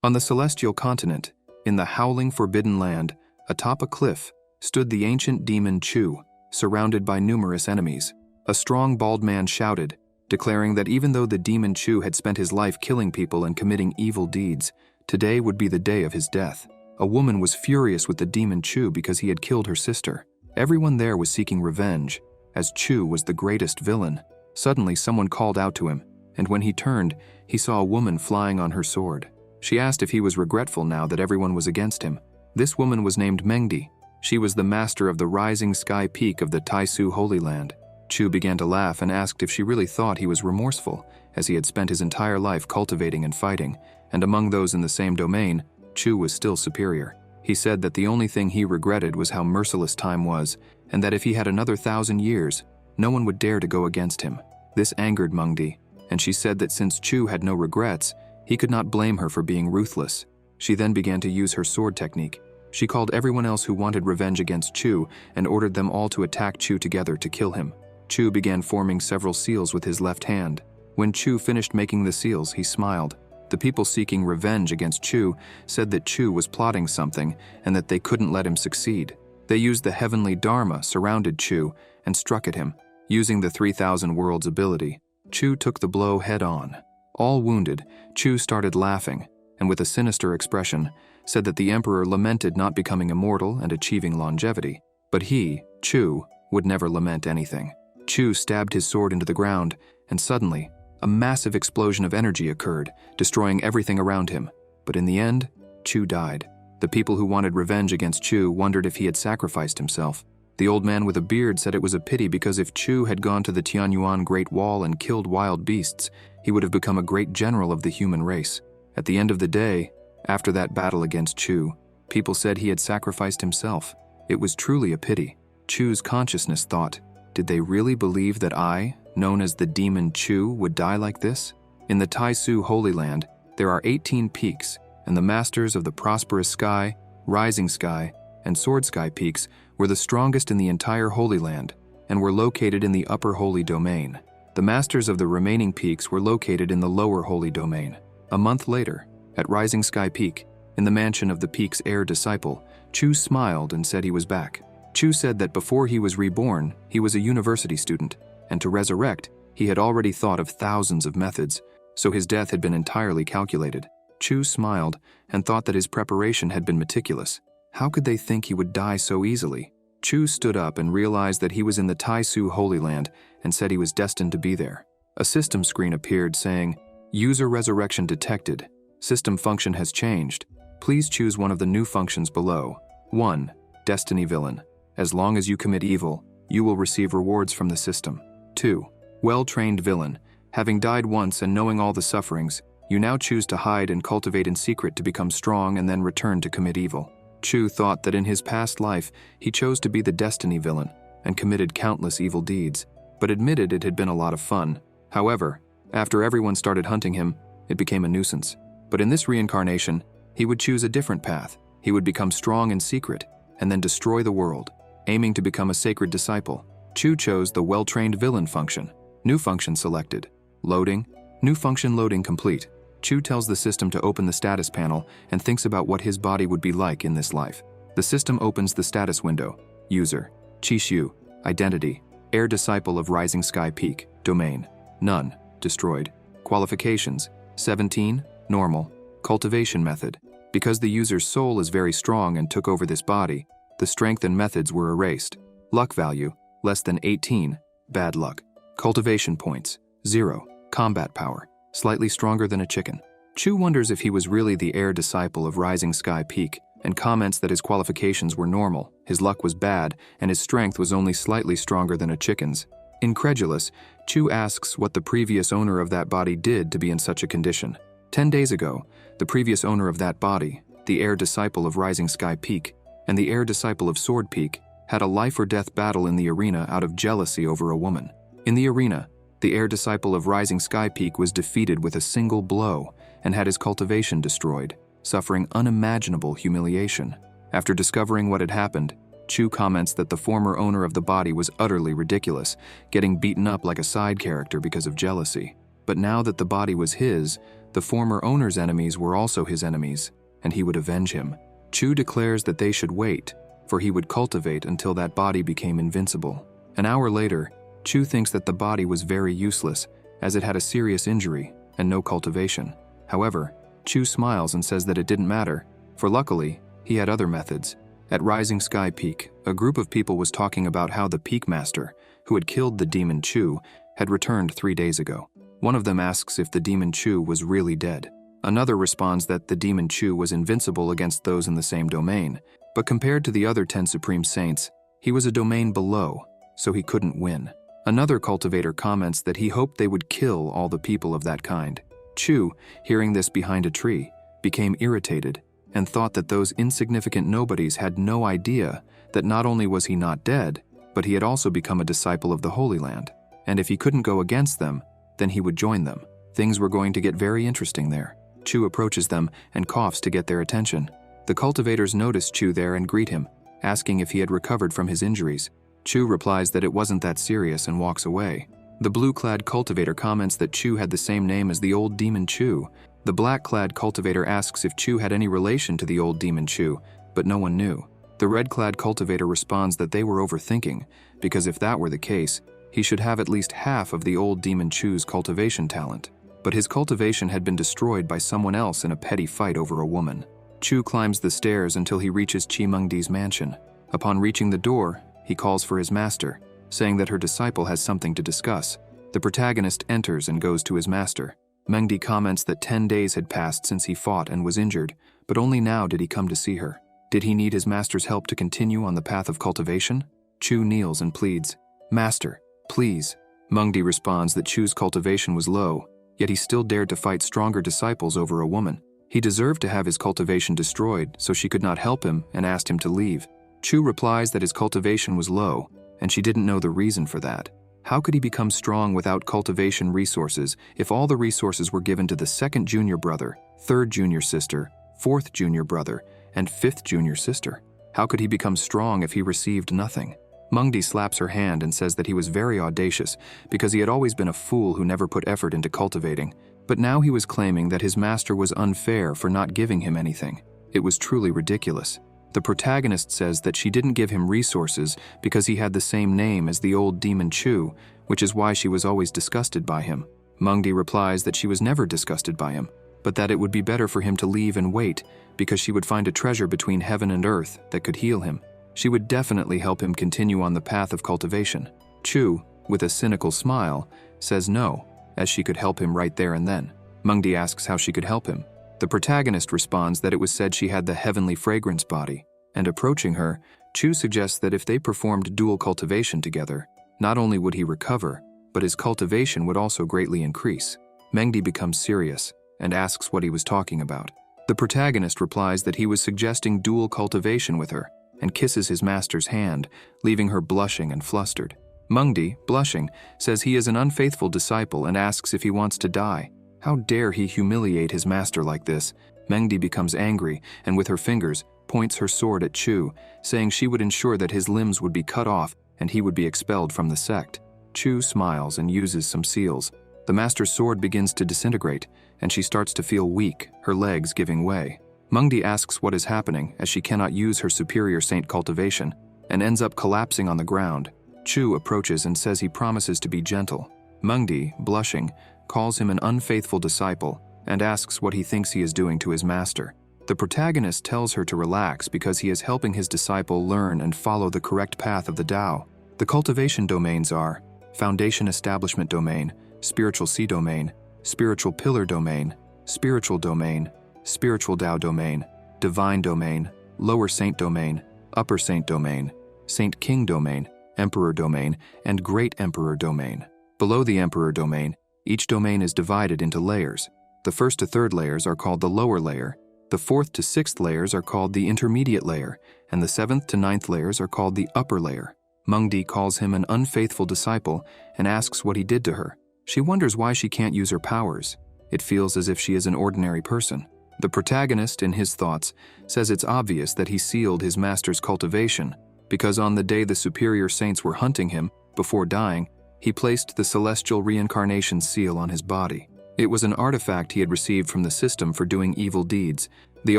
On the celestial continent, in the howling forbidden land, atop a cliff, stood the ancient demon Chu, surrounded by numerous enemies. A strong bald man shouted, declaring that even though the demon Chu had spent his life killing people and committing evil deeds, today would be the day of his death. A woman was furious with the demon Chu because he had killed her sister. Everyone there was seeking revenge, as Chu was the greatest villain. Suddenly someone called out to him, and when he turned, he saw a woman flying on her sword. She asked if he was regretful now that everyone was against him. This woman was named Mengdi. She was the master of the rising sky peak of the Taisu Holy Land. Chu began to laugh and asked if she really thought he was remorseful, as he had spent his entire life cultivating and fighting, and among those in the same domain, Chu was still superior. He said that the only thing he regretted was how merciless time was, and that if he had another 1,000 years, no one would dare to go against him. This angered Mengdi, and she said that since Chu had no regrets, he could not blame her for being ruthless. She then began to use her sword technique. She called everyone else who wanted revenge against Chu and ordered them all to attack Chu together to kill him. Chu began forming several seals with his left hand. When Chu finished making the seals, he smiled. The people seeking revenge against Chu said that Chu was plotting something and that they couldn't let him succeed. They used the heavenly Dharma, surrounded Chu, and struck at him. Using the 3,000 worlds ability, Chu took the blow head-on. All wounded, Chu started laughing, and with a sinister expression, said that the emperor lamented not becoming immortal and achieving longevity. But he, Chu, would never lament anything. Chu stabbed his sword into the ground, and suddenly, a massive explosion of energy occurred, destroying everything around him. But in the end, Chu died. The people who wanted revenge against Chu wondered if he had sacrificed himself. The old man with a beard said it was a pity because if Chu had gone to the Tianyuan Great Wall and killed wild beasts, he would have become a great general of the human race. At the end of the day, after that battle against Chu, people said he had sacrificed himself. It was truly a pity. Chu's consciousness thought, did they really believe that I, known as the demon Chu, would die like this? In the Taisu Holy Land, there are 18 peaks, and the masters of the prosperous sky, rising sky, and sword sky peaks were the strongest in the entire Holy Land and were located in the upper holy domain. The masters of the remaining peaks were located in the lower holy domain. A month later, at Rising Sky Peak, in the mansion of the peak's heir disciple, Chu smiled and said he was back. Chu said that before he was reborn, he was a university student, and to resurrect, he had already thought of thousands of methods, so his death had been entirely calculated. Chu smiled and thought that his preparation had been meticulous. How could they think he would die so easily? Chu stood up and realized that he was in the Taisu Holy Land and said he was destined to be there. A system screen appeared saying, "User resurrection detected. System function has changed. Please choose one of the new functions below. 1. Destiny villain. As long as you commit evil, you will receive rewards from the system. 2. Well-trained villain. Having died once and knowing all the sufferings, you now choose to hide and cultivate in secret to become strong and then return to commit evil." Chu thought that in his past life, he chose to be the destiny villain and committed countless evil deeds, but admitted it had been a lot of fun. However, after everyone started hunting him, it became a nuisance. But in this reincarnation, he would choose a different path. He would become strong in secret and then destroy the world, aiming to become a sacred disciple. Chu chose the well-trained villain function. New function selected. Loading. New function loading complete. Chu tells the system to open the status panel and thinks about what his body would be like in this life. The system opens the status window. User. Chishu. Identity. Heir disciple of Rising Sky Peak. Domain. None. Destroyed. Qualifications. 17. Normal. Cultivation method. Because the user's soul is very strong and took over this body, the strength and methods were erased. Luck value. Less than 18. Bad luck. Cultivation points. 0. Combat power. Slightly stronger than a chicken. Chu wonders if he was really the heir disciple of Rising Sky Peak and comments that his qualifications were normal, his luck was bad, and his strength was only slightly stronger than a chicken's. Incredulous, Chu asks what the previous owner of that body did to be in such a condition. 10 days ago, the previous owner of that body, the heir disciple of Rising Sky Peak, and the heir disciple of Sword Peak, had a life-or-death battle in the arena out of jealousy over a woman. In the arena, the heir disciple of Rising Sky Peak was defeated with a single blow and had his cultivation destroyed, suffering unimaginable humiliation. After discovering what had happened, Chu comments that the former owner of the body was utterly ridiculous, getting beaten up like a side character because of jealousy. But now that the body was his, The former owner's enemies were also his enemies, and he would avenge him. Chu declares that they should wait, for he would cultivate until that body became invincible. An hour later, Chu thinks that the body was very useless, as it had a serious injury and no cultivation. However, Chu smiles and says that it didn't matter, for luckily, he had other methods. At Rising Sky Peak, a group of people was talking about how the Peak Master, who had killed the demon Chu, had returned 3 days ago. One of them asks if the demon Chu was really dead. Another responds that the demon Chu was invincible against those in the same domain, but compared to the other 10 Supreme Saints, he was a domain below, so he couldn't win. Another cultivator comments that he hoped they would kill all the people of that kind. Chu, hearing this behind a tree, became irritated and thought that those insignificant nobodies had no idea that not only was he not dead, but he had also become a disciple of the Holy Land, and if he couldn't go against them, then he would join them. Things were going to get very interesting there. Chu approaches them and coughs to get their attention. The cultivators notice Chu there and greet him, asking if he had recovered from his injuries. Chu replies that it wasn't that serious and walks away. The blue-clad cultivator comments that Chu had the same name as the old demon Chu. The black-clad cultivator asks if Chu had any relation to the old demon Chu, but no one knew. The red-clad cultivator responds that they were overthinking, because if that were the case, he should have at least half of the old demon Chu's cultivation talent. But his cultivation had been destroyed by someone else in a petty fight over a woman. Chu climbs the stairs until he reaches Chi Mengdi's mansion. Upon reaching the door, he calls for his master, saying that her disciple has something to discuss. The protagonist enters and goes to his master. Mengdi comments that 10 days had passed since he fought and was injured, but only now did he come to see her. Did he need his master's help to continue on the path of cultivation? Chu kneels and pleads, "Master, please." Mengdi responds that Chu's cultivation was low, yet he still dared to fight stronger disciples over a woman. He deserved to have his cultivation destroyed, so she could not help him and asked him to leave. Chu replies that his cultivation was low, and she didn't know the reason for that. How could he become strong without cultivation resources if all the resources were given to the second junior brother, third junior sister, fourth junior brother, and fifth junior sister? How could he become strong if he received nothing? Mengdi slaps her hand and says that he was very audacious because he had always been a fool who never put effort into cultivating, but now he was claiming that his master was unfair for not giving him anything. It was truly ridiculous. The protagonist says that she didn't give him resources because he had the same name as the old demon Chu, which is why she was always disgusted by him. Mengdi replies that she was never disgusted by him, but that it would be better for him to leave and wait because she would find a treasure between heaven and earth that could heal him. She would definitely help him continue on the path of cultivation. Chu, with a cynical smile, says no, as she could help him right there and then. Mengdi asks how she could help him. The protagonist responds that it was said she had the heavenly fragrance body, and approaching her, Chu suggests that if they performed dual cultivation together, not only would he recover, but his cultivation would also greatly increase. Mengdi becomes serious and asks what he was talking about. The protagonist replies that he was suggesting dual cultivation with her, and kisses his master's hand, leaving her blushing and flustered. Mengdi, blushing, says he is an unfaithful disciple and asks if he wants to die. How dare he humiliate his master like this? Mengdi becomes angry and with her fingers points her sword at Chu, saying she would ensure that his limbs would be cut off and he would be expelled from the sect. Chu smiles and uses some seals. The master's sword begins to disintegrate, and she starts to feel weak, her legs giving way. Mengdi asks what is happening as she cannot use her superior saint cultivation and ends up collapsing on the ground. Chu approaches and says he promises to be gentle. Mengdi, blushing, calls him an unfaithful disciple and asks what he thinks he is doing to his master. The protagonist tells her to relax because he is helping his disciple learn and follow the correct path of the Tao. The cultivation domains are Foundation Establishment Domain, Spiritual Sea Domain, Spiritual Pillar Domain, Spiritual Domain, Spiritual Tao Domain, Divine Domain, Lower Saint Domain, Upper Saint Domain, Saint King Domain, Emperor Domain, and Great Emperor Domain. Below the Emperor Domain, each domain is divided into layers. The first to third layers are called the lower layer, the fourth to sixth layers are called the intermediate layer, and the seventh to ninth layers are called the upper layer. Mengdi calls him an unfaithful disciple and asks what he did to her. She wonders why she can't use her powers. It feels as if she is an ordinary person. The protagonist, in his thoughts, says it's obvious that he sealed his master's cultivation because on the day the superior saints were hunting him, before dying, he placed the celestial reincarnation seal on his body. It was an artifact he had received from the system for doing evil deeds. The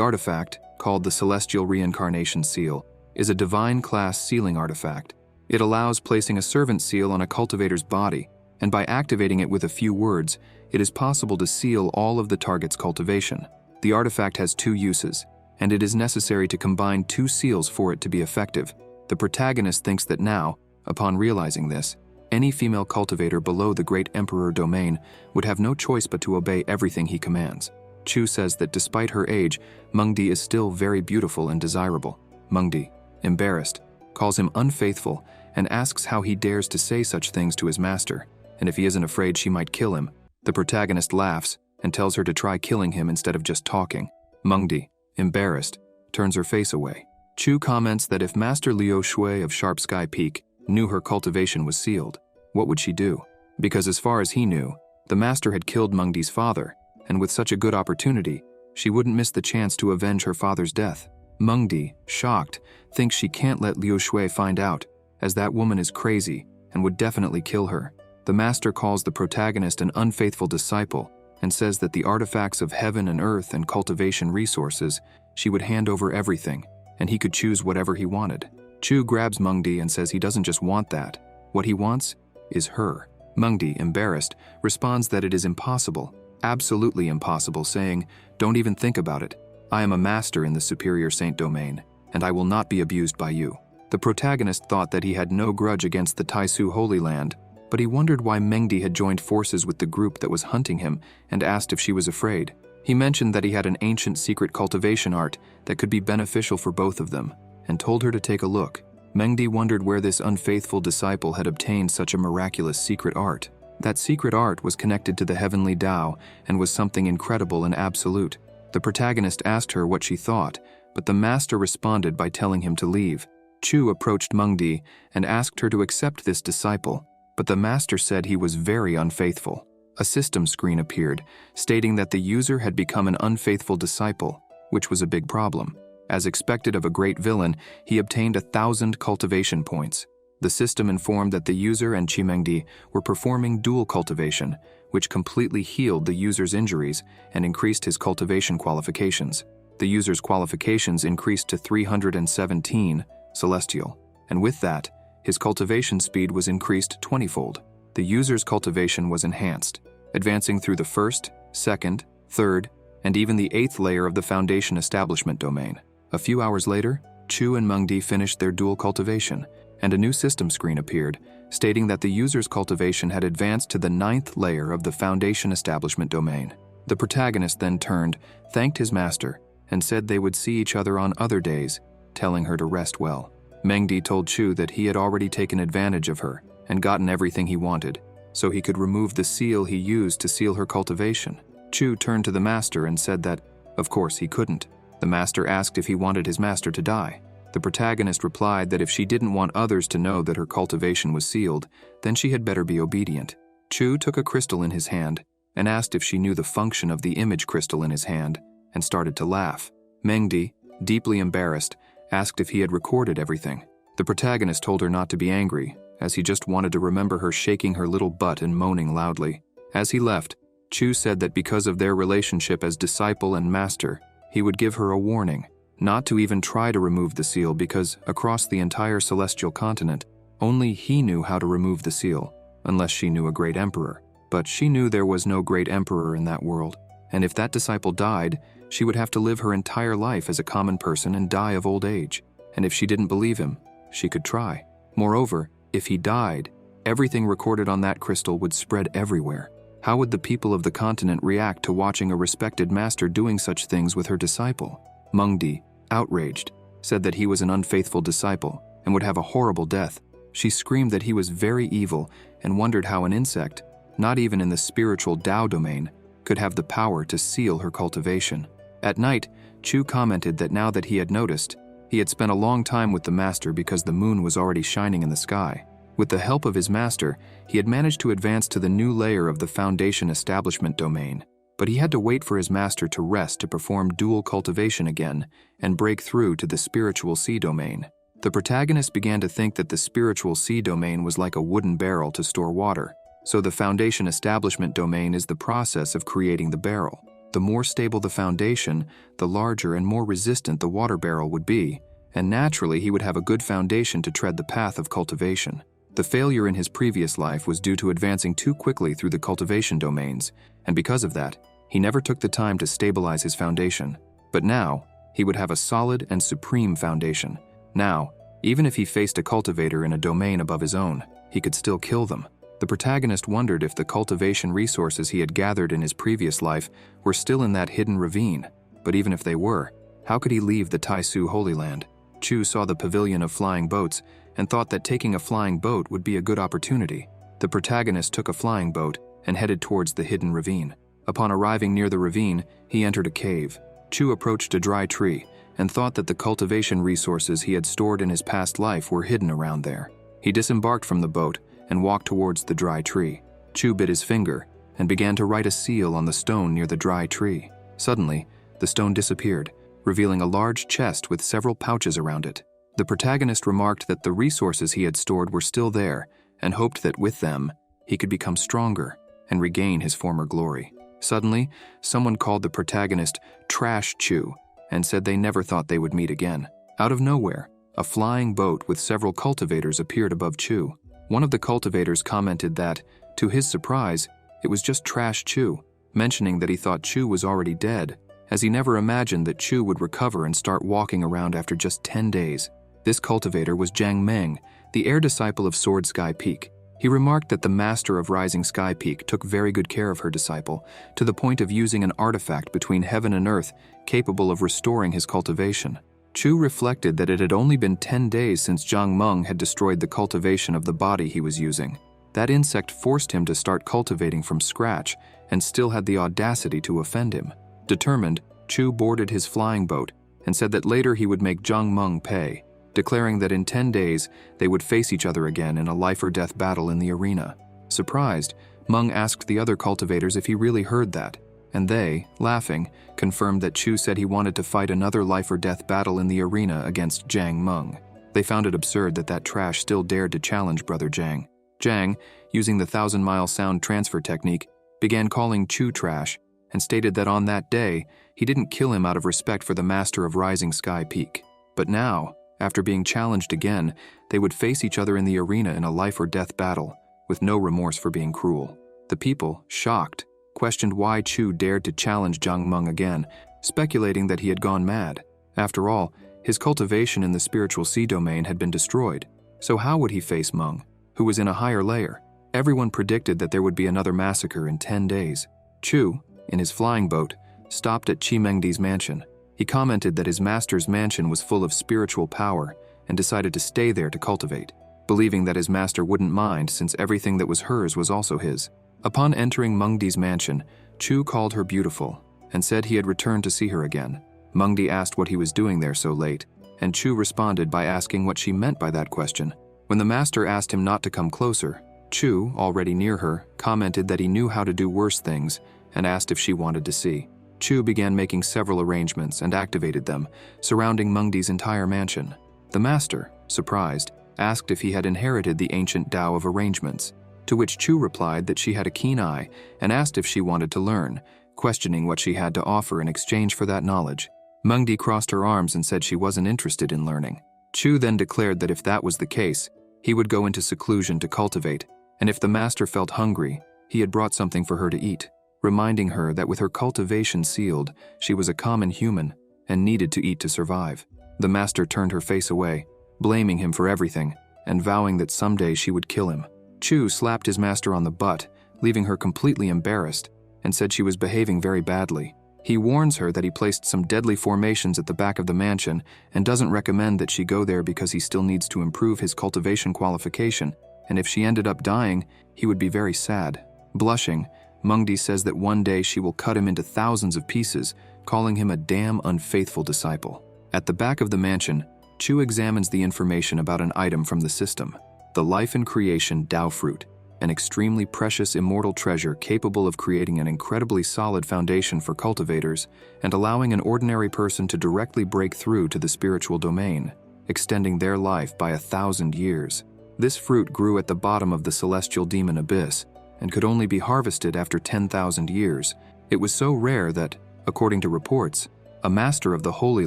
artifact, called the Celestial Reincarnation Seal, is a divine class sealing artifact. It allows placing a servant seal on a cultivator's body, and by activating it with a few words, it is possible to seal all of the target's cultivation. The artifact has 2 uses, and it is necessary to combine 2 seals for it to be effective. The protagonist thinks that now, upon realizing this, any female cultivator below the Great Emperor domain would have no choice but to obey everything he commands. Chu says that despite her age, Mengdi is still very beautiful and desirable. Mengdi, embarrassed, calls him unfaithful and asks how he dares to say such things to his master, and if he isn't afraid she might kill him. The protagonist laughs and tells her to try killing him instead of just talking. Mengdi, embarrassed, turns her face away. Chu comments that if Master Liu Shui of Sharp Sky Peak knew her cultivation was sealed, what would she do? Because as far as he knew, the master had killed Mengdi's father, and with such a good opportunity, she wouldn't miss the chance to avenge her father's death. Mengdi, shocked, thinks she can't let Liu Shui find out, as that woman is crazy and would definitely kill her. The master calls the protagonist an unfaithful disciple and says that the artifacts of heaven and earth and cultivation resources, she would hand over everything, and he could choose whatever he wanted. Chu grabs Mengdi and says he doesn't just want that. What he wants is her. Mengdi, embarrassed, responds that it is impossible, absolutely impossible, saying, "Don't even think about it. I am a master in the Superior Saint domain, and I will not be abused by you." The protagonist thought that he had no grudge against the Taisu Holy Land, but he wondered why Mengdi had joined forces with the group that was hunting him and asked if she was afraid. He mentioned that he had an ancient secret cultivation art that could be beneficial for both of them, and told her to take a look. Mengdi wondered where this unfaithful disciple had obtained such a miraculous secret art. That secret art was connected to the heavenly Tao and was something incredible and absolute. The protagonist asked her what she thought, but the master responded by telling him to leave. Chu approached Mengdi and asked her to accept this disciple, but the master said he was very unfaithful. A system screen appeared, stating that the user had become an unfaithful disciple, which was a big problem. As expected of a great villain, he obtained 1,000 cultivation points. The system informed that the user and Chimengdi were performing dual cultivation, which completely healed the user's injuries and increased his cultivation qualifications. The user's qualifications increased to 317 celestial, and with that, his cultivation speed was increased 20-fold. The user's cultivation was enhanced, advancing through the 1st, 2nd, 3rd, and even the 8th layer of the Foundation Establishment domain. A few hours later, Chu and Mengdi finished their dual cultivation, and a new system screen appeared, stating that the user's cultivation had advanced to the 9th layer of the Foundation Establishment domain. The protagonist then turned, thanked his master, and said they would see each other on other days, telling her to rest well. Mengdi told Chu that he had already taken advantage of her and gotten everything he wanted, so he could remove the seal he used to seal her cultivation. Chu turned to the master and said that, of course, he couldn't. The master asked if he wanted his master to die. The protagonist replied that if she didn't want others to know that her cultivation was sealed, then she had better be obedient. Chu took a crystal in his hand and asked if she knew the function of the image crystal in his hand, and started to laugh. Mengdi, deeply embarrassed, asked if he had recorded everything. The protagonist told her not to be angry, as he just wanted to remember her shaking her little butt and moaning loudly. As he left, Chu said that because of their relationship as disciple and master, he would give her a warning, not to even try to remove the seal because across the entire celestial continent, only he knew how to remove the seal, unless she knew a great emperor. But she knew there was no great emperor in that world, and if that disciple died, she would have to live her entire life as a common person and die of old age. And if she didn't believe him, she could try. Moreover, if he died, everything recorded on that crystal would spread everywhere. How would the people of the continent react to watching a respected master doing such things with her disciple? Mengdi, outraged, said that he was an unfaithful disciple and would have a horrible death. She screamed that he was very evil and wondered how an insect, not even in the spiritual Tao domain, could have the power to seal her cultivation. At night, Chu commented that now that he had noticed, he had spent a long time with the master because the moon was already shining in the sky. With the help of his master, he had managed to advance to the new layer of the Foundation Establishment domain, but he had to wait for his master to rest to perform dual cultivation again and break through to the spiritual sea domain. The protagonist began to think that the spiritual sea domain was like a wooden barrel to store water. So the foundation establishment domain is the process of creating the barrel. The more stable the foundation, the larger and more resistant the water barrel would be, and naturally he would have a good foundation to tread the path of cultivation. The failure in his previous life was due to advancing too quickly through the cultivation domains, and because of that, he never took the time to stabilize his foundation. But now, he would have a solid and supreme foundation. Now, even if he faced a cultivator in a domain above his own, he could still kill them. The protagonist wondered if the cultivation resources he had gathered in his previous life were still in that hidden ravine. But even if they were, how could he leave the Taisu Holy Land? Chu saw the pavilion of flying boats and thought that taking a flying boat would be a good opportunity. The protagonist took a flying boat and headed towards the hidden ravine. Upon arriving near the ravine, he entered a cave. Chu approached a dry tree and thought that the cultivation resources he had stored in his past life were hidden around there. He disembarked from the boat and walked towards the dry tree. Chu bit his finger and began to write a seal on the stone near the dry tree. Suddenly, the stone disappeared, revealing a large chest with several pouches around it. The protagonist remarked that the resources he had stored were still there and hoped that with them, he could become stronger and regain his former glory. Suddenly, someone called the protagonist Trash Chu and said they never thought they would meet again. Out of nowhere, a flying boat with several cultivators appeared above Chu. One of the cultivators commented that, to his surprise, it was just Trash Chu, mentioning that he thought Chu was already dead, as he never imagined that Chu would recover and start walking around after just 10 days. This cultivator was Jiang Meng, the heir disciple of Sword Sky Peak. He remarked that the master of Rising Sky Peak took very good care of her disciple, to the point of using an artifact between heaven and earth capable of restoring his cultivation. Chu reflected that it had only been 10 days since Jiang Meng had destroyed the cultivation of the body he was using. That insect forced him to start cultivating from scratch and still had the audacity to offend him. Determined, Chu boarded his flying boat and said that later he would make Jiang Meng pay, declaring that in 10 days they would face each other again in a life-or-death battle in the arena. Surprised, Meng asked the other cultivators if he really heard that, and they, laughing, confirmed that Chu said he wanted to fight another life-or-death battle in the arena against Jiang Meng. They found it absurd that trash still dared to challenge Brother Jiang. Jiang, using the 1,000-mile sound transfer technique, began calling Chu trash and stated that on that day, he didn't kill him out of respect for the master of Rising Sky Peak. But now, after being challenged again, they would face each other in the arena in a life-or-death battle, with no remorse for being cruel. The people, shocked, questioned why Chu dared to challenge Jiang Meng again, speculating that he had gone mad. After all, his cultivation in the spiritual sea domain had been destroyed, so how would he face Meng, who was in a higher layer? Everyone predicted that there would be another massacre in 10 days. Chu, in his flying boat, stopped at Chimengdi's mansion. He commented that his master's mansion was full of spiritual power and decided to stay there to cultivate, believing that his master wouldn't mind since everything that was hers was also his. Upon entering Mengdi's mansion, Chu called her beautiful and said he had returned to see her again. Mengdi asked what he was doing there so late, and Chu responded by asking what she meant by that question. When the master asked him not to come closer, Chu, already near her, commented that he knew how to do worse things and asked if she wanted to see. Chu began making several arrangements and activated them, surrounding Mengdi's entire mansion. The master, surprised, asked if he had inherited the ancient Tao of arrangements, to which Chu replied that she had a keen eye and asked if she wanted to learn, questioning what she had to offer in exchange for that knowledge. Mengdi crossed her arms and said she wasn't interested in learning. Chu then declared that if that was the case, he would go into seclusion to cultivate, and if the master felt hungry, he had brought something for her to eat, reminding her that with her cultivation sealed, she was a common human and needed to eat to survive. The master turned her face away, blaming him for everything and vowing that someday she would kill him. Chu slapped his master on the butt, leaving her completely embarrassed, and said she was behaving very badly. He warns her that he placed some deadly formations at the back of the mansion and doesn't recommend that she go there because he still needs to improve his cultivation qualification, and if she ended up dying, he would be very sad. Blushing, Mengdi says that one day she will cut him into thousands of pieces, calling him a damn unfaithful disciple. At the back of the mansion, Chu examines the information about an item from the system, the Life and Creation Tao Fruit, an extremely precious immortal treasure capable of creating an incredibly solid foundation for cultivators and allowing an ordinary person to directly break through to the spiritual domain, extending their life by 1,000 years. This fruit grew at the bottom of the celestial demon abyss, and could only be harvested after 10,000 years. It was so rare that, according to reports, a master of the Holy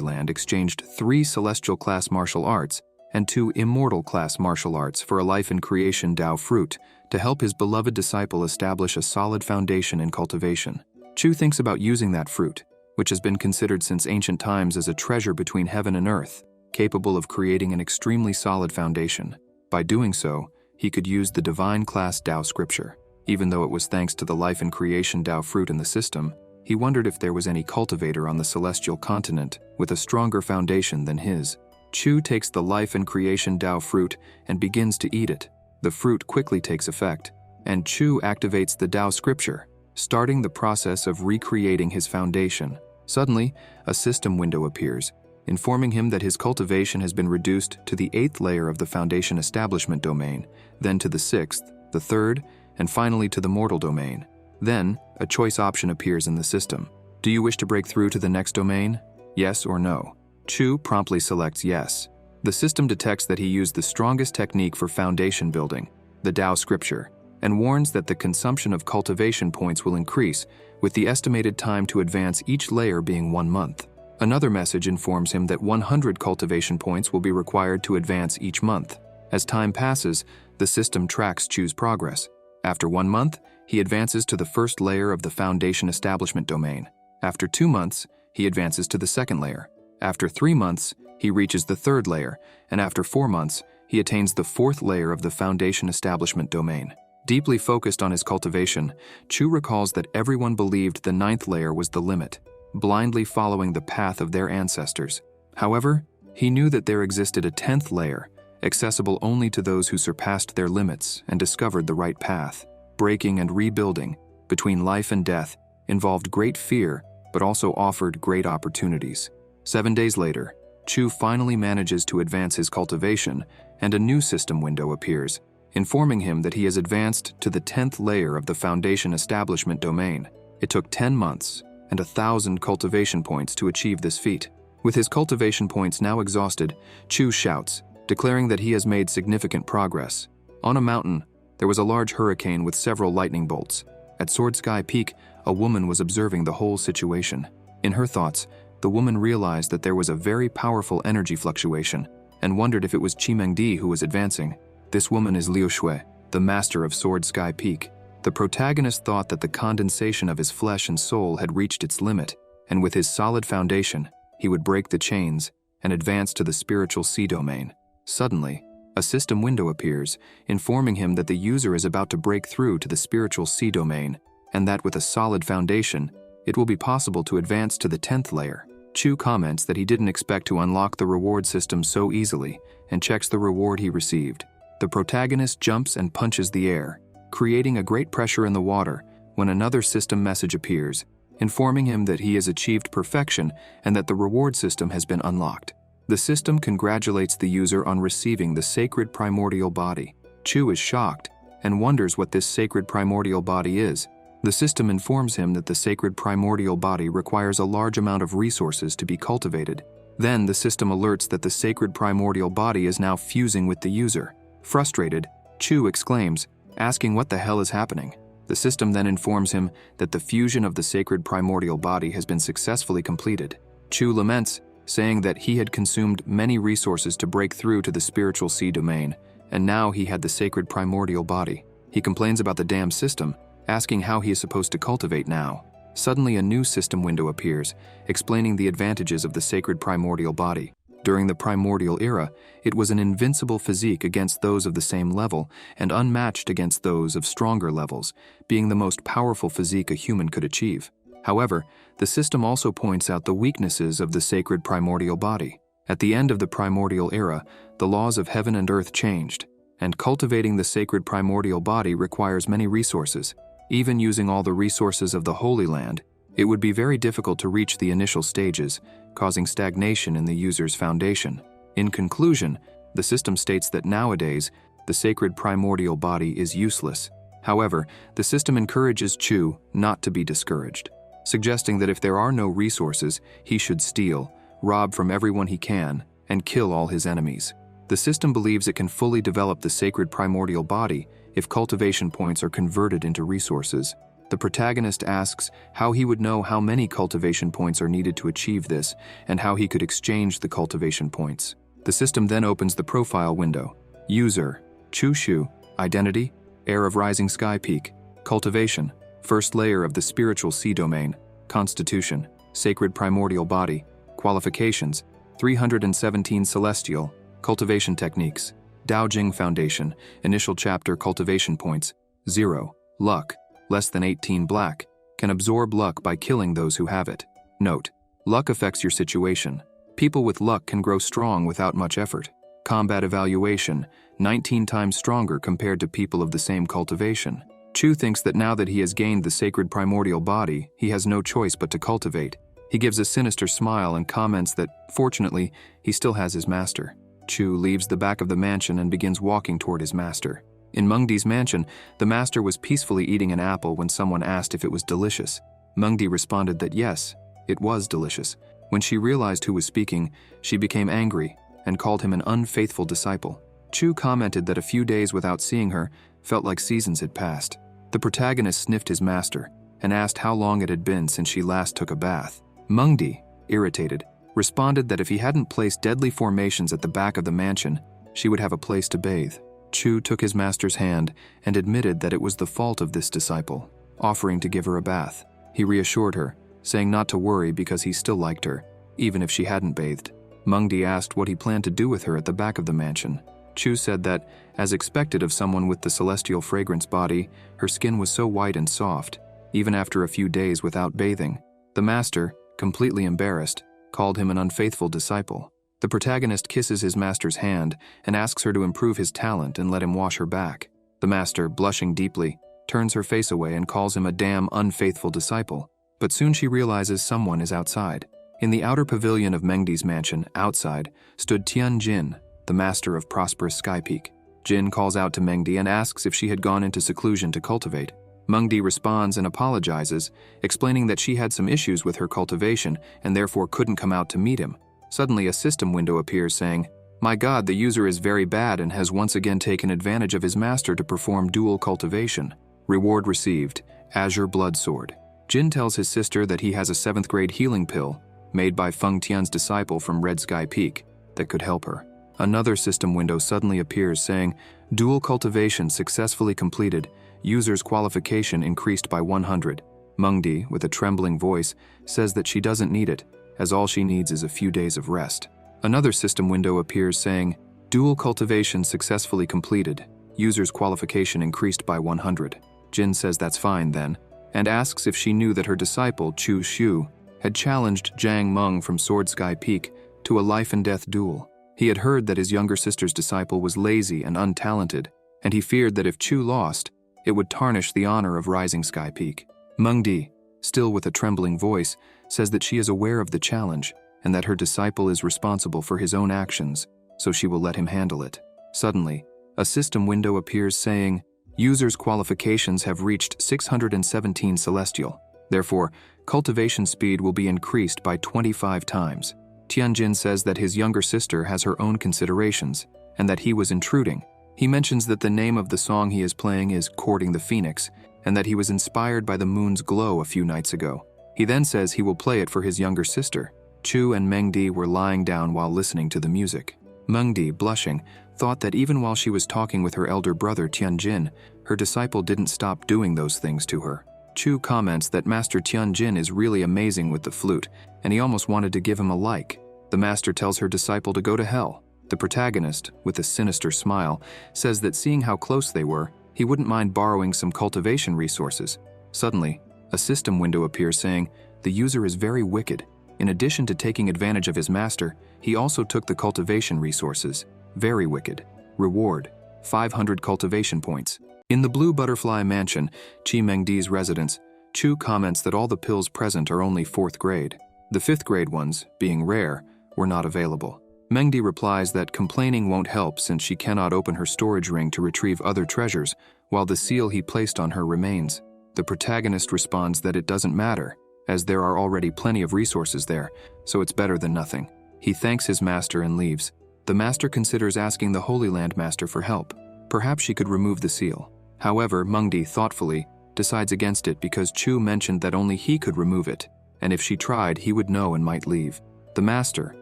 Land exchanged 3 celestial-class martial arts and 2 immortal-class martial arts for a life in creation Tao fruit to help his beloved disciple establish a solid foundation in cultivation. Chu thinks about using that fruit, which has been considered since ancient times as a treasure between heaven and earth, capable of creating an extremely solid foundation. By doing so, he could use the divine class Tao scripture. Even though it was thanks to the life and creation Tao fruit in the system, he wondered if there was any cultivator on the celestial continent with a stronger foundation than his. Chu takes the life and creation Tao fruit and begins to eat it. The fruit quickly takes effect, and Chu activates the Tao scripture, starting the process of recreating his foundation. Suddenly, a system window appears, informing him that his cultivation has been reduced to the 8th layer of the foundation establishment domain, then to the 6th, the 3rd, and finally to the mortal domain. Then, a choice option appears in the system. Do you wish to break through to the next domain? Yes or no? Chu promptly selects yes. The system detects that he used the strongest technique for foundation building, the Tao scripture, and warns that the consumption of cultivation points will increase, with the estimated time to advance each layer being 1 month. Another message informs him that 100 cultivation points will be required to advance each month. As time passes, the system tracks Chu's progress. After 1 month, he advances to the 1st layer of the foundation establishment domain. After 2 months, he advances to the 2nd layer. After 3 months, he reaches the 3rd layer, and after 4 months, he attains the 4th layer of the foundation establishment domain. Deeply focused on his cultivation, Chu recalls that everyone believed the 9th layer was the limit, blindly following the path of their ancestors. However, he knew that there existed a 10th layer, accessible only to those who surpassed their limits and discovered the right path. Breaking and rebuilding, between life and death, involved great fear, but also offered great opportunities. 7 days later, Chu finally manages to advance his cultivation, and a new system window appears, informing him that he has advanced to the 10th layer of the foundation establishment domain. It took 10 months and 1,000 cultivation points to achieve this feat. With his cultivation points now exhausted, Chu shouts, declaring that he has made significant progress. On a mountain, there was a large hurricane with several lightning bolts. At Sword Sky Peak, a woman was observing the whole situation. In her thoughts, the woman realized that there was a very powerful energy fluctuation and wondered if it was Chimengdi who was advancing. This woman is Liu Shui, the master of Sword Sky Peak. The protagonist thought that the condensation of his flesh and soul had reached its limit, and with his solid foundation, he would break the chains and advance to the spiritual sea domain. Suddenly, a system window appears, informing him that the user is about to break through to the spiritual sea domain, and that with a solid foundation, it will be possible to advance to the 10th layer. Chu comments that he didn't expect to unlock the reward system so easily, and checks the reward he received. The protagonist jumps and punches the air, creating a great pressure in the water, when another system message appears, informing him that he has achieved perfection and that the reward system has been unlocked. The system congratulates the user on receiving the sacred primordial body. Chu is shocked and wonders what this sacred primordial body is. The system informs him that the sacred primordial body requires a large amount of resources to be cultivated. Then the system alerts that the sacred primordial body is now fusing with the user. Frustrated, Chu exclaims, asking what the hell is happening. The system then informs him that the fusion of the sacred primordial body has been successfully completed. Chu laments, saying that he had consumed many resources to break through to the spiritual sea domain, and now he had the sacred primordial body. He complains about the damn system, asking how he is supposed to cultivate now. Suddenly a new system window appears, explaining the advantages of the sacred primordial body. During the primordial era, it was an invincible physique against those of the same level and unmatched against those of stronger levels, being the most powerful physique a human could achieve. However, the system also points out the weaknesses of the sacred primordial body. At the end of the primordial era, the laws of heaven and earth changed, and cultivating the sacred primordial body requires many resources. Even using all the resources of the Holy Land, it would be very difficult to reach the initial stages, causing stagnation in the user's foundation. In conclusion, the system states that nowadays, the sacred primordial body is useless. However, the system encourages Chu not to be discouraged, suggesting that if there are no resources, he should steal, rob from everyone he can, and kill all his enemies. The system believes it can fully develop the sacred primordial body if cultivation points are converted into resources. The protagonist asks how he would know how many cultivation points are needed to achieve this, and how he could exchange the cultivation points. The system then opens the profile window. User: Chushu. Identity: heir of Rising Sky Peak. Cultivation: first layer of the spiritual sea domain. Constitution: sacred primordial body. Qualifications: 317 celestial. Cultivation techniques: Daojing Foundation. Initial chapter cultivation points: 0. Luck: less than 18 black. Can absorb luck by killing those who have it. Note: luck affects your situation. People with luck can grow strong without much effort. Combat evaluation: 19 times stronger compared to people of the same cultivation. Chu thinks that now that he has gained the sacred primordial body, he has no choice but to cultivate. He gives a sinister smile and comments that, fortunately, he still has his master. Chu leaves the back of the mansion and begins walking toward his master. In Mengdi's mansion, the master was peacefully eating an apple when someone asked if it was delicious. Mengdi responded that yes, it was delicious. When she realized who was speaking, she became angry and called him an unfaithful disciple. Chu commented that a few days without seeing her felt like seasons had passed. The protagonist sniffed his master and asked how long it had been since she last took a bath. Mengdi, irritated, responded that if he hadn't placed deadly formations at the back of the mansion, she would have a place to bathe. Chu took his master's hand and admitted that it was the fault of this disciple, offering to give her a bath. He reassured her, saying not to worry because he still liked her, even if she hadn't bathed. Mengdi asked what he planned to do with her at the back of the mansion. Chu said that, as expected of someone with the celestial fragrance body, her skin was so white and soft, even after a few days without bathing. The master, completely embarrassed, called him an unfaithful disciple. The protagonist kisses his master's hand and asks her to improve his talent and let him wash her back. The master, blushing deeply, turns her face away and calls him a damn unfaithful disciple. But soon she realizes someone is outside. In the outer pavilion of Mengdi's mansion, outside, stood Tian Jin, the master of prosperous Sky Peak. Jin calls out to Mengdi and asks if she had gone into seclusion to cultivate. Mengdi responds and apologizes, explaining that she had some issues with her cultivation and therefore couldn't come out to meet him. Suddenly a system window appears saying, "My God, the user is very bad and has once again taken advantage of his master to perform dual cultivation. Reward received: Azure Blood Sword." Jin tells his sister that he has a 7th grade healing pill, made by Feng Tian's disciple from Red Sky Peak, that could help her. Another system window suddenly appears saying, "Dual cultivation successfully completed. User's qualification increased by 100. Mengdi, with a trembling voice, says that she doesn't need it, as all she needs is a few days of rest. Another system window appears saying, "Dual cultivation successfully completed. User's qualification increased by 100. Jin says that's fine then, and asks if she knew that her disciple, Chu Xu, had challenged Zhang Meng from Sword Sky Peak to a life-and-death duel. He had heard that his younger sister's disciple was lazy and untalented, and he feared that if Chu lost, it would tarnish the honor of Rising Sky Peak. Mengdi, still with a trembling voice, says that she is aware of the challenge and that her disciple is responsible for his own actions, so she will let him handle it. Suddenly, a system window appears saying, "User's qualifications have reached 617 celestial. Therefore, cultivation speed will be increased by 25 times. Tianjin says that his younger sister has her own considerations, and that he was intruding. He mentions that the name of the song he is playing is Courting the Phoenix, and that he was inspired by the moon's glow a few nights ago. He then says he will play it for his younger sister." Chu and Mengdi were lying down while listening to the music. Mengdi, blushing, thought that even while she was talking with her elder brother Tianjin, her disciple didn't stop doing those things to her. Chu comments that Master Tianjin is really amazing with the flute, and he almost wanted to give him a like. The master tells her disciple to go to hell. The protagonist, with a sinister smile, says that seeing how close they were, he wouldn't mind borrowing some cultivation resources. Suddenly, a system window appears saying, "The user is very wicked. In addition to taking advantage of his master, he also took the cultivation resources. Very wicked. Reward: 500 cultivation points." In the Blue Butterfly Mansion, Chi Mengdi's residence, Chu comments that all the pills present are only 4th grade. The 5th grade ones, being rare, were not available. Mengdi replies that complaining won't help since she cannot open her storage ring to retrieve other treasures, while the seal he placed on her remains. The protagonist responds that it doesn't matter, as there are already plenty of resources there, so it's better than nothing. He thanks his master and leaves. The master considers asking the Holy Land Master for help. Perhaps she could remove the seal. However, Mengdi thoughtfully decides against it because Chu mentioned that only he could remove it, and if she tried, he would know and might leave. The master,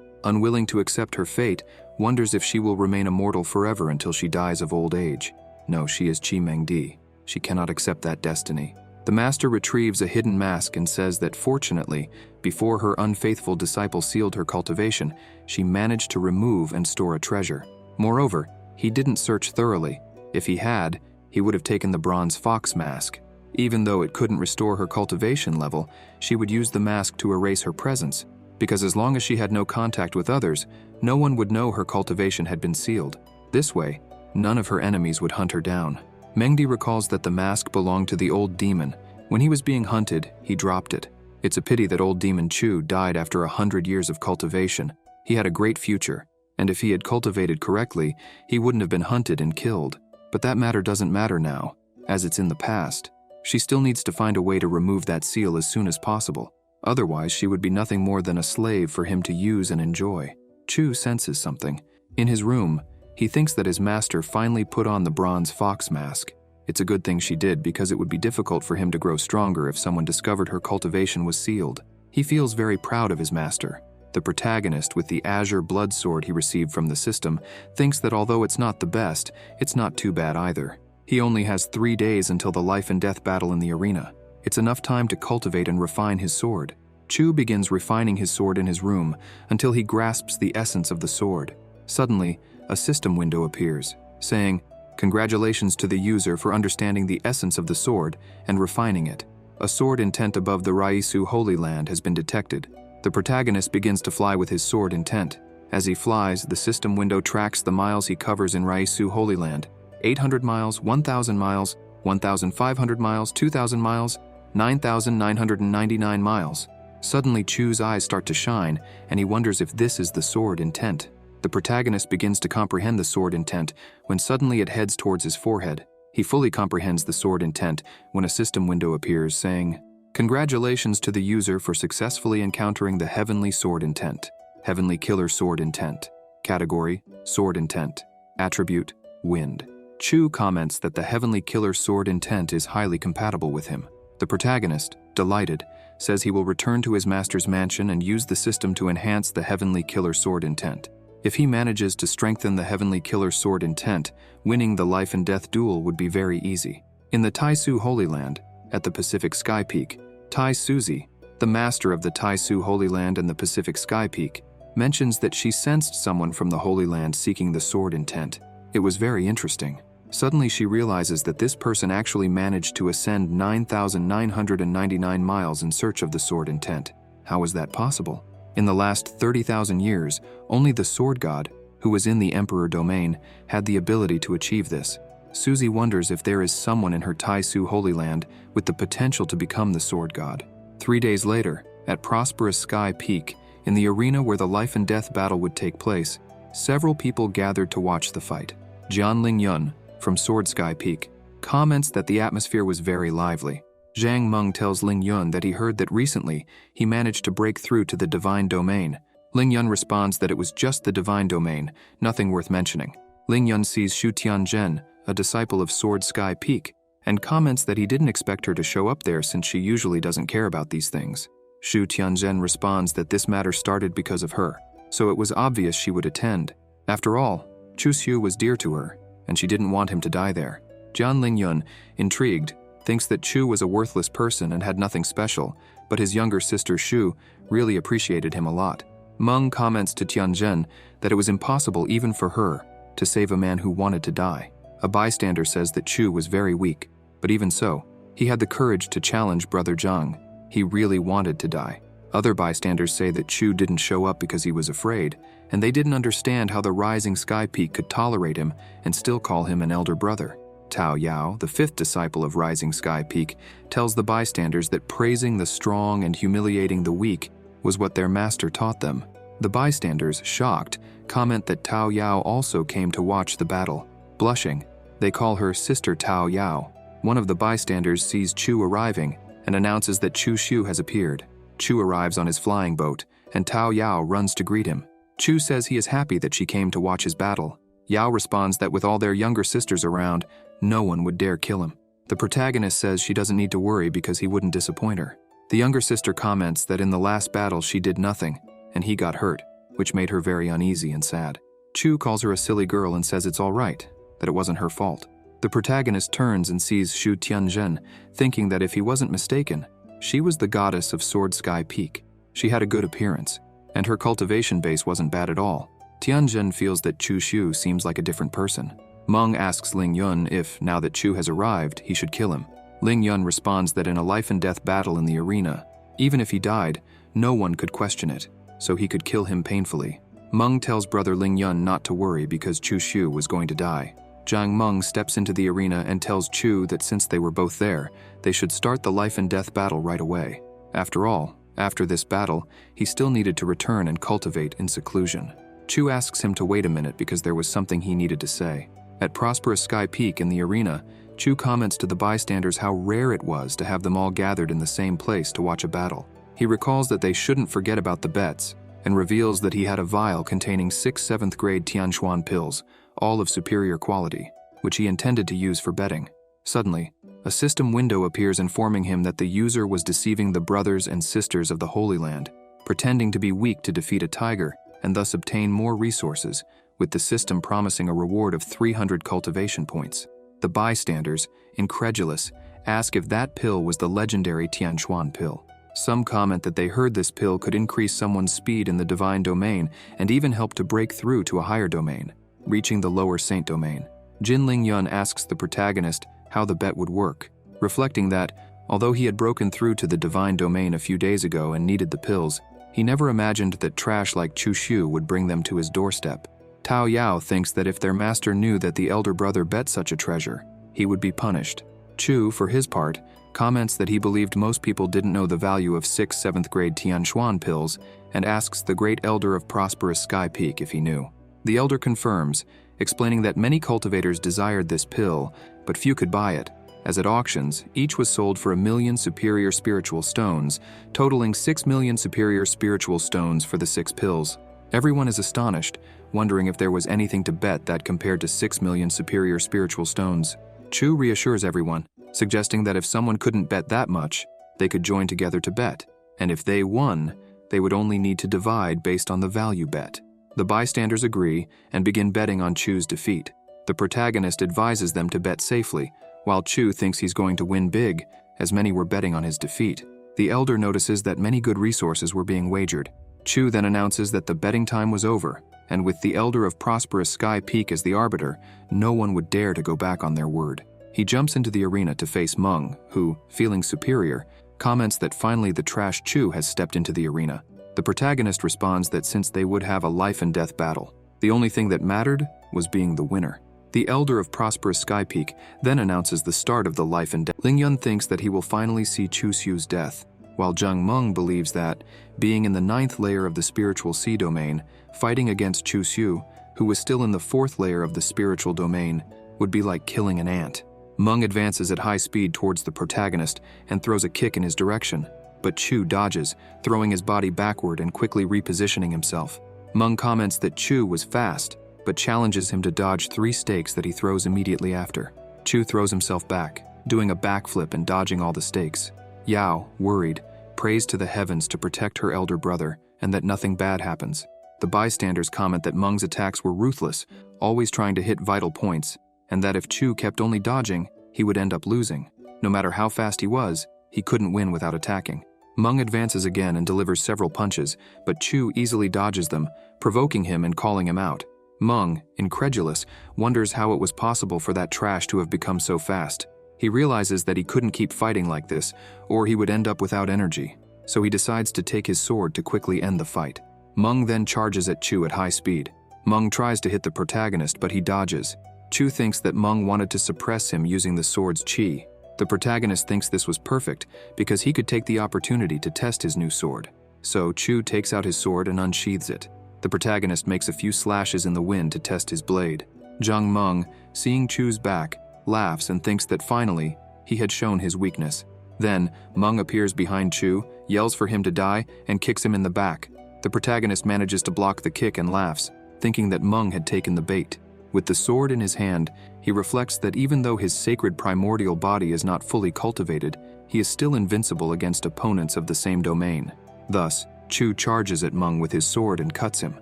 unwilling to accept her fate, wonders if she will remain immortal forever until she dies of old age. No, she is Chi Mengdi. She cannot accept that destiny. The master retrieves a hidden mask and says that fortunately, before her unfaithful disciple sealed her cultivation, she managed to remove and store a treasure. Moreover, he didn't search thoroughly. If he had, he would have taken the bronze fox mask. Even though it couldn't restore her cultivation level, she would use the mask to erase her presence, because as long as she had no contact with others, no one would know her cultivation had been sealed. This way, none of her enemies would hunt her down. Mengdi recalls that the mask belonged to the old demon. When he was being hunted, he dropped it. It's a pity that old demon Chu died after 100 years of cultivation. He had a great future, and if he had cultivated correctly, he wouldn't have been hunted and killed. But that matter doesn't matter now, as it's in the past. She still needs to find a way to remove that seal as soon as possible. Otherwise, she would be nothing more than a slave for him to use and enjoy. Chu senses something. In his room, he thinks that his master finally put on the bronze fox mask. It's a good thing she did because it would be difficult for him to grow stronger if someone discovered her cultivation was sealed. He feels very proud of his master. The protagonist, with the azure blood sword he received from the system, thinks that although it's not the best, it's not too bad either. He only has 3 days until the life and death battle in the arena. It's enough time to cultivate and refine his sword. Chu begins refining his sword in his room until he grasps the essence of the sword. Suddenly, a system window appears, saying, "Congratulations to the user for understanding the essence of the sword and refining it. A sword intent above the Raisu Holy Land has been detected." The protagonist begins to fly with his sword intent. As he flies, the system window tracks the miles he covers in Raisu Holy Land. 800 miles, 1,000 miles, 1,500 miles, 2,000 miles, 9,999 miles. Suddenly, Chu's eyes start to shine, and he wonders if this is the sword intent. The protagonist begins to comprehend the sword intent when suddenly it heads towards his forehead. He fully comprehends the sword intent when a system window appears saying, "Congratulations to the user for successfully encountering the Heavenly Sword Intent. Heavenly Killer Sword Intent. Category, Sword Intent. Attribute, Wind." Chu comments that the Heavenly Killer Sword Intent is highly compatible with him. The protagonist, delighted, says he will return to his master's mansion and use the system to enhance the Heavenly Killer Sword Intent. If he manages to strengthen the Heavenly Killer Sword Intent, winning the life and death duel would be very easy. In the Taisu Holy Land, at the Pacific Sky Peak, Tai Suzy, the master of the Taisu Holy Land and the Pacific Sky Peak, mentions that she sensed someone from the Holy Land seeking the sword intent. It was very interesting. Suddenly she realizes that this person actually managed to ascend 9,999 miles in search of the sword intent. How is that possible? In the last 30,000 years, only the sword god, who was in the emperor domain, had the ability to achieve this. Suzy wonders if there is someone in her Taisu Holy Land with the potential to become the sword god. 3 days later, at Prosperous Sky Peak, in the arena where the life and death battle would take place, several people gathered to watch the fight. Jian Lingyun, from Sword Sky Peak, comments that the atmosphere was very lively. Zhang Meng tells Lingyun that he heard that recently he managed to break through to the divine domain. Lingyun responds that it was just the divine domain, nothing worth mentioning. Lingyun sees Shu Tianzhen, a disciple of Sword Sky Peak, and comments that he didn't expect her to show up there since she usually doesn't care about these things. Shu Tianzhen responds that this matter started because of her, so it was obvious she would attend. After all, Chu Xiu was dear to her, and she didn't want him to die there. Jian Lingyun, intrigued, thinks that Chu was a worthless person and had nothing special, but his younger sister Shu really appreciated him a lot. Meng comments to Tianzhen that it was impossible even for her to save a man who wanted to die. A bystander says that Chu was very weak, but even so, he had the courage to challenge Brother Zhang. He really wanted to die. Other bystanders say that Chu didn't show up because he was afraid, and they didn't understand how the rising sky peak could tolerate him and still call him an elder brother. Tao Yao, the fifth disciple of Rising Sky Peak, tells the bystanders that praising the strong and humiliating the weak was what their master taught them. The bystanders, shocked, comment that Tao Yao also came to watch the battle. Blushing, they call her Sister Tao Yao. One of the bystanders sees Chu arriving and announces that Chu Xiu has appeared. Chu arrives on his flying boat, and Tao Yao runs to greet him. Chu says he is happy that she came to watch his battle. Yao responds that with all their younger sisters around, no one would dare kill him. The protagonist says she doesn't need to worry because he wouldn't disappoint her. The younger sister comments that in the last battle she did nothing, and he got hurt, which made her very uneasy and sad. Chu calls her a silly girl and says it's all right, that it wasn't her fault. The protagonist turns and sees Shu Tianzhen, thinking that if he wasn't mistaken, she was the goddess of Sword Sky Peak. She had a good appearance, and her cultivation base wasn't bad at all. Tianzhen feels that Chu Xiu seems like a different person. Meng asks Ling Yun if, now that Chu has arrived, he should kill him. Ling Yun responds that in a life-and-death battle in the arena, even if he died, no one could question it, so he could kill him painfully. Meng tells brother Ling Yun not to worry because Chu Xiu was going to die. Zhang Meng steps into the arena and tells Chu that since they were both there, they should start the life-and-death battle right away. After all, after this battle, he still needed to return and cultivate in seclusion. Chu asks him to wait a minute because there was something he needed to say. At Prosperous Sky Peak in the arena, Chu comments to the bystanders how rare it was to have them all gathered in the same place to watch a battle. He recalls that they shouldn't forget about the bets, and reveals that he had a vial containing 6 7th-grade Tianxuan pills, all of superior quality, which he intended to use for betting. Suddenly, a system window appears informing him that the user was deceiving the brothers and sisters of the Holy Land, pretending to be weak to defeat a tiger and thus obtain more resources, with the system promising a reward of 300 cultivation points. The bystanders, incredulous, ask if that pill was the legendary Tianxuan pill. Some comment that they heard this pill could increase someone's speed in the divine domain and even help to break through to a higher domain, reaching the lower saint domain. Jin Ling Yun asks the protagonist how the bet would work, reflecting that, although he had broken through to the divine domain a few days ago and needed the pills, he never imagined that trash like Chu Xiu would bring them to his doorstep. Tao Yao thinks that if their master knew that the elder brother bet such a treasure, he would be punished. Chu, for his part, comments that he believed most people didn't know the value of 6 7th-grade Tianxuan pills and asks the great elder of Prosperous Sky Peak if he knew. The elder confirms, explaining that many cultivators desired this pill, but few could buy it, as at auctions, each was sold for 1 million superior spiritual stones, totaling 6 million superior spiritual stones for the 6 pills. Everyone is astonished, wondering if there was anything to bet that compared to 6 million superior spiritual stones. Chu reassures everyone, suggesting that if someone couldn't bet that much, they could join together to bet, and if they won, they would only need to divide based on the value bet. The bystanders agree and begin betting on Chu's defeat. The protagonist advises them to bet safely, while Chu thinks he's going to win big, as many were betting on his defeat. The elder notices that many good resources were being wagered. Chu then announces that the betting time was over, and with the elder of Prosperous Sky Peak as the arbiter, no one would dare to go back on their word. He jumps into the arena to face Meng, who, feeling superior, comments that finally the trash Chu has stepped into the arena. The protagonist responds that since they would have a life-and-death battle, the only thing that mattered was being the winner. The elder of Prosperous Sky Peak then announces the start of the life-and-death. Ling Yun thinks that he will finally see Chu Xiu's death, while Zhang Meng believes that, being in the 9th layer of the spiritual sea domain, fighting against Chu Xiu, who was still in the 4th layer of the spiritual domain, would be like killing an ant. Meng advances at high speed towards the protagonist and throws a kick in his direction, but Chu dodges, throwing his body backward and quickly repositioning himself. Meng comments that Chu was fast, but challenges him to dodge 3 stakes that he throws immediately after. Chu throws himself back, doing a backflip and dodging all the stakes. Yao, worried, prays to the heavens to protect her elder brother and that nothing bad happens. The bystanders comment that Meng's attacks were ruthless, always trying to hit vital points, and that if Chu kept only dodging, he would end up losing. No matter how fast he was, he couldn't win without attacking. Meng advances again and delivers several punches, but Chu easily dodges them, provoking him and calling him out. Meng, incredulous, wonders how it was possible for that trash to have become so fast. He realizes that he couldn't keep fighting like this, or he would end up without energy, so he decides to take his sword to quickly end the fight. Meng then charges at Chu at high speed. Meng tries to hit the protagonist, but he dodges. Chu thinks that Meng wanted to suppress him using the sword's chi. The protagonist thinks this was perfect because he could take the opportunity to test his new sword. So Chu takes out his sword and unsheathes it. The protagonist makes a few slashes in the wind to test his blade. Zhang Meng, seeing Chu's back, laughs and thinks that finally, he had shown his weakness. Then, Meng appears behind Chu, yells for him to die, and kicks him in the back. The protagonist manages to block the kick and laughs, thinking that Meng had taken the bait. With the sword in his hand, he reflects that even though his sacred primordial body is not fully cultivated, he is still invincible against opponents of the same domain. Thus, Chu charges at Meng with his sword and cuts him.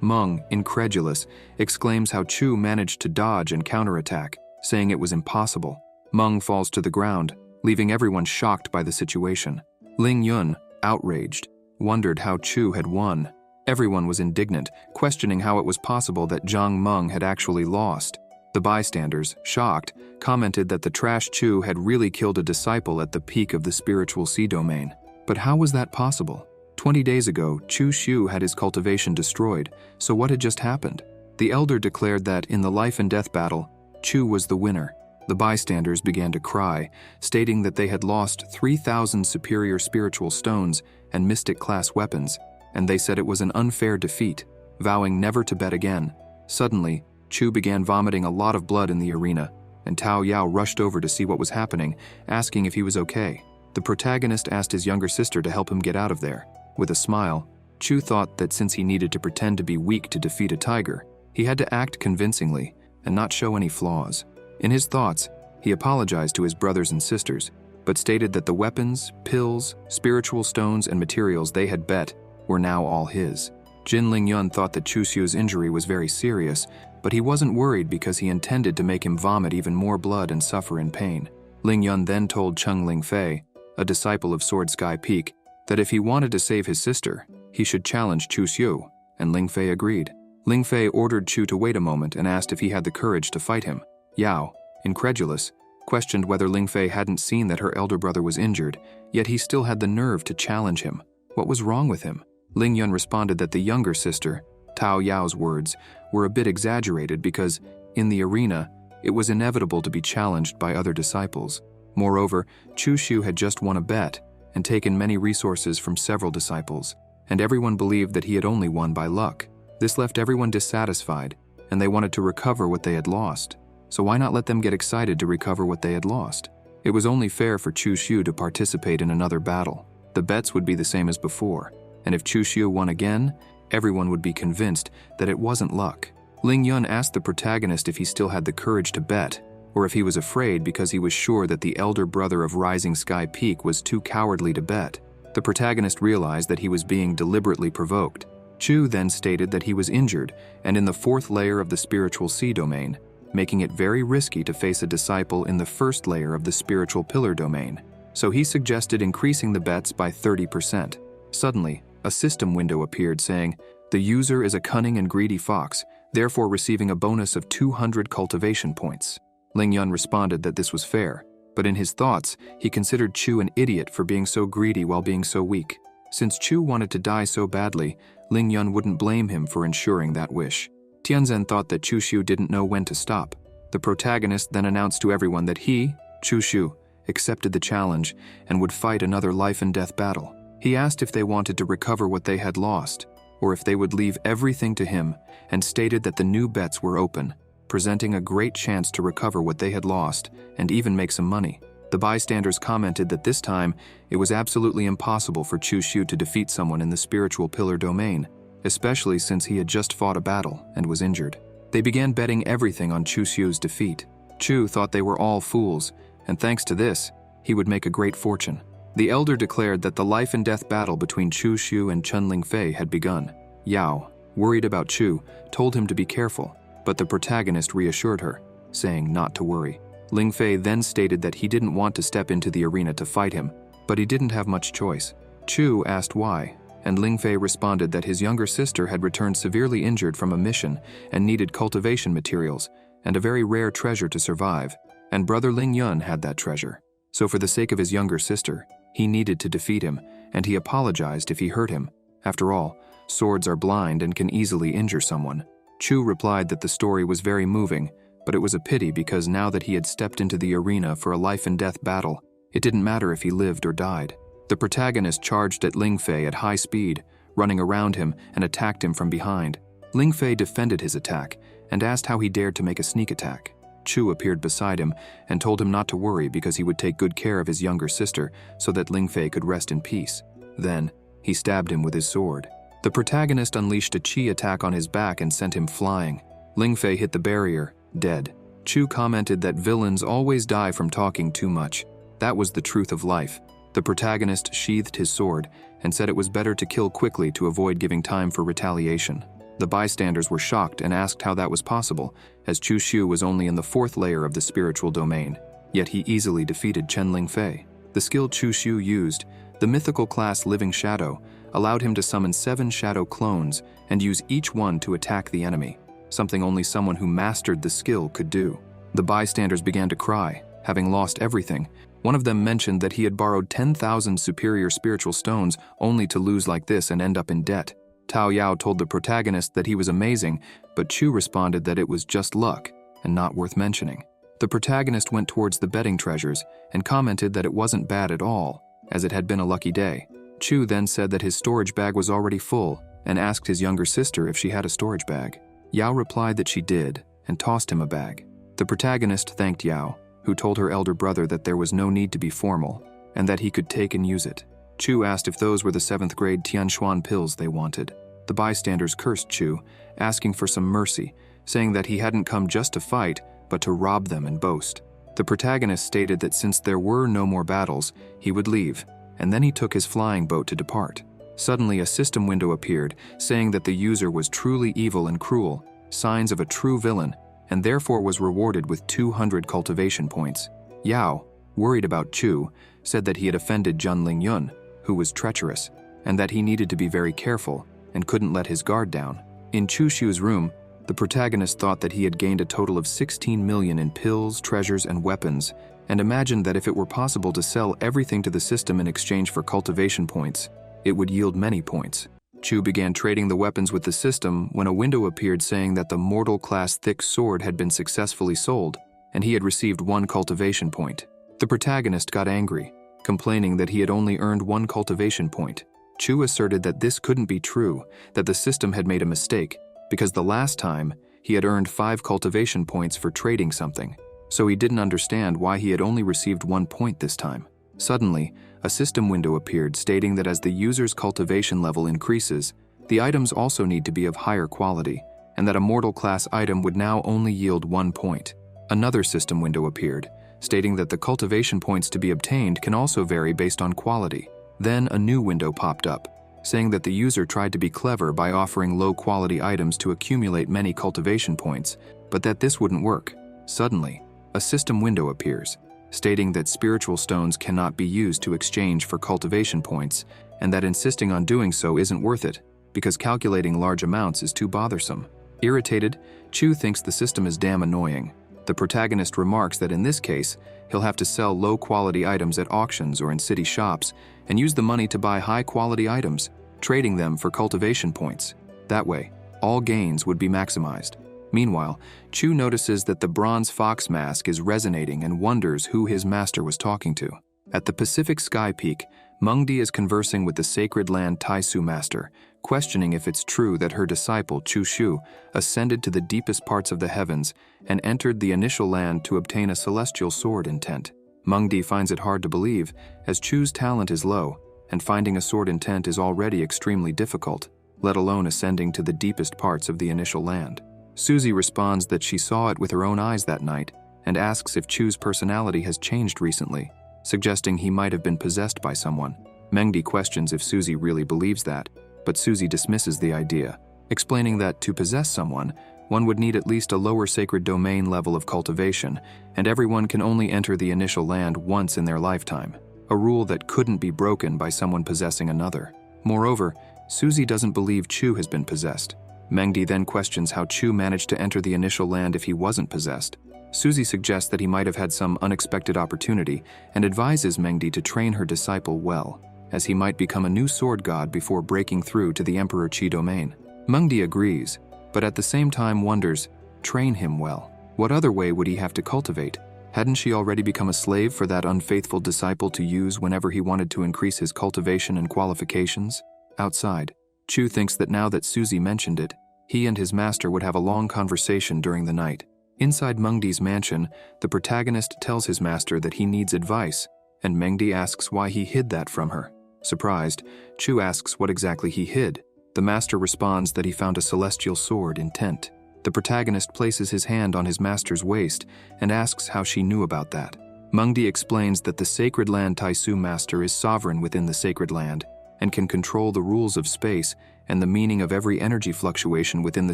Meng, incredulous, exclaims how Chu managed to dodge and counterattack, saying it was impossible. Meng falls to the ground, leaving everyone shocked by the situation. Ling Yun, outraged, wondered how Chu had won. Everyone was indignant, questioning how it was possible that Zhang Meng had actually lost. The bystanders, shocked, commented that the trash Chu had really killed a disciple at the peak of the spiritual sea domain. But how was that possible? 20 days ago, Chu Xiu had his cultivation destroyed, so what had just happened? The elder declared that in the life and death battle, Chu was the winner. The bystanders began to cry, stating that they had lost 3,000 superior spiritual stones and mystic-class weapons, and they said it was an unfair defeat, vowing never to bet again. Suddenly, Chu began vomiting a lot of blood in the arena, and Tao Yao rushed over to see what was happening, asking if he was okay. The protagonist asked his younger sister to help him get out of there. With a smile, Chu thought that since he needed to pretend to be weak to defeat a tiger, he had to act convincingly and not show any flaws. In his thoughts, he apologized to his brothers and sisters, but stated that the weapons, pills, spiritual stones, and materials they had bet were now all his. Jin Ling Yun thought that Chu Xiu's injury was very serious, but he wasn't worried because he intended to make him vomit even more blood and suffer in pain. Ling Yun then told Cheng Ling Fei, a disciple of Sword Sky Peak, that if he wanted to save his sister, he should challenge Chu Xiu, and Ling Fei agreed. Ling Fei ordered Chu to wait a moment and asked if he had the courage to fight him. Yao, incredulous, questioned whether Ling Fei hadn't seen that her elder brother was injured, yet he still had the nerve to challenge him. What was wrong with him? Ling Yun responded that the younger sister, Tao Yao's words, were a bit exaggerated because, in the arena, it was inevitable to be challenged by other disciples. Moreover, Chu Xiu had just won a bet and taken many resources from several disciples, and everyone believed that he had only won by luck. This left everyone dissatisfied, and they wanted to recover what they had lost. So why not let them get excited to recover what they had lost? It was only fair for Chu Xiu to participate in another battle. The bets would be the same as before, and if Chu Xiu won again, everyone would be convinced that it wasn't luck. Ling Yun asked the protagonist if he still had the courage to bet, or if he was afraid because he was sure that the elder brother of Rising Sky Peak was too cowardly to bet. The protagonist realized that he was being deliberately provoked. Chu then stated that he was injured and in the 4th layer of the spiritual sea domain, making it very risky to face a disciple in the 1st layer of the spiritual pillar domain. So he suggested increasing the bets by 30%. Suddenly, a system window appeared saying, "The user is a cunning and greedy fox, therefore receiving a bonus of 200 cultivation points." Ling Yun responded that this was fair, but in his thoughts, he considered Chu an idiot for being so greedy while being so weak. Since Chu wanted to die so badly, Ling Yun wouldn't blame him for ensuring that wish. Tianzhen thought that Chu Xiu didn't know when to stop. The protagonist then announced to everyone that he, Chu Xiu, accepted the challenge and would fight another life and death battle. He asked if they wanted to recover what they had lost, or if they would leave everything to him, and stated that the new bets were open, presenting a great chance to recover what they had lost and even make some money. The bystanders commented that this time it was absolutely impossible for Chu Xiu to defeat someone in the spiritual pillar domain, especially since he had just fought a battle and was injured. They began betting everything on Chu Xiu's defeat. Chu thought they were all fools, and thanks to this, he would make a great fortune. The elder declared that the life and death battle between Chu Xiu and Cheng Ling Fei had begun. Yao, worried about Chu, told him to be careful, but the protagonist reassured her, saying not to worry. Ling Fei then stated that he didn't want to step into the arena to fight him, but he didn't have much choice. Chu asked why, and Ling Fei responded that his younger sister had returned severely injured from a mission and needed cultivation materials and a very rare treasure to survive, and brother Ling Yun had that treasure. So for the sake of his younger sister, he needed to defeat him, and he apologized if he hurt him. After all, swords are blind and can easily injure someone. Chu replied that the story was very moving, but it was a pity because now that he had stepped into the arena for a life and death battle, it didn't matter if he lived or died. The protagonist charged at Ling Fei at high speed, running around him and attacked him from behind. Ling Fei defended his attack and asked how he dared to make a sneak attack. Chu appeared beside him and told him not to worry because he would take good care of his younger sister so that Ling Fei could rest in peace. Then, he stabbed him with his sword. The protagonist unleashed a chi attack on his back and sent him flying. Lingfei hit the barrier, dead. Chu commented that villains always die from talking too much. That was the truth of life. The protagonist sheathed his sword and said it was better to kill quickly to avoid giving time for retaliation. The bystanders were shocked and asked how that was possible, as Chu Xiu was only in the 4th layer of the spiritual domain. Yet he easily defeated Chen Lingfei. The skill Chu Xiu used, the mythical class Living Shadow, allowed him to summon 7 shadow clones and use each one to attack the enemy, something only someone who mastered the skill could do. The bystanders began to cry, having lost everything. One of them mentioned that he had borrowed 10,000 superior spiritual stones only to lose like this and end up in debt. Tao Yao told the protagonist that he was amazing, but Chu responded that it was just luck and not worth mentioning. The protagonist went towards the betting treasures and commented that it wasn't bad at all, as it had been a lucky day. Chu then said that his storage bag was already full and asked his younger sister if she had a storage bag. Yao replied that she did and tossed him a bag. The protagonist thanked Yao, who told her elder brother that there was no need to be formal and that he could take and use it. Chu asked if those were the 7th grade Tianxuan pills they wanted. The bystanders cursed Chu, asking for some mercy, saying that he hadn't come just to fight, but to rob them and boast. The protagonist stated that since there were no more battles, he would leave, and then he took his flying boat to depart. Suddenly a system window appeared, saying that the user was truly evil and cruel, signs of a true villain, and therefore was rewarded with 200 cultivation points. Yao, worried about Chu, said that he had offended Zhun Lingyun, who was treacherous, and that he needed to be very careful and couldn't let his guard down. In Chu Xiu's room, the protagonist thought that he had gained a total of 16 million in pills, treasures, and weapons, and imagined that if it were possible to sell everything to the system in exchange for cultivation points, it would yield many points. Chu began trading the weapons with the system when a window appeared saying that the mortal class thick sword had been successfully sold, and he had received 1 cultivation point. The protagonist got angry, complaining that he had only earned 1 cultivation point. Chu asserted that this couldn't be true, that the system had made a mistake, because the last time he had earned 5 cultivation points for trading something, so he didn't understand why he had only received 1 point this time. Suddenly, a system window appeared stating that as the user's cultivation level increases, the items also need to be of higher quality, and that a mortal class item would now only yield 1 point. Another system window appeared, stating that the cultivation points to be obtained can also vary based on quality. Then a new window popped up, saying that the user tried to be clever by offering low-quality items to accumulate many cultivation points, but that this wouldn't work. Suddenly, a system window appears, stating that spiritual stones cannot be used to exchange for cultivation points, and that insisting on doing so isn't worth it, because calculating large amounts is too bothersome. Irritated, Chu thinks the system is damn annoying. The protagonist remarks that in this case, he'll have to sell low-quality items at auctions or in city shops and use the money to buy high-quality items, trading them for cultivation points. That way, all gains would be maximized. Meanwhile, Chu notices that the bronze fox mask is resonating and wonders who his master was talking to. At the Pacific Sky Peak, Mengdi is conversing with the Sacred Land Taisu master, questioning if it's true that her disciple, Chu Xiu, ascended to the deepest parts of the heavens and entered the initial land to obtain a celestial sword intent. Mengdi finds it hard to believe, as Chu's talent is low, and finding a sword intent is already extremely difficult, let alone ascending to the deepest parts of the initial land. Suzy responds that she saw it with her own eyes that night and asks if Chu's personality has changed recently, suggesting he might have been possessed by someone. Mengdi questions if Suzy really believes that, but Suzy dismisses the idea, explaining that to possess someone, one would need at least a lower sacred domain level of cultivation, and everyone can only enter the initial land once in their lifetime, a rule that couldn't be broken by someone possessing another. Moreover, Suzy doesn't believe Chu has been possessed. Mengdi then questions how Chu managed to enter the initial land if he wasn't possessed. Suzy suggests that he might have had some unexpected opportunity and advises Mengdi to train her disciple well, as he might become a new sword god before breaking through to the Emperor Qi domain. Mengdi agrees, but at the same time wonders, train him well. What other way would he have to cultivate? Hadn't she already become a slave for that unfaithful disciple to use whenever he wanted to increase his cultivation and qualifications? Outside, Chu thinks that now that Suzy mentioned it, he and his master would have a long conversation during the night. Inside Mengdi's mansion, the protagonist tells his master that he needs advice, and Mengdi asks why he hid that from her. Surprised, Chu asks what exactly he hid. The master responds that he found a celestial sword intent. The protagonist places his hand on his master's waist and asks how she knew about that. Mengdi explains that the Sacred Land Taisu master is sovereign within the Sacred Land and can control the rules of space and the meaning of every energy fluctuation within the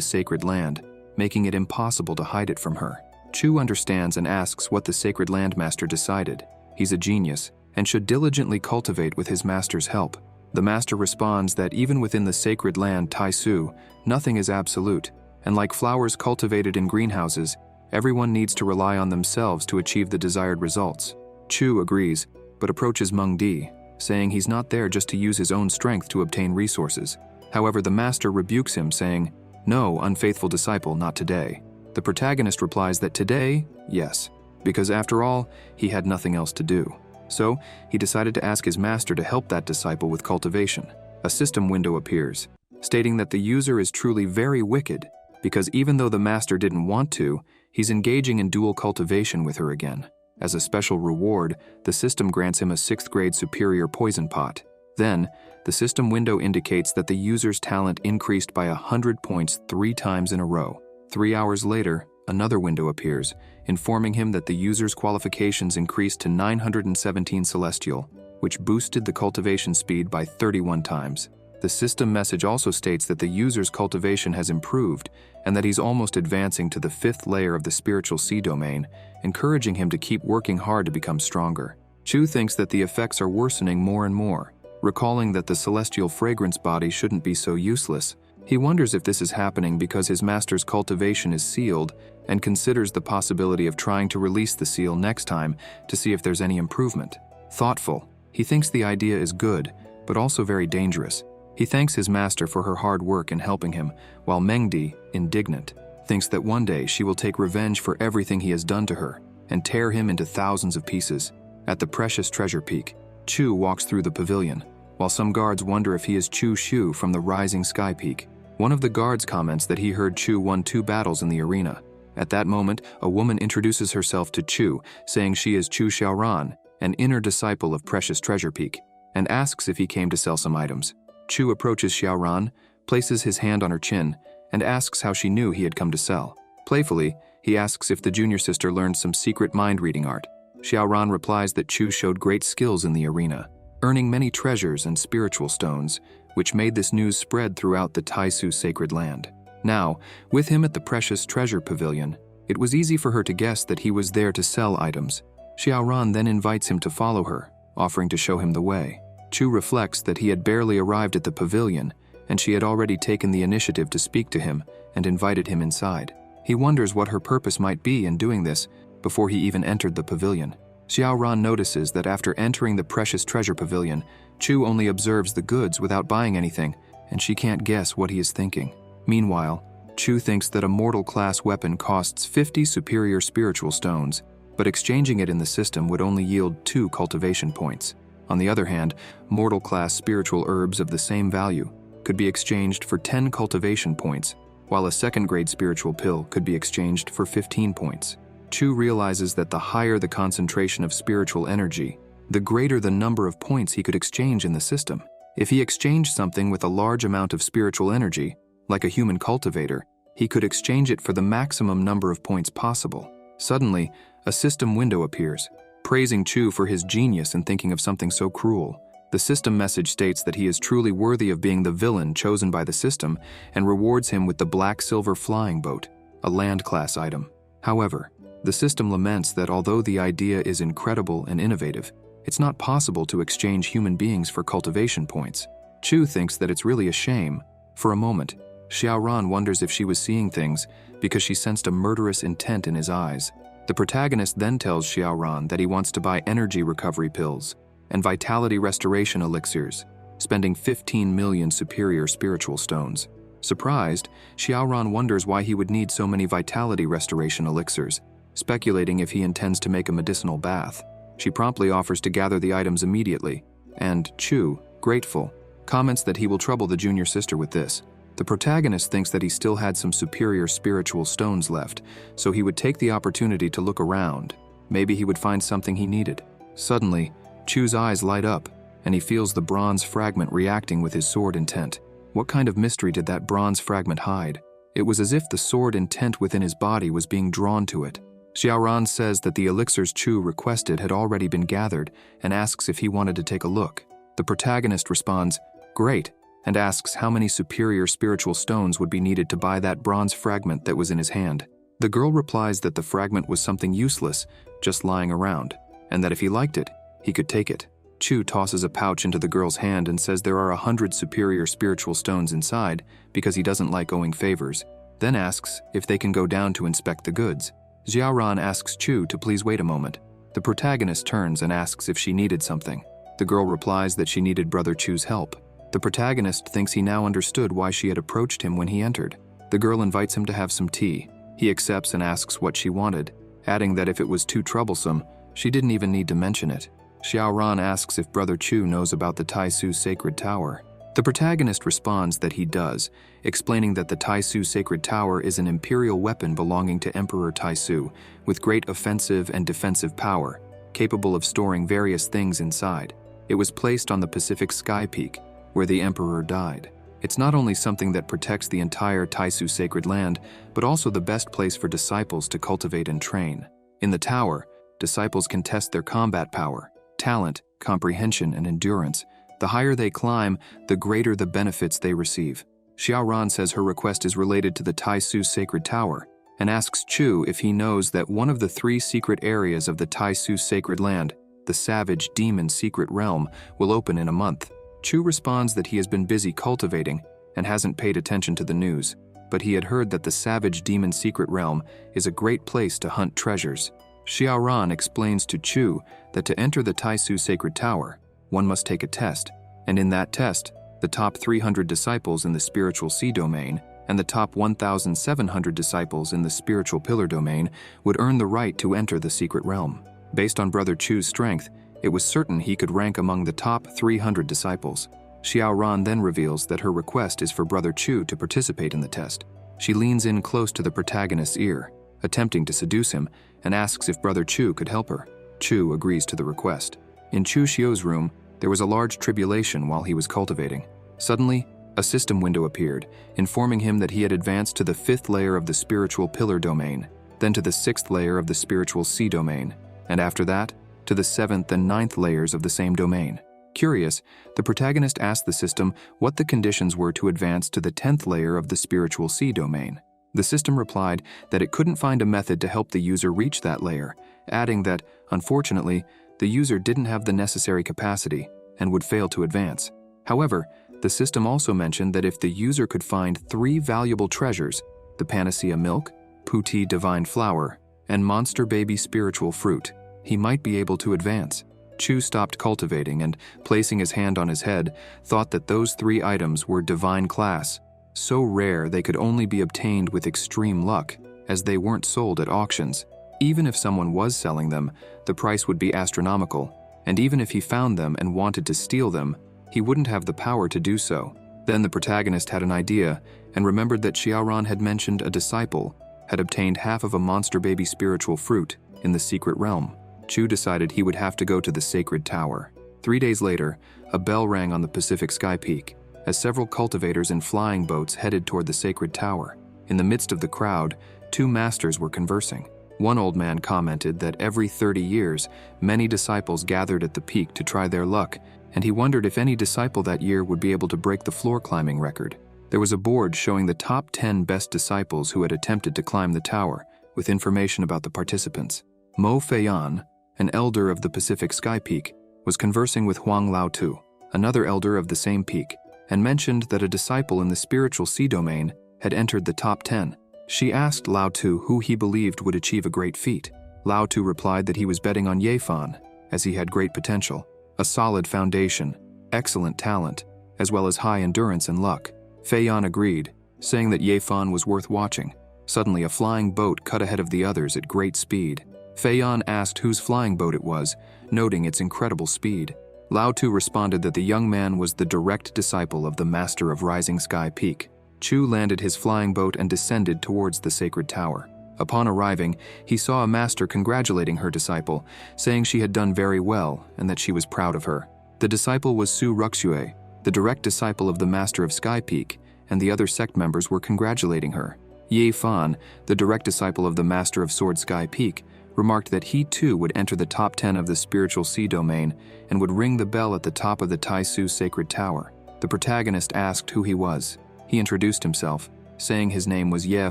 Sacred Land, making it impossible to hide it from her. Chu understands and asks what the Sacred Land master decided. He's a genius and should diligently cultivate with his master's help. The master responds that even within the Sacred Land Taisu, nothing is absolute, and like flowers cultivated in greenhouses, everyone needs to rely on themselves to achieve the desired results. Chu agrees, but approaches Mengdi, saying he's not there just to use his own strength to obtain resources. However, the master rebukes him, saying, "No, unfaithful disciple, not today." The protagonist replies that today, yes, because after all, he had nothing else to do. So, he decided to ask his master to help that disciple with cultivation. A system window appears, stating that the user is truly very wicked, because even though the master didn't want to, he's engaging in dual cultivation with her again. As a special reward, the system grants him a 6th grade superior poison pot. Then, the system window indicates that the user's talent increased by 100 points 3 times in a row. 3 hours later, another window appears, informing him that the user's qualifications increased to 917 celestial, which boosted the cultivation speed by 31 times. The system message also states that the user's cultivation has improved and that he's almost advancing to the 5th layer of the spiritual sea domain, encouraging him to keep working hard to become stronger. Chu thinks that the effects are worsening more and more, recalling that the celestial fragrance body shouldn't be so useless. He wonders if this is happening because his master's cultivation is sealed and considers the possibility of trying to release the seal next time to see if there's any improvement. Thoughtful, he thinks the idea is good, but also very dangerous. He thanks his master for her hard work in helping him, while Mengdi, indignant, thinks that one day she will take revenge for everything he has done to her and tear him into thousands of pieces. At the precious treasure peak, Chu walks through the pavilion, while some guards wonder if he is Chu Shu from the rising sky peak. One of the guards comments that he heard Chu won 2 battles in the arena. At that moment, a woman introduces herself to Chu, saying she is Chu Xiaoran, an inner disciple of Precious Treasure Peak, and asks if he came to sell some items. Chu approaches Xiaoran, places his hand on her chin, and asks how she knew he had come to sell. Playfully, he asks if the junior sister learned some secret mind-reading art. Xiaoran replies that Chu showed great skills in the arena, earning many treasures and spiritual stones, which made this news spread throughout the Taisu Sacred Land. Now, with him at the Precious Treasure Pavilion, it was easy for her to guess that he was there to sell items. Xiaoran then invites him to follow her, offering to show him the way. Chu reflects that he had barely arrived at the pavilion, and she had already taken the initiative to speak to him and invited him inside. He wonders what her purpose might be in doing this before he even entered the pavilion. Xiaoran notices that after entering the Precious Treasure Pavilion, Chu only observes the goods without buying anything, and she can't guess what he is thinking. Meanwhile, Chu thinks that a mortal-class weapon costs 50 superior spiritual stones, but exchanging it in the system would only yield 2 cultivation points. On the other hand, mortal-class spiritual herbs of the same value could be exchanged for 10 cultivation points, while a 2nd-grade spiritual pill could be exchanged for 15 points. Chu realizes that the higher the concentration of spiritual energy, the greater the number of points he could exchange in the system. If he exchanged something with a large amount of spiritual energy, like a human cultivator, he could exchange it for the maximum number of points possible. Suddenly, a system window appears, praising Chu for his genius in thinking of something so cruel. The system message states that he is truly worthy of being the villain chosen by the system and rewards him with the black-silver flying boat, a land-class item. However, the system laments that although the idea is incredible and innovative, it's not possible to exchange human beings for cultivation points. Chu thinks that it's really a shame. For a moment, Xiaoran wonders if she was seeing things because she sensed a murderous intent in his eyes. The protagonist then tells Xiaoran that he wants to buy energy recovery pills and vitality restoration elixirs, spending 15 million superior spiritual stones. Surprised, Xiaoran wonders why he would need so many vitality restoration elixirs, speculating if he intends to make a medicinal bath. She promptly offers to gather the items immediately, and Chu, grateful, comments that he will trouble the junior sister with this. The protagonist thinks that he still had some superior spiritual stones left, so he would take the opportunity to look around. Maybe he would find something he needed. Suddenly, Chu's eyes light up, and he feels the bronze fragment reacting with his sword intent. What kind of mystery did that bronze fragment hide? It was as if the sword intent within his body was being drawn to it. Xiaoran says that the elixirs Chu requested had already been gathered and asks if he wanted to take a look. The protagonist responds, "Great," and asks how many superior spiritual stones would be needed to buy that bronze fragment that was in his hand. The girl replies that the fragment was something useless, just lying around, and that if he liked it, he could take it. Chu tosses a pouch into the girl's hand and says there are 100 superior spiritual stones inside because he doesn't like owing favors, then asks if they can go down to inspect the goods. Xiaoran asks Chu to please wait a moment. The protagonist turns and asks if she needed something. The girl replies that she needed Brother Chu's help. The protagonist thinks he now understood why she had approached him when he entered. The girl invites him to have some tea. He accepts and asks what she wanted, adding that if it was too troublesome, she didn't even need to mention it. Xiaoran asks if Brother Chu knows about the Taisu Sacred Tower. The protagonist responds that he does, explaining that the Taisu Sacred Tower is an imperial weapon belonging to Emperor Taisu, with great offensive and defensive power, capable of storing various things inside. It was placed on the Pacific Sky Peak, where the emperor died. It's not only something that protects the entire Taisu sacred land, but also the best place for disciples to cultivate and train. In the tower, disciples can test their combat power, talent, comprehension, and endurance. The higher they climb, the greater the benefits they receive. Xiaoran says her request is related to the Taisu Sacred Tower, and asks Chu if he knows that one of the 3 secret areas of the Taisu Sacred Land, the Savage Demon Secret Realm, will open in a month. Chu responds that he has been busy cultivating and hasn't paid attention to the news, but he had heard that the Savage Demon Secret Realm is a great place to hunt treasures. Xiaoran explains to Chu that to enter the Taisu Sacred Tower, one must take a test, and in that test, the top 300 disciples in the Spiritual Sea Domain and the top 1,700 disciples in the Spiritual Pillar Domain would earn the right to enter the secret realm. Based on Brother Chu's strength, it was certain he could rank among the top 300 disciples. Xiaoran then reveals that her request is for Brother Chu to participate in the test. She leans in close to the protagonist's ear, attempting to seduce him, and asks if Brother Chu could help her. Chu agrees to the request. In Chu Xiu's room, there was a large tribulation while he was cultivating. Suddenly, a system window appeared, informing him that he had advanced to the 5th layer of the Spiritual Pillar Domain, then to the 6th layer of the Spiritual Sea Domain, and after that, to the 7th and 9th layers of the same domain. Curious, the protagonist asked the system what the conditions were to advance to the 10th layer of the Spiritual Sea Domain. The system replied that it couldn't find a method to help the user reach that layer, adding that, unfortunately, the user didn't have the necessary capacity and would fail to advance. However, the system also mentioned that if the user could find 3 valuable treasures, the Panacea Milk, Puti Divine Flower, and Monster Baby Spiritual Fruit, he might be able to advance. Chu stopped cultivating and, placing his hand on his head, thought that those 3 items were divine class, so rare they could only be obtained with extreme luck, as they weren't sold at auctions. Even if someone was selling them, the price would be astronomical, and even if he found them and wanted to steal them, he wouldn't have the power to do so. Then the protagonist had an idea and remembered that Xiaoran had mentioned a disciple had obtained half of a monster baby spiritual fruit in the secret realm. Chu decided he would have to go to the sacred tower. 3 days later, a bell rang on the Pacific Sky Peak as several cultivators in flying boats headed toward the sacred tower. In the midst of the crowd, 2 masters were conversing. One old man commented that every 30 years, many disciples gathered at the peak to try their luck, and he wondered if any disciple that year would be able to break the floor climbing record. There was a board showing the top 10 best disciples who had attempted to climb the tower, with information about the participants. Mo Feiyan, an elder of the Pacific Sky Peak, was conversing with Huang Laotu, another elder of the same peak, and mentioned that a disciple in the spiritual sea domain had entered the top 10. She asked Laotu who he believed would achieve a great feat. Laotu replied that he was betting on Yefan, as he had great potential, a solid foundation, excellent talent, as well as high endurance and luck. Feiyan agreed, saying that Yefan was worth watching. Suddenly, a flying boat cut ahead of the others at great speed. Feiyan asked whose flying boat it was, noting its incredible speed. Laotu responded that the young man was the direct disciple of the Master of Rising Sky Peak. Chu landed his flying boat and descended towards the sacred tower. Upon arriving, he saw a master congratulating her disciple, saying she had done very well and that she was proud of her. The disciple was Su Ruxue, the direct disciple of the Master of Sky Peak, and the other sect members were congratulating her. Ye Fan, the direct disciple of the Master of Sword Sky Peak, remarked that he too would enter the top 10 of the spiritual sea domain and would ring the bell at the top of the Taisu Sacred Tower. The protagonist asked who he was. He introduced himself, saying his name was Ye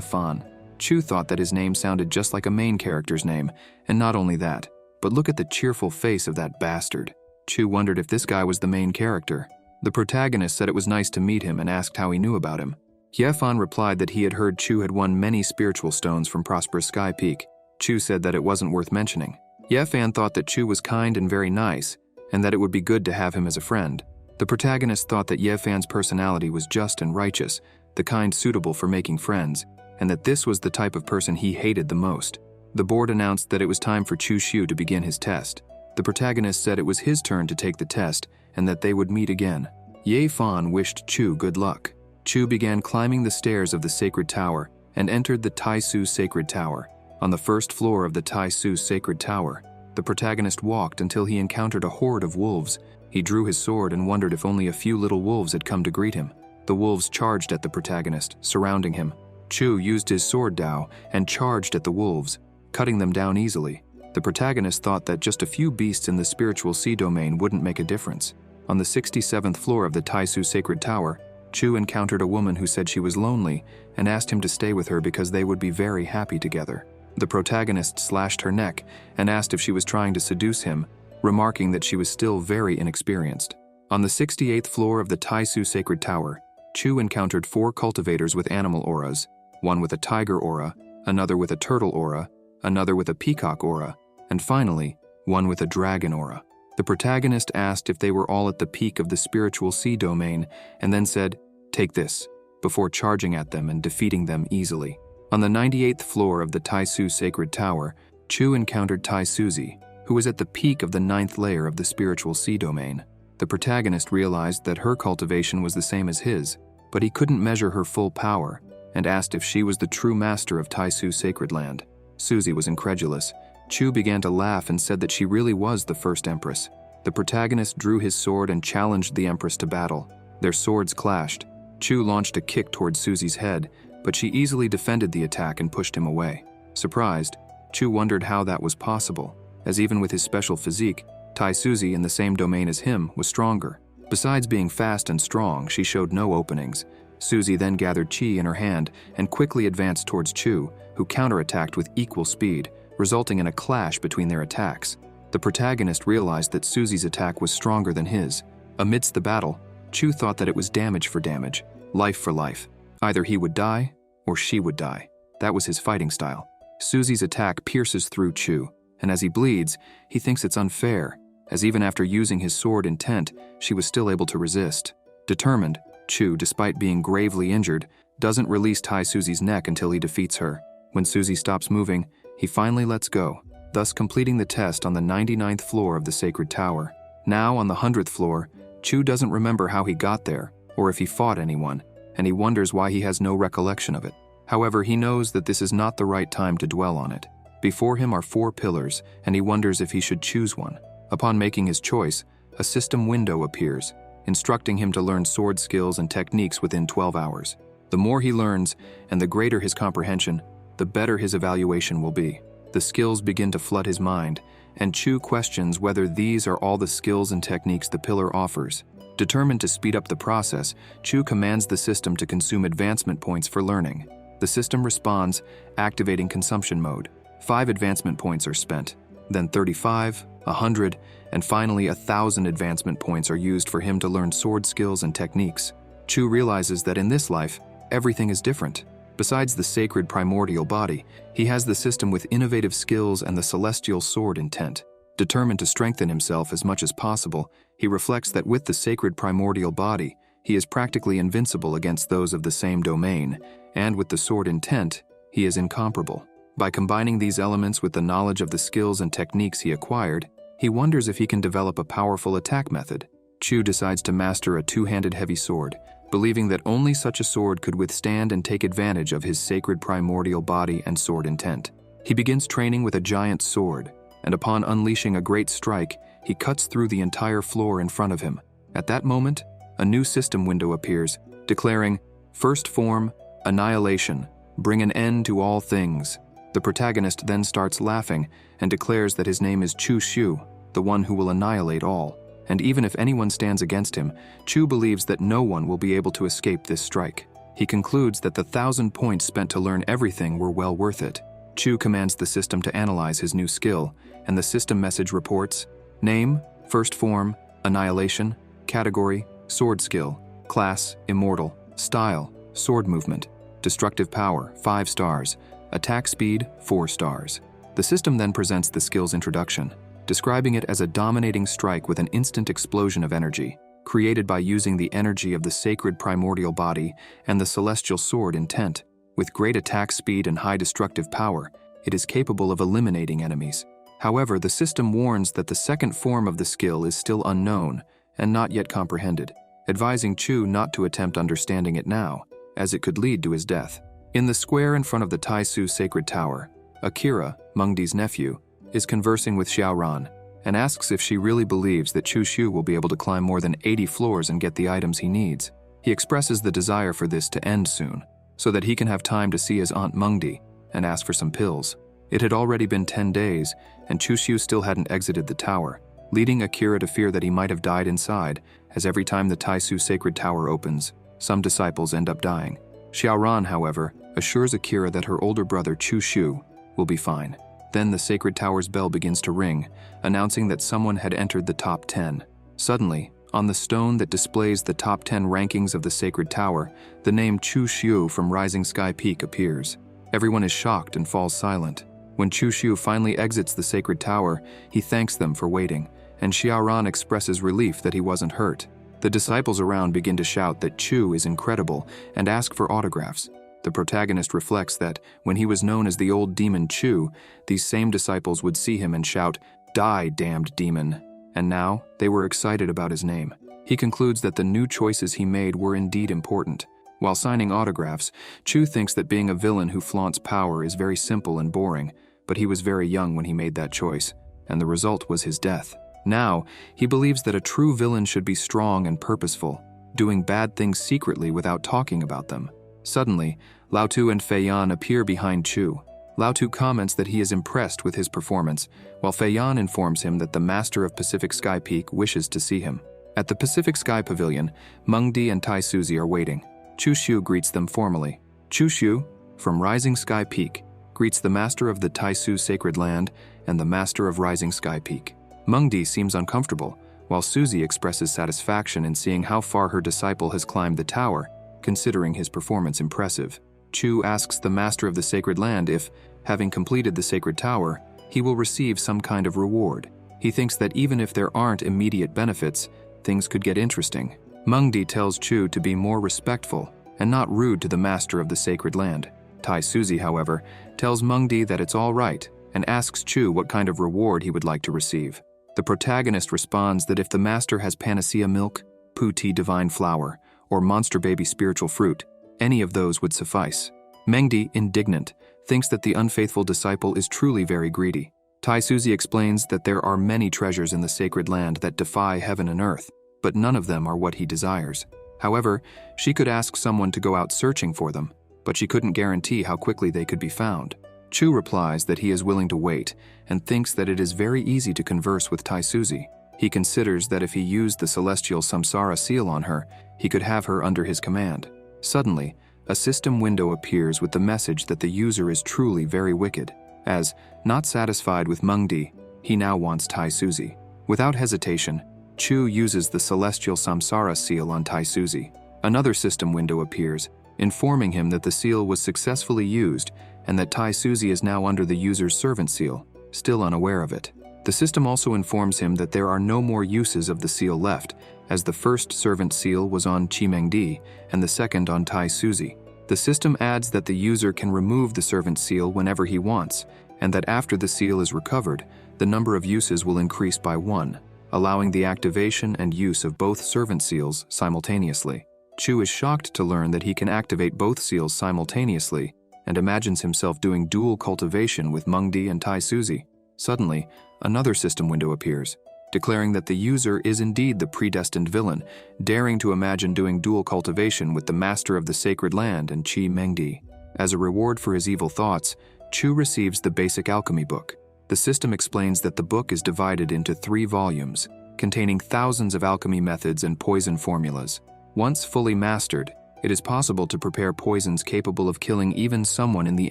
Fan. Chu thought that his name sounded just like a main character's name, and not only that, but look at the cheerful face of that bastard. Chu wondered if this guy was the main character. The protagonist said it was nice to meet him and asked how he knew about him. Ye Fan replied that he had heard Chu had won many spiritual stones from Prosperous Sky Peak. Chu said that it wasn't worth mentioning. Ye Fan thought that Chu was kind and very nice, and that it would be good to have him as a friend. The protagonist thought that Ye Fan's personality was just and righteous, the kind suitable for making friends, and that this was the type of person he hated the most. The board announced that it was time for Chu Xiu to begin his test. The protagonist said it was his turn to take the test and that they would meet again. Ye Fan wished Chu good luck. Chu began climbing the stairs of the sacred tower and entered the Taisu Sacred Tower. On the first floor of the Taisu Sacred Tower, the protagonist walked until he encountered a horde of wolves. He drew his sword and wondered if only a few little wolves had come to greet him. The wolves charged at the protagonist, surrounding him. Chu used his sword Dao and charged at the wolves, cutting them down easily. The protagonist thought that just a few beasts in the spiritual sea domain wouldn't make a difference. On the 67th floor of the Taisu Sacred Tower, Chu encountered a woman who said she was lonely and asked him to stay with her because they would be very happy together. The protagonist slashed her neck and asked if she was trying to seduce him, remarking that she was still very inexperienced. On the 68th floor of the Taisu Sacred Tower, Chu encountered 4 cultivators with animal auras, one with a tiger aura, another with a turtle aura, another with a peacock aura, and finally, one with a dragon aura. The protagonist asked if they were all at the peak of the spiritual sea domain and then said, "Take this," before charging at them and defeating them easily. On the 98th floor of the Taisu Sacred Tower, Chu encountered Tai Suzy, who was at the peak of the 9th layer of the spiritual sea domain. The protagonist realized that her cultivation was the same as his, but he couldn't measure her full power, and asked if she was the true master of Taisu Sacred Land. Suzy was incredulous. Chu began to laugh and said that she really was the first empress. The protagonist drew his sword and challenged the empress to battle. Their swords clashed. Chu launched a kick towards Suzy's head, but she easily defended the attack and pushed him away. Surprised, Chu wondered how that was possible, as even with his special physique, Tai Suzy in the same domain as him was stronger. Besides being fast and strong, she showed no openings. Suzy then gathered chi in her hand and quickly advanced towards Chu, who counterattacked with equal speed, resulting in a clash between their attacks. The protagonist realized that Suzy's attack was stronger than his. Amidst the battle, Chu thought that it was damage for damage, life for life. Either he would die, or she would die. That was his fighting style. Suzy's attack pierces through Chu, and as he bleeds, he thinks it's unfair, as even after using his sword intent, she was still able to resist. Determined, Chu, despite being gravely injured, doesn't release Tai Suzy's neck until he defeats her. When Suzy stops moving, he finally lets go, thus completing the test on the 99th floor of the Sacred Tower. Now on the 100th floor, Chu doesn't remember how he got there, or if he fought anyone, and he wonders why he has no recollection of it. However, he knows that this is not the right time to dwell on it. Before him are 4 pillars, and he wonders if he should choose one. Upon making his choice, a system window appears, instructing him to learn sword skills and techniques within 12 hours. The more he learns, and the greater his comprehension, the better his evaluation will be. The skills begin to flood his mind, and Chu questions whether these are all the skills and techniques the pillar offers. Determined to speed up the process, Chu commands the system to consume advancement points for learning. The system responds, activating consumption mode. 5 advancement points are spent, then 35, 100, and finally 1,000 advancement points are used for him to learn sword skills and techniques. Chu realizes that in this life, everything is different. Besides the sacred primordial body, he has the system with innovative skills and the celestial sword intent. Determined to strengthen himself as much as possible, he reflects that with the sacred primordial body, he is practically invincible against those of the same domain, and with the sword intent, he is incomparable. By combining these elements with the knowledge of the skills and techniques he acquired, he wonders if he can develop a powerful attack method. Chu decides to master a 2-handed heavy sword, believing that only such a sword could withstand and take advantage of his sacred primordial body and sword intent. He begins training with a giant sword, and upon unleashing a great strike, he cuts through the entire floor in front of him. At that moment, a new system window appears, declaring, First form, annihilation, bring an end to all things. The protagonist then starts laughing and declares that his name is Chu Xiu, the one who will annihilate all. And even if anyone stands against him, Chu believes that no one will be able to escape this strike. He concludes that the 1,000 points spent to learn everything were well worth it. Chu commands the system to analyze his new skill, and the system message reports: name, first form, annihilation, category, sword skill, class, immortal, style, sword movement, destructive power, 5 stars, attack speed, 4 stars. The system then presents the skill's introduction, describing it as a dominating strike with an instant explosion of energy, created by using the energy of the sacred primordial body and the celestial sword intent. With great attack speed and high destructive power, it is capable of eliminating enemies. However, the system warns that the second form of the skill is still unknown and not yet comprehended, advising Chu not to attempt understanding it now, as it could lead to his death. In the square in front of the Taisu Sacred Tower, Akira, Mengdi's nephew, is conversing with Xiaoran and asks if she really believes that Chu Xiu will be able to climb more than 80 floors and get the items he needs. He expresses the desire for this to end soon, so that he can have time to see his aunt Mengdi and ask for some pills. It had already been 10 days, and Chu Xiu still hadn't exited the tower, leading Akira to fear that he might have died inside, as every time the Taisu Sacred Tower opens, some disciples end up dying. Xiaoran, however, assures Akira that her older brother Chu Xiu will be fine. Then the Sacred Tower's bell begins to ring, announcing that someone had entered the top 10. Suddenly, on the stone that displays the top 10 rankings of the Sacred Tower, the name Chu Xiu from Rising Sky Peak appears. Everyone is shocked and falls silent. When Chu Xiu finally exits the Sacred Tower, he thanks them for waiting, and Xiaoran expresses relief that he wasn't hurt. The disciples around begin to shout that Chu is incredible and ask for autographs. The protagonist reflects that, when he was known as the old demon Chu, these same disciples would see him and shout, "Die, damned demon!" And now, they were excited about his name. He concludes that the new choices he made were indeed important. While signing autographs, Chu thinks that being a villain who flaunts power is very simple and boring, but he was very young when he made that choice, and the result was his death. Now, he believes that a true villain should be strong and purposeful, doing bad things secretly without talking about them. Suddenly, Lao Tu and Fei Yan appear behind Chu. Lao Tu comments that he is impressed with his performance, while Fei Yan informs him that the master of Pacific Sky Peak wishes to see him. At the Pacific Sky Pavilion, Mengdi and Tai Suzy are waiting. Chu Xiu greets them formally. Chu Xiu, from Rising Sky Peak, greets the master of the Taisu Sacred Land and the master of Rising Sky Peak. Mengdi seems uncomfortable, while Suzy expresses satisfaction in seeing how far her disciple has climbed the tower, considering his performance impressive. Chu asks the master of the Sacred Land if, having completed the Sacred Tower, he will receive some kind of reward. He thinks that even if there aren't immediate benefits, things could get interesting. Mengdi tells Chu to be more respectful and not rude to the master of the Sacred Land. Tai Suzy, however, tells Mengdi that it's all right and asks Chu what kind of reward he would like to receive. The protagonist responds that if the master has panacea milk, puti divine flower, or monster baby spiritual fruit, any of those would suffice. Mengdi, indignant, thinks that the unfaithful disciple is truly very greedy. Tai Suzy explains that there are many treasures in the Sacred Land that defy heaven and earth, but none of them are what he desires. However, she could ask someone to go out searching for them, but she couldn't guarantee how quickly they could be found. Chu replies that he is willing to wait and thinks that it is very easy to converse with Tai Suzy. He considers that if he used the celestial samsara seal on her, he could have her under his command. Suddenly, a system window appears with the message that the user is truly very wicked, as, not satisfied with Mengdi, he now wants Tai Suzy. Without hesitation, Chu uses the celestial samsara seal on Tai Suzy. Another system window appears, informing him that the seal was successfully used and that Tai Suzy is now under the user's servant seal, still unaware of it. The system also informs him that there are no more uses of the seal left, as the first servant seal was on Chimengdi and the second on Tai Suzy. The system adds that the user can remove the servant seal whenever he wants, and that after the seal is recovered, the number of uses will increase by 1, allowing the activation and use of both servant seals simultaneously. Chu is shocked to learn that he can activate both seals simultaneously and imagines himself doing dual cultivation with Mengdi and Tai Suzy. Suddenly, another system window appears. declaring that the user is indeed the predestined villain, daring to imagine doing dual cultivation with the master of the sacred land and Chi Mengdi. As a reward for his evil thoughts, Chu receives the basic alchemy book. The system explains that the book is divided into 3 volumes, containing thousands of alchemy methods and poison formulas. Once fully mastered, it is possible to prepare poisons capable of killing even someone in the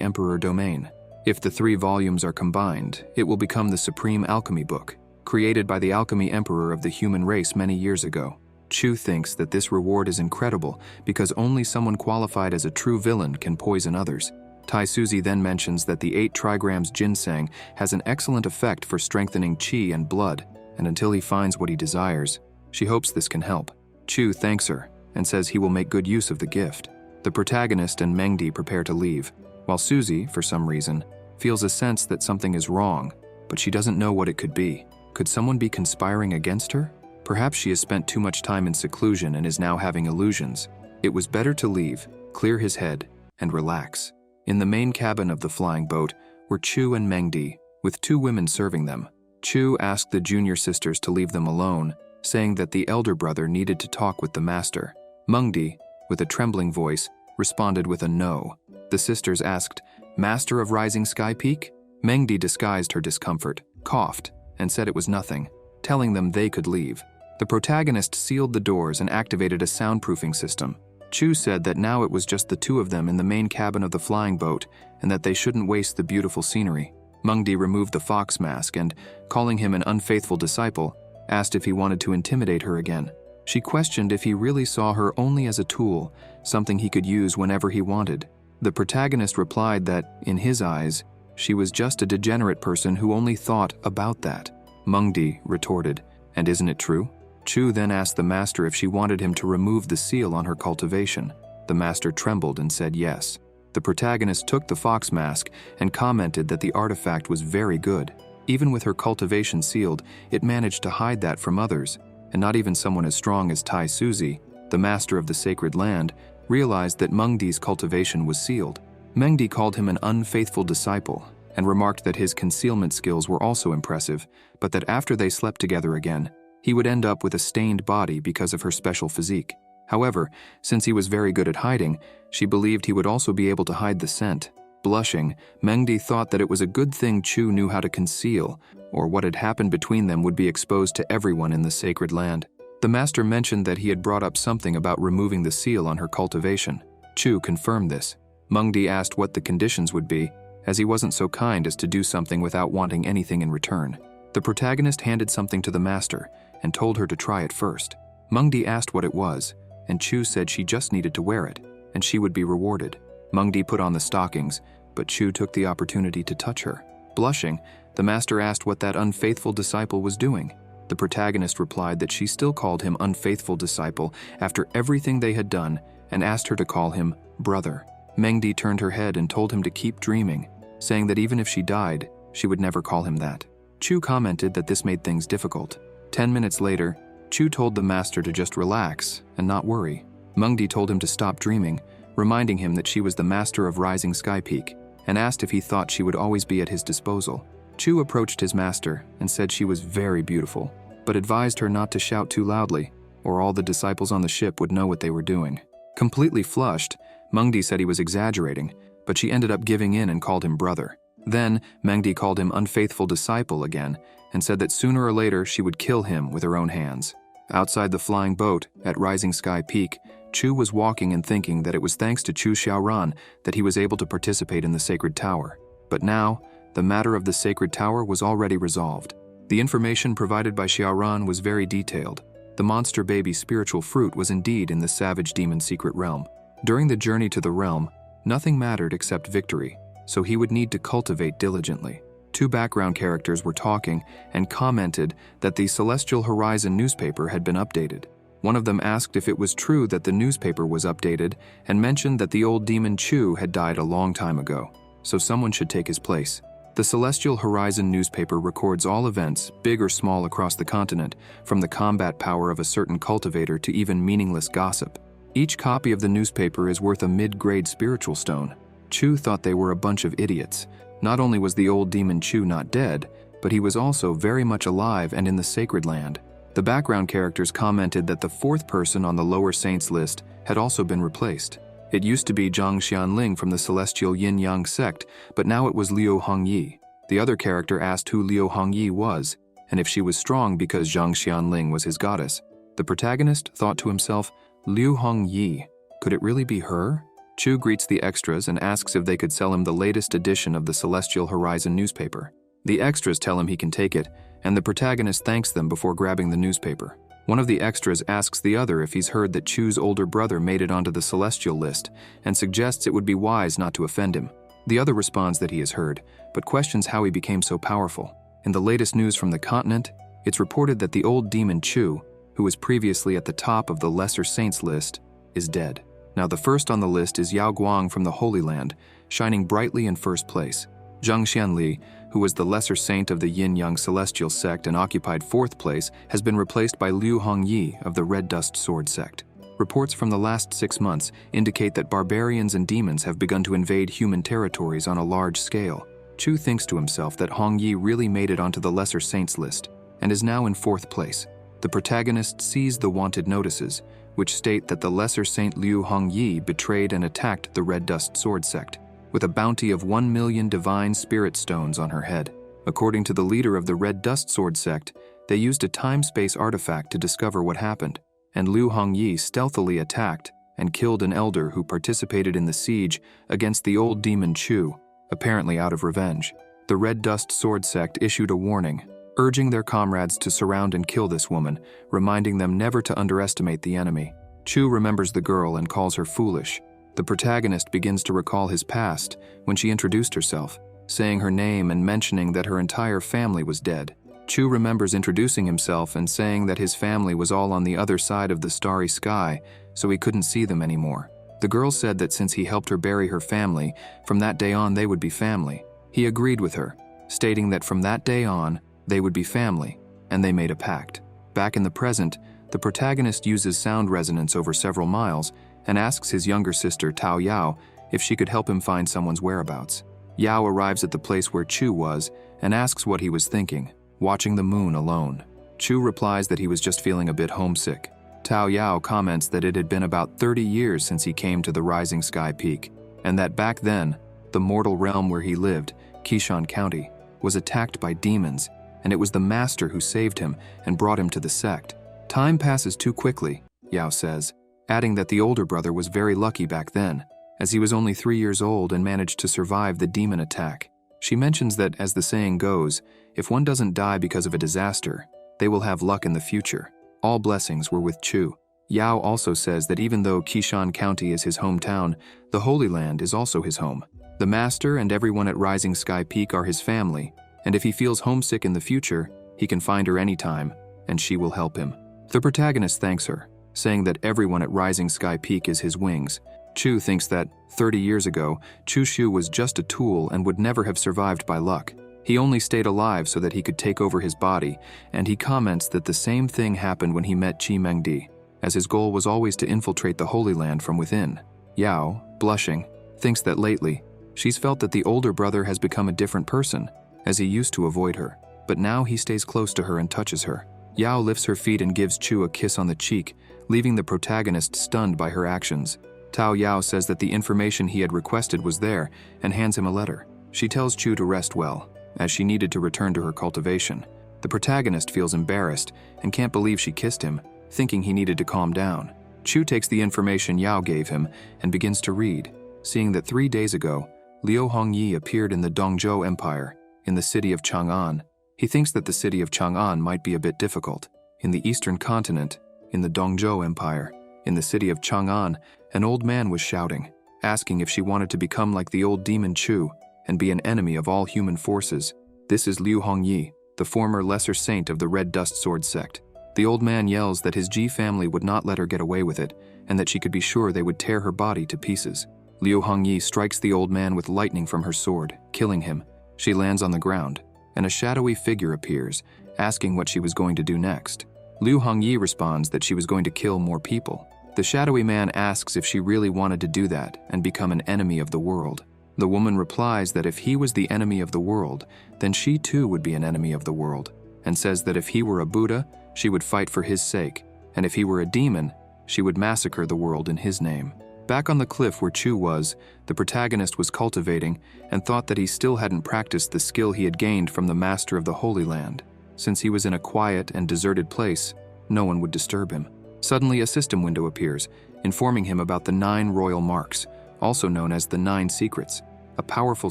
Emperor domain. If the 3 volumes are combined, it will become the Supreme Alchemy Book, created by the Alchemy Emperor of the human race many years ago. Chu thinks that this reward is incredible because only someone qualified as a true villain can poison others. Tai Suzy then mentions that the 8 trigrams ginseng has an excellent effect for strengthening qi and blood, and until he finds what he desires, she hopes this can help. Chu thanks her and says he will make good use of the gift. The protagonist and Mengdi prepare to leave, while Suzy, for some reason, feels a sense that something is wrong, but she doesn't know what it could be. Could someone be conspiring against her? Perhaps she has spent too much time in seclusion and is now having illusions. It was better to leave, clear his head, and relax. In the main cabin of the flying boat were Chu and Mengdi, with 2 women serving them. Chu asked the junior sisters to leave them alone, saying that the elder brother needed to talk with the master. Mengdi, with a trembling voice, responded with a no. The sisters asked, "Master of Rising Sky Peak?" Mengdi disguised her discomfort, coughed, and said it was nothing, telling them they could leave. The protagonist sealed the doors and activated a soundproofing system. Chu said that now it was just the 2 of them in the main cabin of the flying boat and that they shouldn't waste the beautiful scenery. Mengdi removed the fox mask and, calling him an unfaithful disciple, asked if he wanted to intimidate her again. She questioned if he really saw her only as a tool, something he could use whenever he wanted. The protagonist replied that, in his eyes, she was just a degenerate person who only thought about that. Mengdi retorted, "And isn't it true?" Chu then asked the master if she wanted him to remove the seal on her cultivation. The master trembled and said yes. The protagonist took the fox mask and commented that the artifact was very good. Even with her cultivation sealed, it managed to hide that from others, and not even someone as strong as Tai Suzy, the master of the sacred land, realized that Mengdi's cultivation was sealed. Mengdi called him an unfaithful disciple and remarked that his concealment skills were also impressive, but that after they slept together again, he would end up with a stained body because of her special physique. However, since he was very good at hiding, she believed he would also be able to hide the scent. Blushing, Mengdi thought that it was a good thing Chu knew how to conceal, or what had happened between them would be exposed to everyone in the sacred land. The master mentioned that he had brought up something about removing the seal on her cultivation. Chu confirmed this. Mengdi asked what the conditions would be, as he wasn't so kind as to do something without wanting anything in return. The protagonist handed something to the master and told her to try it first. Mengdi asked what it was, and Chu said she just needed to wear it, and she would be rewarded. Mengdi put on the stockings, but Chu took the opportunity to touch her. Blushing, the master asked what that unfaithful disciple was doing. The protagonist replied that she still called him unfaithful disciple after everything they had done and asked her to call him brother. Mengdi turned her head and told him to keep dreaming, saying that even if she died, she would never call him that. Chu commented that this made things difficult. 10 minutes later, Chu told the master to just relax and not worry. Mengdi told him to stop dreaming, reminding him that she was the master of Rising Sky Peak, and asked if he thought she would always be at his disposal. Chu approached his master and said she was very beautiful, but advised her not to shout too loudly, or all the disciples on the ship would know what they were doing. Completely flushed, Mengdi said he was exaggerating, but she ended up giving in and called him brother. Then, Mengdi called him unfaithful disciple again, and said that sooner or later she would kill him with her own hands. Outside the flying boat, at Rising Sky Peak, Chu was walking and thinking that it was thanks to Chu Xiaoran that he was able to participate in the Sacred Tower. But now, the matter of the Sacred Tower was already resolved. The information provided by Xiaoran was very detailed. The monster baby spiritual fruit was indeed in the savage demon secret realm. During the journey to the realm, nothing mattered except victory, so he would need to cultivate diligently. 2 background characters were talking and commented that the Celestial Horizon newspaper had been updated. One of them asked if it was true that the newspaper was updated and mentioned that the old demon Chu had died a long time ago, so someone should take his place. The Celestial Horizon newspaper records all events, big or small, across the continent, from the combat power of a certain cultivator to even meaningless gossip. Each copy of the newspaper is worth a mid-grade spiritual stone. Chu thought they were a bunch of idiots. Not only was the old demon Chu not dead, but he was also very much alive and in the sacred land. The background characters commented that the fourth person on the lower saints list had also been replaced. It used to be Zhang Xianling from the celestial yin-yang sect, but now it was Liu Hongyi. The other character asked who Liu Hongyi was, and if she was strong because Zhang Xianling was his goddess. The protagonist thought to himself, Liu Hongyi, could it really be her? Chu greets the extras and asks if they could sell him the latest edition of the Celestial Horizon newspaper. The extras tell him he can take it, and the protagonist thanks them before grabbing the newspaper. One of the extras asks the other if he's heard that Chu's older brother made it onto the celestial list, and suggests it would be wise not to offend him. The other responds that he has heard, but questions how he became so powerful. In the latest news from the continent, it's reported that the old demon Chu, who was previously at the top of the Lesser Saints list, is dead. Now the first on the list is Yao Guang from the Holy Land, shining brightly in first place. Zhang Xianli, who was the lesser saint of the yin-yang celestial sect and occupied fourth place, has been replaced by Liu Hongyi of the Red Dust Sword sect. Reports from the last 6 months indicate that barbarians and demons have begun to invade human territories on a large scale. Chu thinks to himself that Hongyi really made it onto the lesser saints list and is now in fourth place. The protagonist sees the wanted notices, which state that the lesser saint Liu Hongyi betrayed and attacked the Red Dust Sword sect, with a bounty of 1 million divine spirit stones on her head. According to the leader of the Red Dust Sword sect, they used a time-space artifact to discover what happened, and Liu Hongyi stealthily attacked and killed an elder who participated in the siege against the old demon Chu, apparently out of revenge. The Red Dust Sword sect issued a warning, urging their comrades to surround and kill this woman, reminding them never to underestimate the enemy. Chu remembers the girl and calls her foolish. The protagonist begins to recall his past when she introduced herself, saying her name and mentioning that her entire family was dead. Chu remembers introducing himself and saying that his family was all on the other side of the starry sky, so he couldn't see them anymore. The girl said that since he helped her bury her family, from that day on they would be family. He agreed with her, stating that from that day on, they would be family, and they made a pact. Back in the present, the protagonist uses sound resonance over several miles and asks his younger sister Tao Yao if she could help him find someone's whereabouts. Yao arrives at the place where Chu was and asks what he was thinking, watching the moon alone. Chu replies that he was just feeling a bit homesick. Tao Yao comments that it had been about 30 years since he came to the Rising Sky Peak, and that back then, the mortal realm where he lived, Qishan County, was attacked by demons, and it was the master who saved him and brought him to the sect. Time passes too quickly, Yao says, adding that the older brother was very lucky back then, as he was only 3 years old and managed to survive the demon attack. She mentions that, as the saying goes, if one doesn't die because of a disaster, they will have luck in the future. All blessings were with Chu. Yao also says that even though Qishan County is his hometown, the Holy Land is also his home. The master and everyone at Rising Sky Peak are his family, and if he feels homesick in the future, he can find her anytime, and she will help him. The protagonist thanks her, saying that everyone at Rising Sky Peak is his wings. Chu thinks that, 30 years ago, Chu Shu was just a tool and would never have survived by luck. He only stayed alive so that he could take over his body, and he comments that the same thing happened when he met Qi Mengdi, as his goal was always to infiltrate the Holy Land from within. Yao, blushing, thinks that lately, she's felt that the older brother has become a different person, as he used to avoid her, but now he stays close to her and touches her. Yao lifts her feet and gives Chu a kiss on the cheek, leaving the protagonist stunned by her actions. Tao Yao says that the information he had requested was there and hands him a letter. She tells Chu to rest well, as she needed to return to her cultivation. The protagonist feels embarrassed and can't believe she kissed him, thinking he needed to calm down. Chu takes the information Yao gave him and begins to read, seeing that 3 days ago, Liu Hongyi appeared in the Dongzhou Empire, in the city of Chang'an. He thinks that the city of Chang'an might be a bit difficult. In the eastern continent, in the Dongzhou Empire, in the city of Chang'an, an old man was shouting, asking if she wanted to become like the old demon Chu and be an enemy of all human forces. This is Liu Hongyi, the former lesser saint of the Red Dust Sword sect. The old man yells that his Ji family would not let her get away with it, and that she could be sure they would tear her body to pieces. Liu Hongyi strikes the old man with lightning from her sword, killing him. She lands on the ground, and a shadowy figure appears, asking what she was going to do next. Liu Hongyi responds that she was going to kill more people. The shadowy man asks if she really wanted to do that and become an enemy of the world. The woman replies that if he was the enemy of the world, then she too would be an enemy of the world, and says that if he were a Buddha, she would fight for his sake, and if he were a demon, she would massacre the world in his name. Back on the cliff where Chu was, the protagonist was cultivating and thought that he still hadn't practiced the skill he had gained from the master of the Holy Land. Since he was in a quiet and deserted place, no one would disturb him. Suddenly, a system window appears, informing him about the 9 royal marks, also known as the 9 secrets, a powerful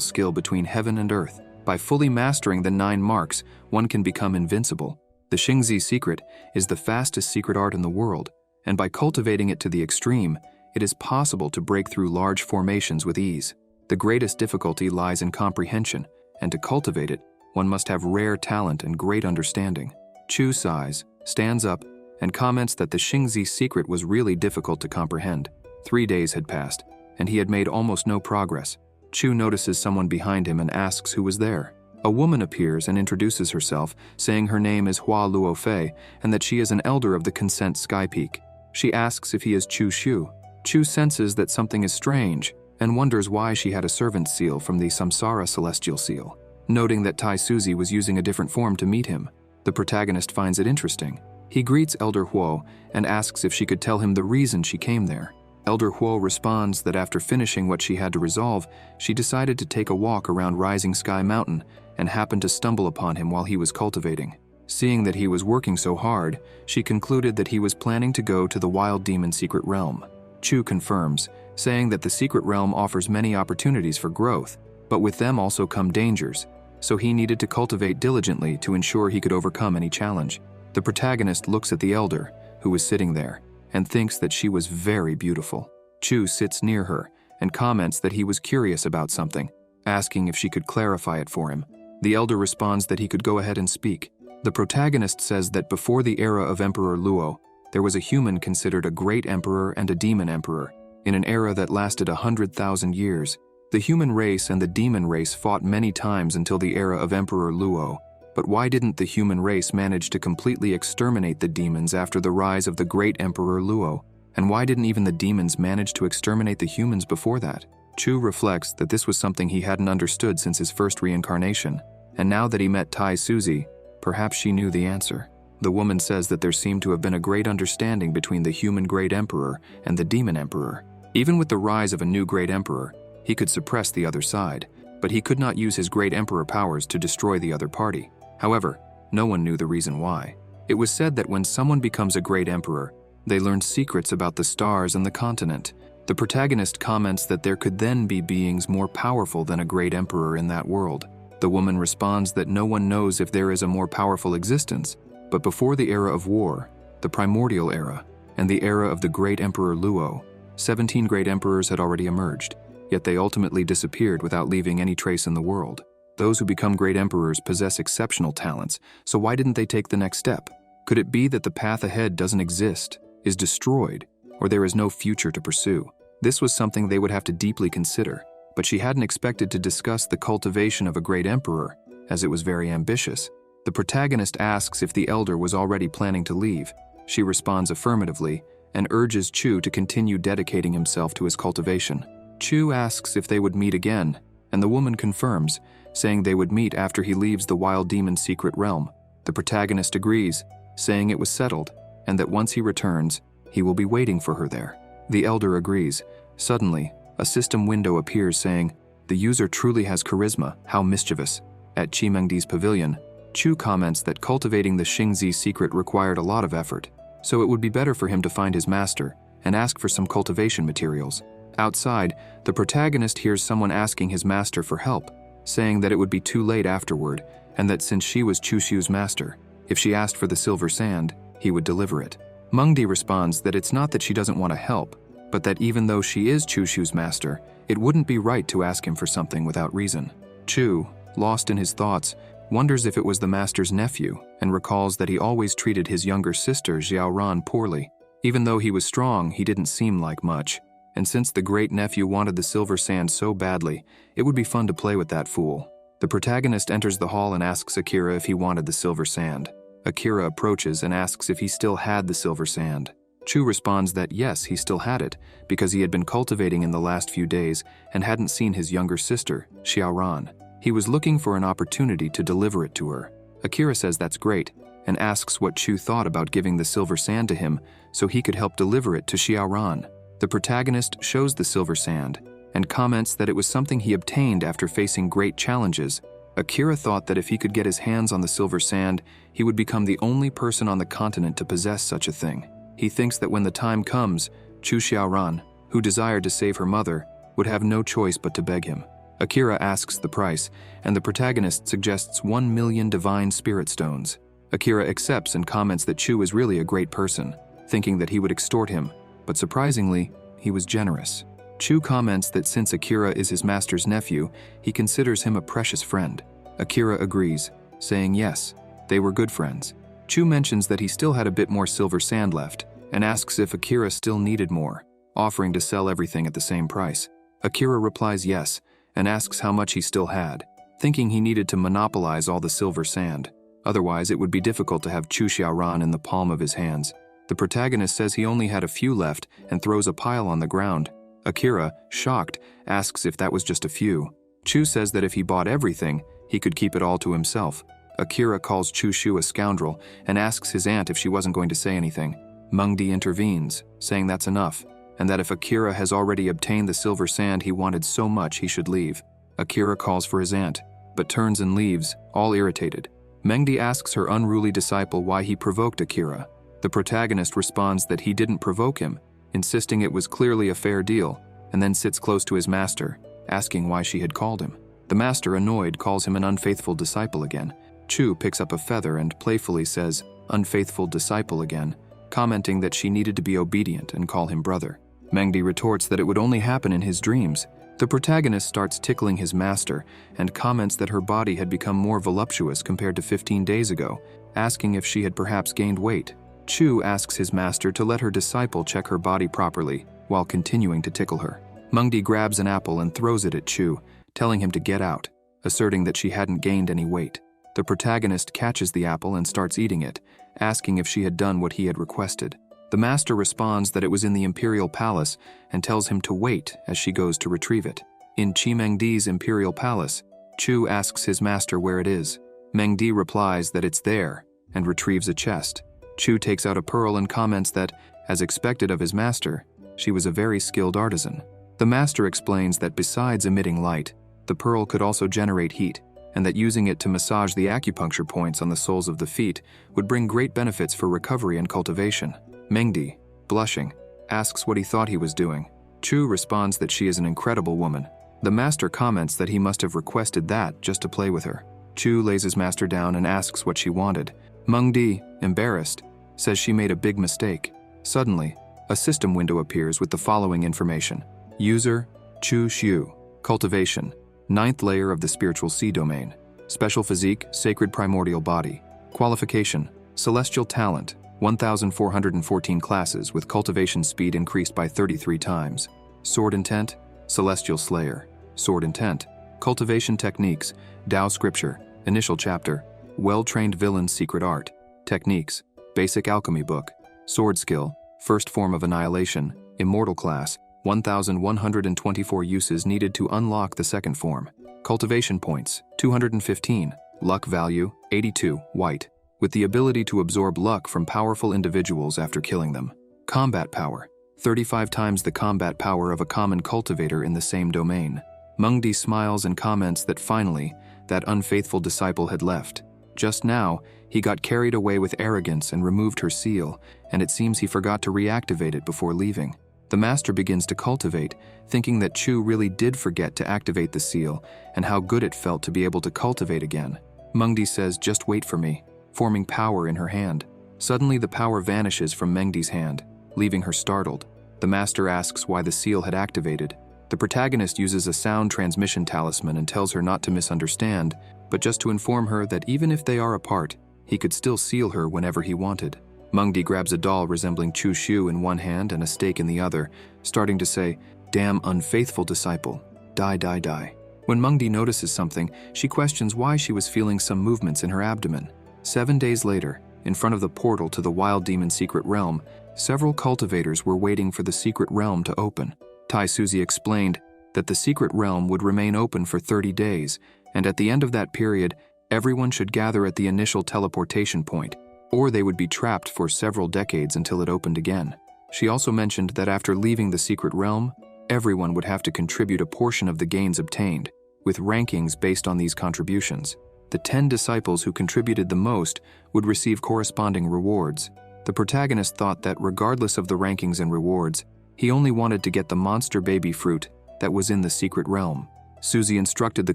skill between heaven and earth. By fully mastering the 9 marks, one can become invincible. The Xingzi secret is the fastest secret art in the world, and by cultivating it to the extreme, it is possible to break through large formations with ease. The greatest difficulty lies in comprehension, and to cultivate it, one must have rare talent and great understanding. Chu sighs, stands up, and comments that the Xingzi secret was really difficult to comprehend. 3 days had passed, and he had made almost no progress. Chu notices someone behind him and asks who was there. A woman appears and introduces herself, saying her name is Hua Luo Fei and that she is an elder of the Consent Sky Peak. She asks if he is Chu Shu. Chu senses that something is strange and wonders why she had a servant's seal from the Samsara celestial seal. Noting that Tai Suzy was using a different form to meet him, the protagonist finds it interesting. He greets Elder Huo and asks if she could tell him the reason she came there. Elder Huo responds that after finishing what she had to resolve, she decided to take a walk around Rising Sky Mountain and happened to stumble upon him while he was cultivating. Seeing that he was working so hard, she concluded that he was planning to go to the Wild Demon Secret Realm. Chu confirms, saying that the secret realm offers many opportunities for growth, but with them also come dangers, so he needed to cultivate diligently to ensure he could overcome any challenge. The protagonist looks at the elder, who was sitting there, and thinks that she was very beautiful. Chu sits near her and comments that he was curious about something, asking if she could clarify it for him. The elder responds that he could go ahead and speak. The protagonist says that before the era of Emperor Luo, there was a human considered a great emperor and a demon emperor, in an era that lasted 100,000 years. The human race and the demon race fought many times until the era of Emperor Luo, but why didn't the human race manage to completely exterminate the demons after the rise of the great Emperor Luo? And why didn't even the demons manage to exterminate the humans before that? Chu reflects that this was something he hadn't understood since his first reincarnation, and now that he met Tai Suzy, perhaps she knew the answer. The woman says that there seemed to have been a great understanding between the human great emperor and the demon emperor. Even with the rise of a new great emperor, he could suppress the other side, but he could not use his great emperor powers to destroy the other party. However, no one knew the reason why. It was said that when someone becomes a great emperor, they learn secrets about the stars and the continent. The protagonist comments that there could then be beings more powerful than a great emperor in that world. The woman responds that no one knows if there is a more powerful existence, but before the era of war, the primordial era, and the era of the great Emperor Luo, 17 great emperors had already emerged, yet they ultimately disappeared without leaving any trace in the world. Those who become great emperors possess exceptional talents, so why didn't they take the next step? Could it be that the path ahead doesn't exist, is destroyed, or there is no future to pursue? This was something they would have to deeply consider, but she hadn't expected to discuss the cultivation of a great emperor, as it was very ambitious. The protagonist asks if the elder was already planning to leave. She responds affirmatively and urges Chu to continue dedicating himself to his cultivation. Chu asks if they would meet again, and the woman confirms, saying they would meet after he leaves the Wild Demon Secret Realm. The protagonist agrees, saying it was settled, and that once he returns, he will be waiting for her there. The elder agrees. Suddenly, a system window appears saying, "The user truly has charisma, how mischievous." At Chimengdi's pavilion, Chu comments that cultivating the Xingzi secret required a lot of effort, so it would be better for him to find his master and ask for some cultivation materials. Outside, the protagonist hears someone asking his master for help, saying that it would be too late afterward, and that since she was Chu Shu's master, if she asked for the silver sand, he would deliver it. Mengdi responds that it's not that she doesn't want to help, but that even though she is Chu Shu's master, it wouldn't be right to ask him for something without reason. Chu, lost in his thoughts, wonders if it was the master's nephew, and recalls that he always treated his younger sister Xiaoran poorly. Even though he was strong, he didn't seem like much, and since the great nephew wanted the silver sand so badly, it would be fun to play with that fool. The protagonist enters the hall and asks Akira if he wanted the silver sand. Akira approaches and asks if he still had the silver sand. Chu responds that yes, he still had it, because he had been cultivating in the last few days and hadn't seen his younger sister, Xiaoran. He was looking for an opportunity to deliver it to her. Akira says that's great, and asks what Chu thought about giving the silver sand to him so he could help deliver it to Xiaoran. The protagonist shows the silver sand and comments that it was something he obtained after facing great challenges. Akira thought that if he could get his hands on the silver sand, he would become the only person on the continent to possess such a thing. He thinks that when the time comes, Chu Xiaoran, who desired to save her mother, would have no choice but to beg him. Akira asks the price, and the protagonist suggests 1 million divine spirit stones. Akira accepts and comments that Chu is really a great person, thinking that he would extort him, but surprisingly, he was generous. Chu comments that since Akira is his master's nephew, he considers him a precious friend. Akira agrees, saying yes, they were good friends. Chu mentions that he still had a bit more silver sand left, and asks if Akira still needed more, offering to sell everything at the same price. Akira replies yes, and asks how much he still had, thinking he needed to monopolize all the silver sand. Otherwise, it would be difficult to have Chu Xiaoran in the palm of his hands. The protagonist says he only had a few left and throws a pile on the ground. Akira, shocked, asks if that was just a few. Chu says that if he bought everything, he could keep it all to himself. Akira calls Chu Shu a scoundrel and asks his aunt if she wasn't going to say anything. Mengdi intervenes, saying that's enough, and that if Akira has already obtained the silver sand he wanted so much, he should leave. Akira calls for his aunt, but turns and leaves, all irritated. Mengdi asks her unruly disciple why he provoked Akira. The protagonist responds that he didn't provoke him, insisting it was clearly a fair deal, and then sits close to his master, asking why she had called him. The master, annoyed, calls him an unfaithful disciple again. Chu picks up a feather and playfully says, "Unfaithful disciple again," commenting that she needed to be obedient and call him brother. Mengdi retorts that it would only happen in his dreams. The protagonist starts tickling his master and comments that her body had become more voluptuous compared to 15 days ago, asking if she had perhaps gained weight. Chu asks his master to let her disciple check her body properly while continuing to tickle her. Mengdi grabs an apple and throws it at Chu, telling him to get out, asserting that she hadn't gained any weight. The protagonist catches the apple and starts eating it, asking if she had done what he had requested. The master responds that it was in the imperial palace and tells him to wait as she goes to retrieve it. In Mengdi's imperial palace, Chu asks his master where it is. Mengdi replies that it's there and retrieves a chest. Chu takes out a pearl and comments that, as expected of his master, she was a very skilled artisan. The master explains that besides emitting light, the pearl could also generate heat, and that using it to massage the acupuncture points on the soles of the feet would bring great benefits for recovery and cultivation. Mengdi, blushing, asks what he thought he was doing. Chu responds that she is an incredible woman. The master comments that he must have requested that just to play with her. Chu lays his master down and asks what she wanted. Mengdi, embarrassed, says she made a big mistake. Suddenly, a system window appears with the following information. User, Chu Xiu. Cultivation, 9th layer of the spiritual sea domain. Special physique, sacred primordial body. Qualification, celestial talent, 1,414 classes with cultivation speed increased by 33 times. Sword intent, celestial slayer. Sword intent, cultivation techniques, Tao scripture, initial chapter, well-trained villain's secret art. Techniques, basic alchemy book. Sword skill, first form of annihilation, immortal class, 1,124 uses needed to unlock the second form. Cultivation points, 215. Luck value, 82, white, with the ability to absorb luck from powerful individuals after killing them. Combat power, 35 times the combat power of a common cultivator in the same domain. Mengdi smiles and comments that finally, that unfaithful disciple had left. Just now, he got carried away with arrogance and removed her seal, and it seems he forgot to reactivate it before leaving. The master begins to cultivate, thinking that Chu really did forget to activate the seal and how good it felt to be able to cultivate again. Mengdi says, "Just wait for me," forming power in her hand. Suddenly the power vanishes from Mengdi's hand, leaving her startled. The master asks why the seal had activated. The protagonist uses a sound transmission talisman and tells her not to misunderstand, but just to inform her that even if they are apart, he could still seal her whenever he wanted. Mengdi grabs a doll resembling Chu Shu in one hand and a stake in the other, starting to say, "Damn unfaithful disciple. Die, die, die." When Mengdi notices something, she questions why she was feeling some movements in her abdomen. 7 days later, in front of the portal to the wild demon secret realm, several cultivators were waiting for the secret realm to open. Tai Suzy explained that the secret realm would remain open for 30 days, and at the end of that period, everyone should gather at the initial teleportation point, or they would be trapped for several decades until it opened again. She also mentioned that after leaving the secret realm, everyone would have to contribute a portion of the gains obtained, with rankings based on these contributions. The 10 disciples who contributed the most would receive corresponding rewards. The protagonist thought that regardless of the rankings and rewards, he only wanted to get the monster baby fruit that was in the secret realm. Suzy instructed the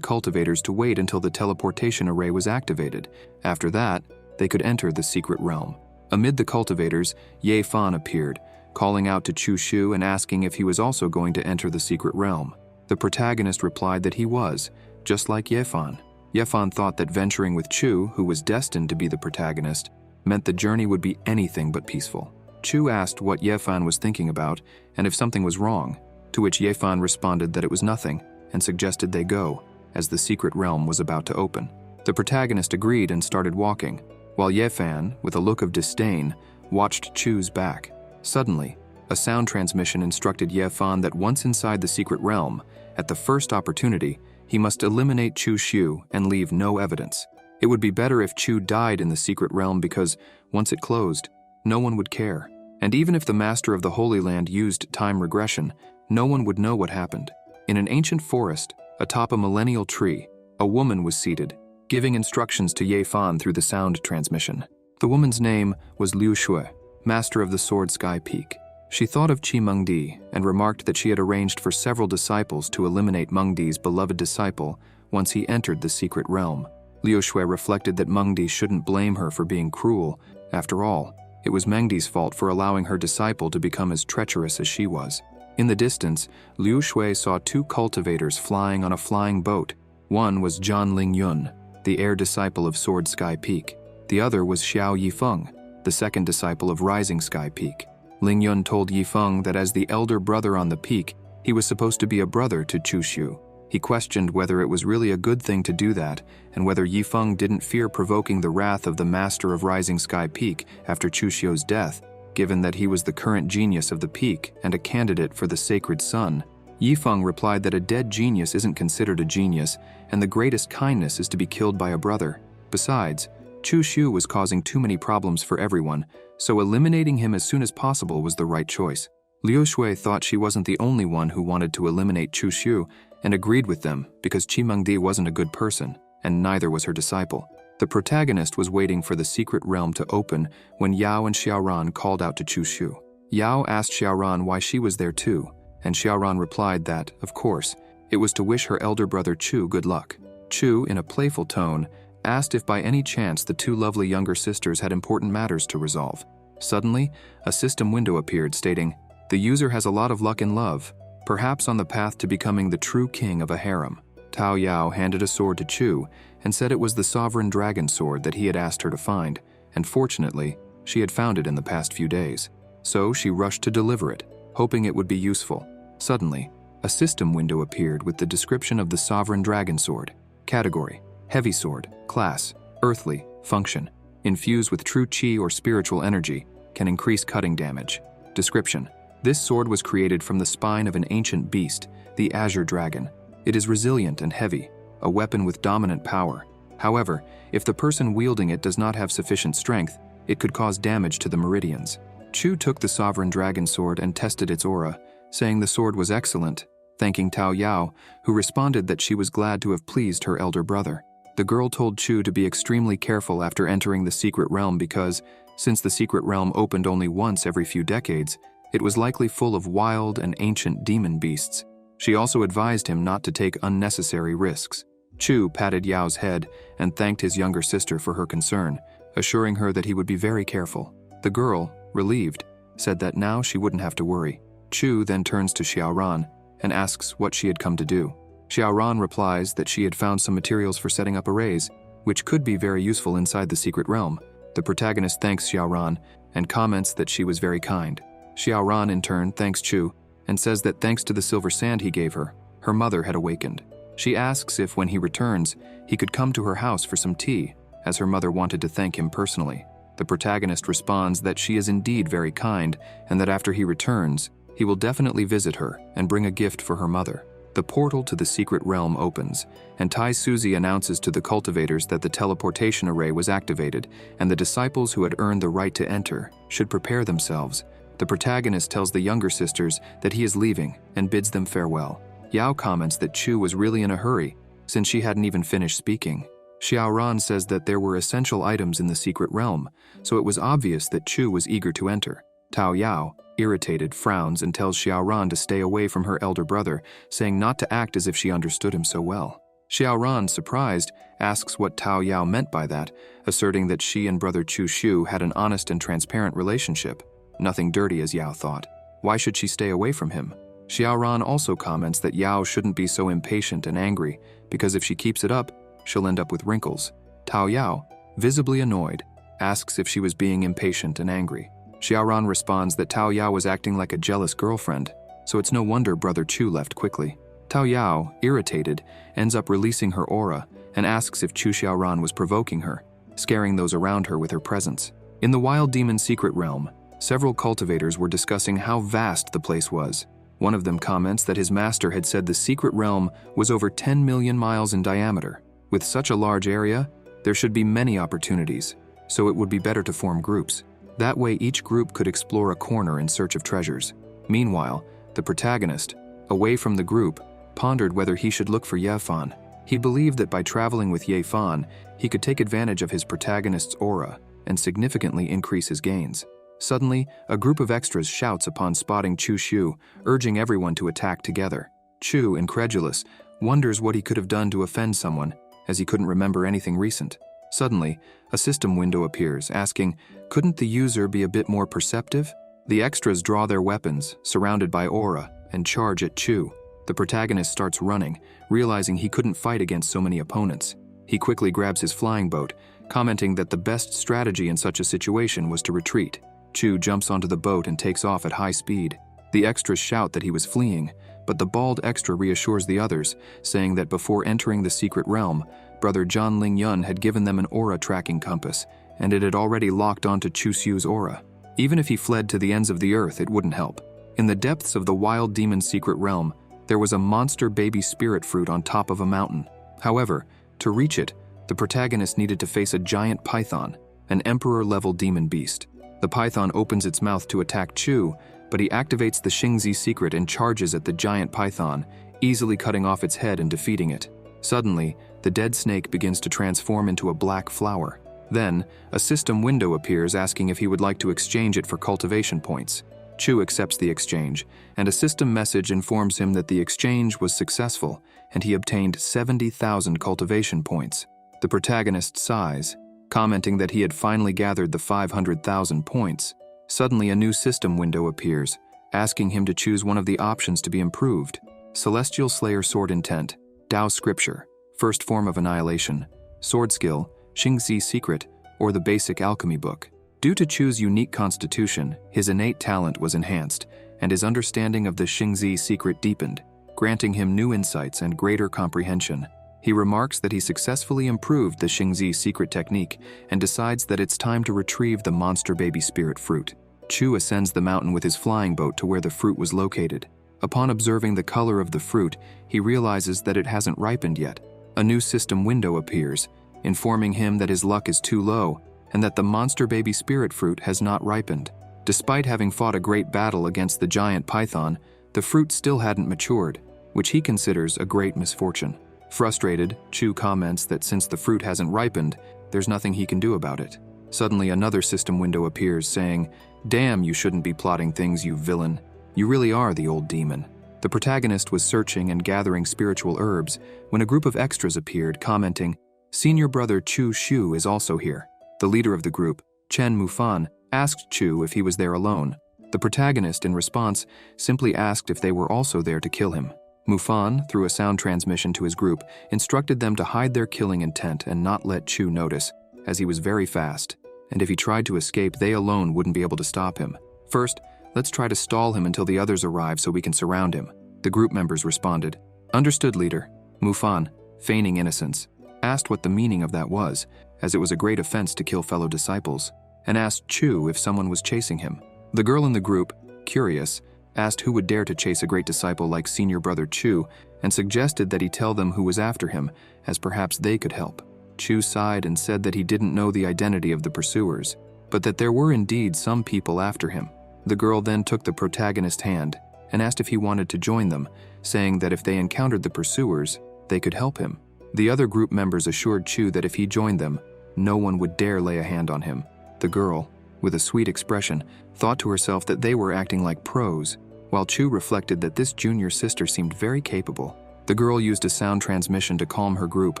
cultivators to wait until the teleportation array was activated. After that, they could enter the secret realm. Amid the cultivators, Ye Fan appeared, calling out to Chu Shu and asking if he was also going to enter the secret realm. The protagonist replied that he was, just like Ye Fan. Ye Fan thought that venturing with Chu, who was destined to be the protagonist, meant the journey would be anything but peaceful. Chu asked what Ye Fan was thinking about and if something was wrong, to which Ye Fan responded that it was nothing and suggested they go, as the secret realm was about to open. The protagonist agreed and started walking, while Ye Fan, with a look of disdain, watched Chu's back. Suddenly, a sound transmission instructed Ye Fan that once inside the secret realm, at the first opportunity, he must eliminate Chu Shu and leave no evidence. It would be better if Chu died in the secret realm because, once it closed, no one would care. And even if the master of the Holy Land used time regression, no one would know what happened. In an ancient forest, atop a millennial tree, a woman was seated, giving instructions to Ye Fan through the sound transmission. The woman's name was Liu Shui, master of the Sword Sky Peak. She thought of Qi Mengdi and remarked that she had arranged for several disciples to eliminate Mengdi's beloved disciple once he entered the secret realm. Liu Shui reflected that Mengdi shouldn't blame her for being cruel. After all, it was Mengdi's fault for allowing her disciple to become as treacherous as she was. In the distance, Liu Shui saw 2 cultivators flying on a flying boat. One was Zhan Lingyun, the heir disciple of Sword Sky Peak. The other was Xiao Yifeng, the second disciple of Rising Sky Peak. Lingyun told Yifeng that as the elder brother on the peak, he was supposed to be a brother to Chu Shu. He questioned whether it was really a good thing to do that, and whether Yifeng didn't fear provoking the wrath of the master of Rising Sky Peak after Chu Shu's death, given that he was the current genius of the peak and a candidate for the sacred sun. Yifeng replied that a dead genius isn't considered a genius, and the greatest kindness is to be killed by a brother. Besides, Chu Shu was causing too many problems for everyone, so eliminating him as soon as possible was the right choice. Liu Shui thought she wasn't the only one who wanted to eliminate Chu Shu, and agreed with them because Qi Mengdi wasn't a good person, and neither was her disciple. The protagonist was waiting for the secret realm to open when Yao and Xiaoran called out to Chu Shu. Yao asked Xiaoran why she was there too, and Xiaoran replied that, of course, it was to wish her elder brother Chu good luck. Chu, in a playful tone, asked if by any chance the 2 lovely younger sisters had important matters to resolve. Suddenly, a system window appeared stating, "The user has a lot of luck in love, perhaps on the path to becoming the true king of a harem." Tao Yao handed a sword to Chu and said it was the sovereign dragon sword that he had asked her to find, and fortunately, she had found it in the past few days. So she rushed to deliver it, hoping it would be useful. Suddenly, a system window appeared with the description of the sovereign dragon sword. Category: heavy sword. Class: earthly. Function: infused with true qi or spiritual energy, can increase cutting damage. Description: this sword was created from the spine of an ancient beast, the Azure Dragon. It is resilient and heavy, a weapon with dominant power. However, if the person wielding it does not have sufficient strength, it could cause damage to the meridians. Chu took the sovereign dragon sword and tested its aura, saying the sword was excellent, thanking Tao Yao, who responded that she was glad to have pleased her elder brother. The girl told Chu to be extremely careful after entering the secret realm because, since the secret realm opened only once every few decades, it was likely full of wild and ancient demon beasts. She also advised him not to take unnecessary risks. Chu patted Yao's head and thanked his younger sister for her concern, assuring her that he would be very careful. The girl, relieved, said that now she wouldn't have to worry. Chu then turns to Xiaoran and asks what she had come to do. Xiaoran replies that she had found some materials for setting up arrays, which could be very useful inside the secret realm. The protagonist thanks Xiaoran and comments that she was very kind. Xiaoran in turn thanks Chu and says that thanks to the silver sand he gave her, her mother had awakened. She asks if when he returns, he could come to her house for some tea, as her mother wanted to thank him personally. The protagonist responds that she is indeed very kind and that after he returns, he will definitely visit her and bring a gift for her mother. The portal to the secret realm opens, and Tai Suzy announces to the cultivators that the teleportation array was activated and the disciples who had earned the right to enter should prepare themselves. The protagonist tells the younger sisters that he is leaving and bids them farewell. Yao comments that Chu was really in a hurry, since she hadn't even finished speaking. Xiaoran says that there were essential items in the secret realm, so it was obvious that Chu was eager to enter. Tao Yao, irritated, frowns and tells Xiaoran to stay away from her elder brother, saying not to act as if she understood him so well. Xiaoran, surprised, asks what Tao Yao meant by that, asserting that she and brother Chu Shu had an honest and transparent relationship. Nothing dirty, as Yao thought. Why should she stay away from him? Xiaoran also comments that Yao shouldn't be so impatient and angry, because if she keeps it up, she'll end up with wrinkles. Tao Yao, visibly annoyed, asks if she was being impatient and angry. Xiaoran responds that Tao Yao was acting like a jealous girlfriend, so it's no wonder brother Chu left quickly. Tao Yao, irritated, ends up releasing her aura and asks if Chu Xiaoran was provoking her, scaring those around her with her presence. In the wild demon secret realm, several cultivators were discussing how vast the place was. One of them comments that his master had said the secret realm was over 10 million miles in diameter. With such a large area, there should be many opportunities, so it would be better to form groups. That way each group could explore a corner in search of treasures. Meanwhile, the protagonist, away from the group, pondered whether he should look for Ye Fan. He believed that by traveling with Ye Fan, he could take advantage of his protagonist's aura and significantly increase his gains. Suddenly, a group of extras shouts upon spotting Chu Shu, urging everyone to attack together. Chu, incredulous, wonders what he could have done to offend someone, as he couldn't remember anything recent. Suddenly, a system window appears, asking, couldn't the user be a bit more perceptive? The extras draw their weapons, surrounded by aura, and charge at Chu. The protagonist starts running, realizing he couldn't fight against so many opponents. He quickly grabs his flying boat, commenting that the best strategy in such a situation was to retreat. Chu jumps onto the boat and takes off at high speed. The extras shout that he was fleeing, but the bald extra reassures the others, saying that before entering the secret realm, brother John Ling Yun had given them an aura tracking compass, and it had already locked onto Chu Xiu's aura. Even if he fled to the ends of the earth, it wouldn't help. In the depths of the wild demon secret realm, there was a monster baby spirit fruit on top of a mountain. However, to reach it, the protagonist needed to face a giant python, an emperor-level demon beast. The python opens its mouth to attack Chu, but he activates the Xingzi secret and charges at the giant python, easily cutting off its head and defeating it. Suddenly, the dead snake begins to transform into a black flower. Then, a system window appears asking if he would like to exchange it for cultivation points. Chu accepts the exchange, and a system message informs him that the exchange was successful, and he obtained 70,000 cultivation points. The protagonist sighs, commenting that he had finally gathered the 500,000 points. Suddenly, a new system window appears, asking him to choose one of the options to be improved: Celestial Slayer Sword Intent, Dao Scripture, First Form of Annihilation, Sword Skill, Xingzi Secret, or the Basic Alchemy Book. Due to Chu's unique constitution, his innate talent was enhanced, and his understanding of the Xingzi Secret deepened, granting him new insights and greater comprehension. He remarks that he successfully improved the Xingzi Secret technique and decides that it's time to retrieve the monster baby spirit fruit. Chu ascends the mountain with his flying boat to where the fruit was located. Upon observing the color of the fruit, he realizes that it hasn't ripened yet. A new system window appears, informing him that his luck is too low and that the monster baby spirit fruit has not ripened. Despite having fought a great battle against the giant python, the fruit still hadn't matured, which he considers a great misfortune. Frustrated, Chu comments that since the fruit hasn't ripened, there's nothing he can do about it. Suddenly, another system window appears, saying, "Damn, you shouldn't be plotting things, you villain. You really are the old demon." The protagonist was searching and gathering spiritual herbs when a group of extras appeared, commenting, "Senior brother Chu Shu is also here." The leader of the group, Chen Mufan, asked Chu if he was there alone. The protagonist, in response, simply asked if they were also there to kill him. Mufan, through a sound transmission to his group, instructed them to hide their killing intent and not let Chu notice, as he was very fast, and if he tried to escape, they alone wouldn't be able to stop him. "First, let's try to stall him until the others arrive so we can surround him," the group members responded. "Understood, leader." Mufan, feigning innocence, asked what the meaning of that was, as it was a great offense to kill fellow disciples. and asked Chu if someone was chasing him. The girl in the group, curious, asked who would dare to chase a great disciple like senior brother Chu and suggested that he tell them who was after him, as perhaps they could help. Chu sighed and said that he didn't know the identity of the pursuers, but that there were indeed some people after him. The girl then took the protagonist's hand and asked if he wanted to join them, saying that if they encountered the pursuers, they could help him. The other group members assured Chu that if he joined them, no one would dare lay a hand on him. The girl, with a sweet expression, thought to herself that they were acting like pros, while Chu reflected that this junior sister seemed very capable. The girl used a sound transmission to calm her group,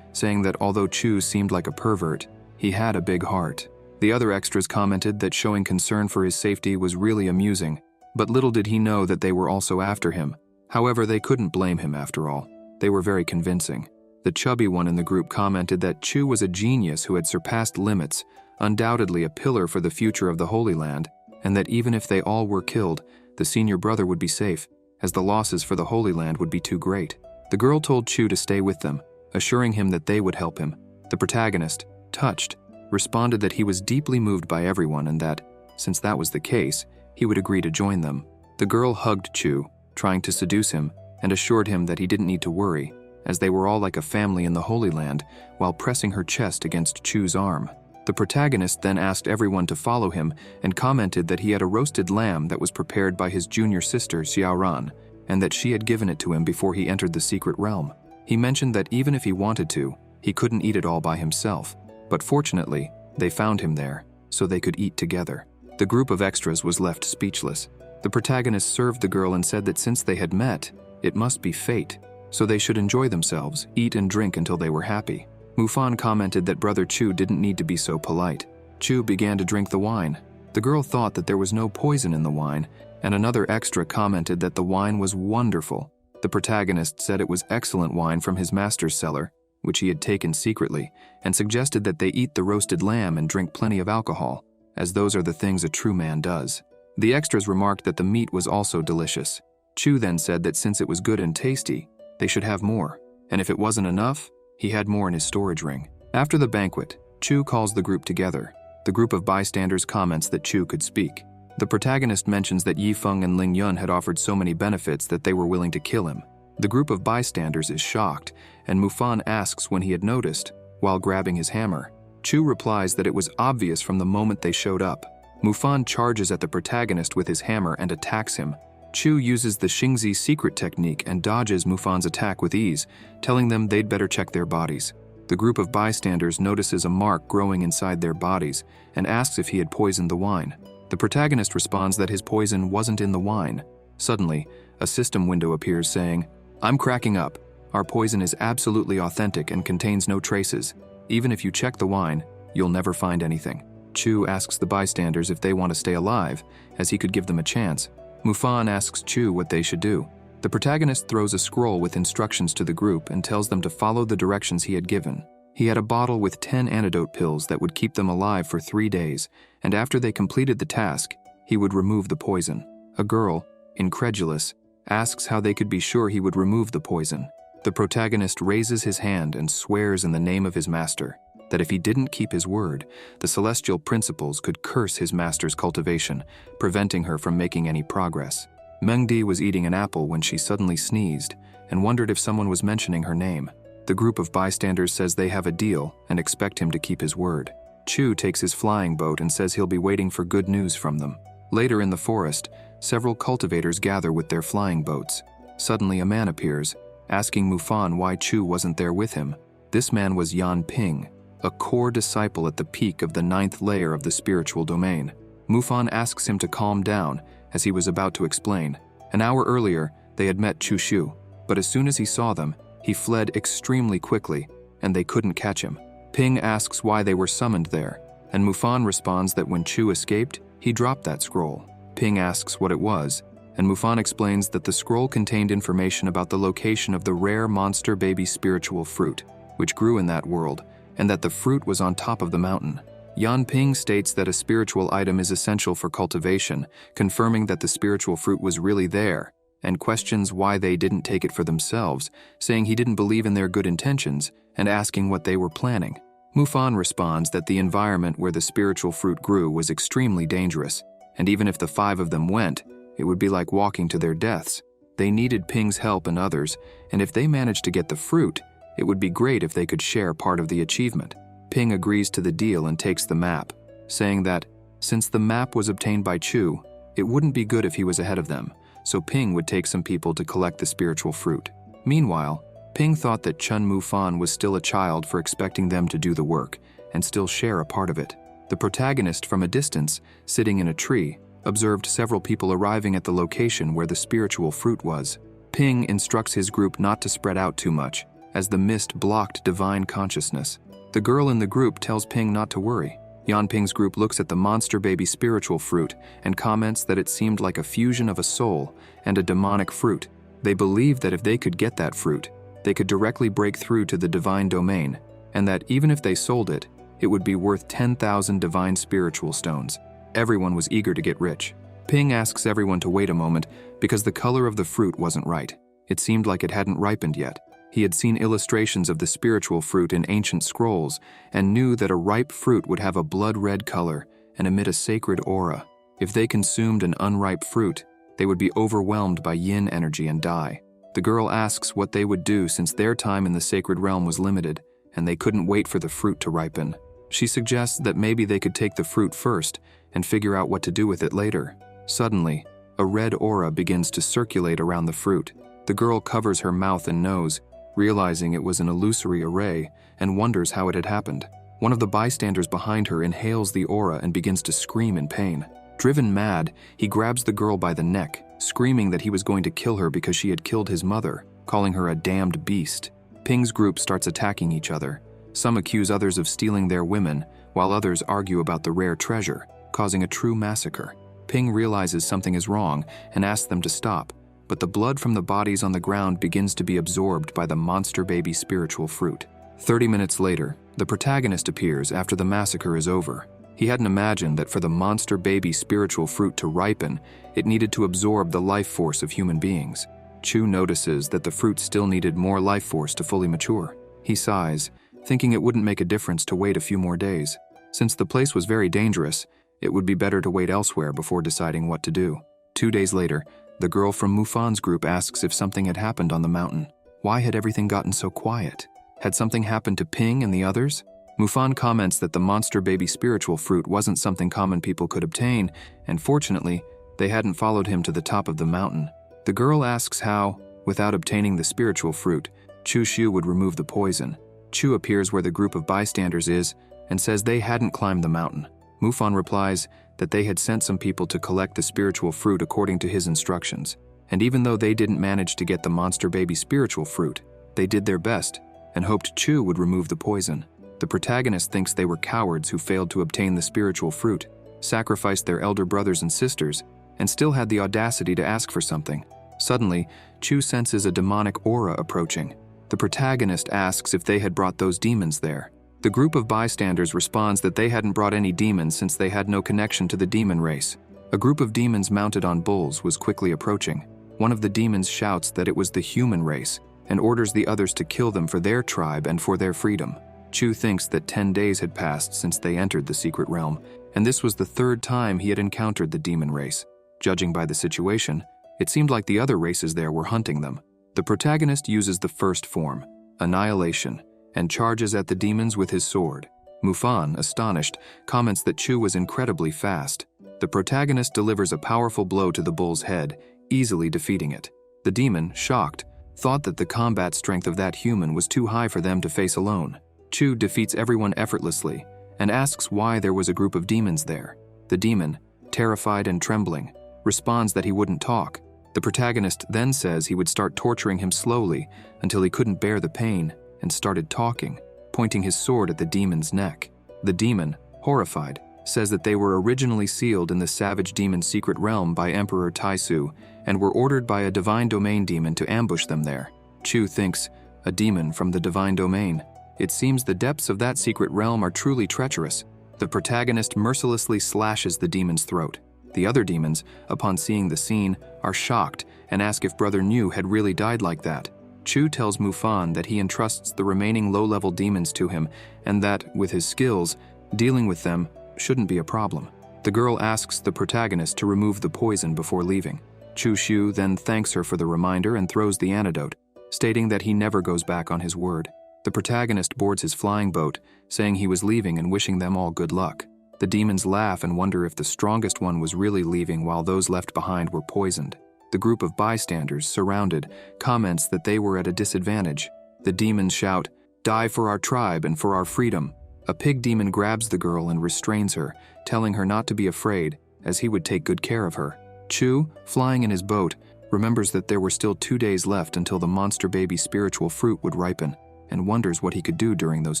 saying that although Chu seemed like a pervert, he had a big heart. The other extras commented that showing concern for his safety was really amusing, but little did he know that they were also after him. However, they couldn't blame him after all. They were very convincing. The chubby one in the group commented that Chu was a genius who had surpassed limits, undoubtedly a pillar for the future of the Holy Land, and that even if they all were killed, the senior brother would be safe, as the losses for the Holy Land would be too great. The girl told Chu to stay with them, assuring him that they would help him. The protagonist, touched, responded that he was deeply moved by everyone and that, since that was the case, he would agree to join them. The girl hugged Chu, trying to seduce him, and assured him that he didn't need to worry, as they were all like a family in the Holy Land, while pressing her chest against Chu's arm. The protagonist then asked everyone to follow him and commented that he had a roasted lamb that was prepared by his junior sister Xiaoran, and that she had given it to him before he entered the secret realm. He mentioned that even if he wanted to, he couldn't eat it all by himself, but fortunately, they found him there, so they could eat together. The group of extras was left speechless. The protagonist served the girl and said that since they had met, it must be fate, so they should enjoy themselves, eat and drink until they were happy. Mufan commented that brother Chu didn't need to be so polite. Chu began to drink the wine. The girl thought that there was no poison in the wine, and another extra commented that the wine was wonderful. The protagonist said it was excellent wine from his master's cellar, which he had taken secretly, and suggested that they eat the roasted lamb and drink plenty of alcohol, as those are the things a true man does. The extras remarked that the meat was also delicious. Chu then said that since it was good and tasty, they should have more, and if it wasn't enough, he had more in his storage ring. After the banquet, Chu calls the group together. The group of bystanders comments that Chu could speak. The protagonist mentions that Yifeng and Ling Yun had offered so many benefits that they were willing to kill him. The group of bystanders is shocked, and Mufan asks when he had noticed, while grabbing his hammer. Chu replies that it was obvious from the moment they showed up. Mufan charges at the protagonist with his hammer and attacks him. Chu uses the Xingzi secret technique and dodges Mufan's attack with ease, telling them they'd better check their bodies. The group of bystanders notices a mark growing inside their bodies and asks if he had poisoned the wine. The protagonist responds that his poison wasn't in the wine. Suddenly, a system window appears saying, "I'm cracking up. Our poison is absolutely authentic and contains no traces. Even if you check the wine, you'll never find anything." Chu asks the bystanders if they want to stay alive, as he could give them a chance. Mufan asks Chu what they should do. The protagonist throws a scroll with instructions to the group and tells them to follow the directions he had given. He had a bottle with 10 antidote pills that would keep them alive for 3 days, and after they completed the task, he would remove the poison. A girl, incredulous, asks how they could be sure he would remove the poison. The protagonist raises his hand and swears in the name of his master that if he didn't keep his word, the celestial principles could curse his master's cultivation, preventing her from making any progress. Mengdi was eating an apple when she suddenly sneezed and wondered if someone was mentioning her name. The group of bystanders says they have a deal and expect him to keep his word. Chu takes his flying boat and says he'll be waiting for good news from them. Later in the forest, several cultivators gather with their flying boats. Suddenly a man appears, asking Mufan why Chu wasn't there with him. This man was Yan Ping, a core disciple at the peak of the 9th layer of the spiritual domain. Mufan asks him to calm down, as he was about to explain. An hour earlier, they had met Chu Shu, but as soon as he saw them, he fled extremely quickly, and they couldn't catch him. Ping asks why they were summoned there, and Mufan responds that when Chu escaped, he dropped that scroll. Ping asks what it was, and Mufan explains that the scroll contained information about the location of the rare monster baby spiritual fruit, which grew in that world, and that the fruit was on top of the mountain. Yan Ping states that a spiritual item is essential for cultivation, confirming that the spiritual fruit was really there, and questions why they didn't take it for themselves, saying he didn't believe in their good intentions, and asking what they were planning. Mufan responds that the environment where the spiritual fruit grew was extremely dangerous, and even if the 5 of them went, it would be like walking to their deaths. They needed Ping's help and others, and if they managed to get the fruit, it would be great if they could share part of the achievement. Ping agrees to the deal and takes the map, saying that, since the map was obtained by Chu, it wouldn't be good if he was ahead of them, so Ping would take some people to collect the spiritual fruit. Meanwhile, Ping thought that Chun Mufan was still a child for expecting them to do the work and still share a part of it. The protagonist, from a distance, sitting in a tree, observed several people arriving at the location where the spiritual fruit was. Ping instructs his group not to spread out too much, as the mist blocked divine consciousness. The girl in the group tells Ping not to worry. Yan Ping's group looks at the monster baby spiritual fruit and comments that it seemed like a fusion of a soul and a demonic fruit. They believe that if they could get that fruit, they could directly break through to the divine domain, and that even if they sold it, it would be worth 10,000 divine spiritual stones. Everyone was eager to get rich. Ping asks everyone to wait a moment because the color of the fruit wasn't right. It seemed like it hadn't ripened yet. He had seen illustrations of the spiritual fruit in ancient scrolls and knew that a ripe fruit would have a blood-red color and emit a sacred aura. If they consumed an unripe fruit, they would be overwhelmed by yin energy and die. The girl asks what they would do since their time in the sacred realm was limited and they couldn't wait for the fruit to ripen. She suggests that maybe they could take the fruit first and figure out what to do with it later. Suddenly, a red aura begins to circulate around the fruit. The girl covers her mouth and nose, realizing it was an illusory array, and wonders how it had happened. One of the bystanders behind her inhales the aura and begins to scream in pain. Driven mad, he grabs the girl by the neck, screaming that he was going to kill her because she had killed his mother, calling her a damned beast. Ping's group starts attacking each other. Some accuse others of stealing their women, while others argue about the rare treasure, causing a true massacre. Ping realizes something is wrong and asks them to stop, but the blood from the bodies on the ground begins to be absorbed by the monster baby spiritual fruit. 30 minutes later, the protagonist appears after the massacre is over. He hadn't imagined that for the monster baby spiritual fruit to ripen, it needed to absorb the life force of human beings. Chu notices that the fruit still needed more life force to fully mature. He sighs, thinking it wouldn't make a difference to wait a few more days. Since the place was very dangerous, it would be better to wait elsewhere before deciding what to do. 2 days later, the girl from Mufan's group asks if something had happened on the mountain. Why had everything gotten so quiet? Had something happened to Ping and the others? Mufan comments that the monster baby spiritual fruit wasn't something common people could obtain, and fortunately, they hadn't followed him to the top of the mountain. The girl asks how, without obtaining the spiritual fruit, Chu Xiu would remove the poison. Chu appears where the group of bystanders is and says they hadn't climbed the mountain. Mufan replies that they had sent some people to collect the spiritual fruit according to his instructions, and even though they didn't manage to get the monster baby spiritual fruit, they did their best and hoped Chu would remove the poison. The protagonist thinks they were cowards who failed to obtain the spiritual fruit, sacrificed their elder brothers and sisters, and still had the audacity to ask for something. Suddenly, Chu senses a demonic aura approaching. The protagonist asks if they had brought those demons there. The group of bystanders responds that they hadn't brought any demons since they had no connection to the demon race. A group of demons mounted on bulls was quickly approaching. One of the demons shouts that it was the human race and orders the others to kill them for their tribe and for their freedom. Chu thinks that 10 days had passed since they entered the secret realm, and this was the 3rd time he had encountered the demon race. Judging by the situation, it seemed like the other races there were hunting them. The protagonist uses the first form, annihilation, and charges at the demons with his sword. Mufan, astonished, comments that Chu was incredibly fast. The protagonist delivers a powerful blow to the bull's head, easily defeating it. The demon, shocked, thought that the combat strength of that human was too high for them to face alone. Chu defeats everyone effortlessly and asks why there was a group of demons there. The demon, terrified and trembling, responds that he wouldn't talk. The protagonist then says he would start torturing him slowly until he couldn't bear the pain and started talking, pointing his sword at the demon's neck. The demon, horrified, says that they were originally sealed in the savage demon secret realm by Emperor Taisu and were ordered by a divine domain demon to ambush them there. Chu thinks, a demon from the divine domain. It seems the depths of that secret realm are truly treacherous. The protagonist mercilessly slashes the demon's throat. The other demons, upon seeing the scene, are shocked and ask if Brother Niu had really died like that. Chu tells Mufan that he entrusts the remaining low-level demons to him and that, with his skills, dealing with them shouldn't be a problem. The girl asks the protagonist to remove the poison before leaving. Chu Xiu then thanks her for the reminder and throws the antidote, stating that he never goes back on his word. The protagonist boards his flying boat, saying he was leaving and wishing them all good luck. The demons laugh and wonder if the strongest one was really leaving while those left behind were poisoned. The group of bystanders, surrounded, comments that they were at a disadvantage. The demons shout, "Die for our tribe and for our freedom." A pig demon grabs the girl and restrains her, telling her not to be afraid, as he would take good care of her. Chu, flying in his boat, remembers that there were still 2 days left until the monster baby spiritual fruit would ripen, and wonders what he could do during those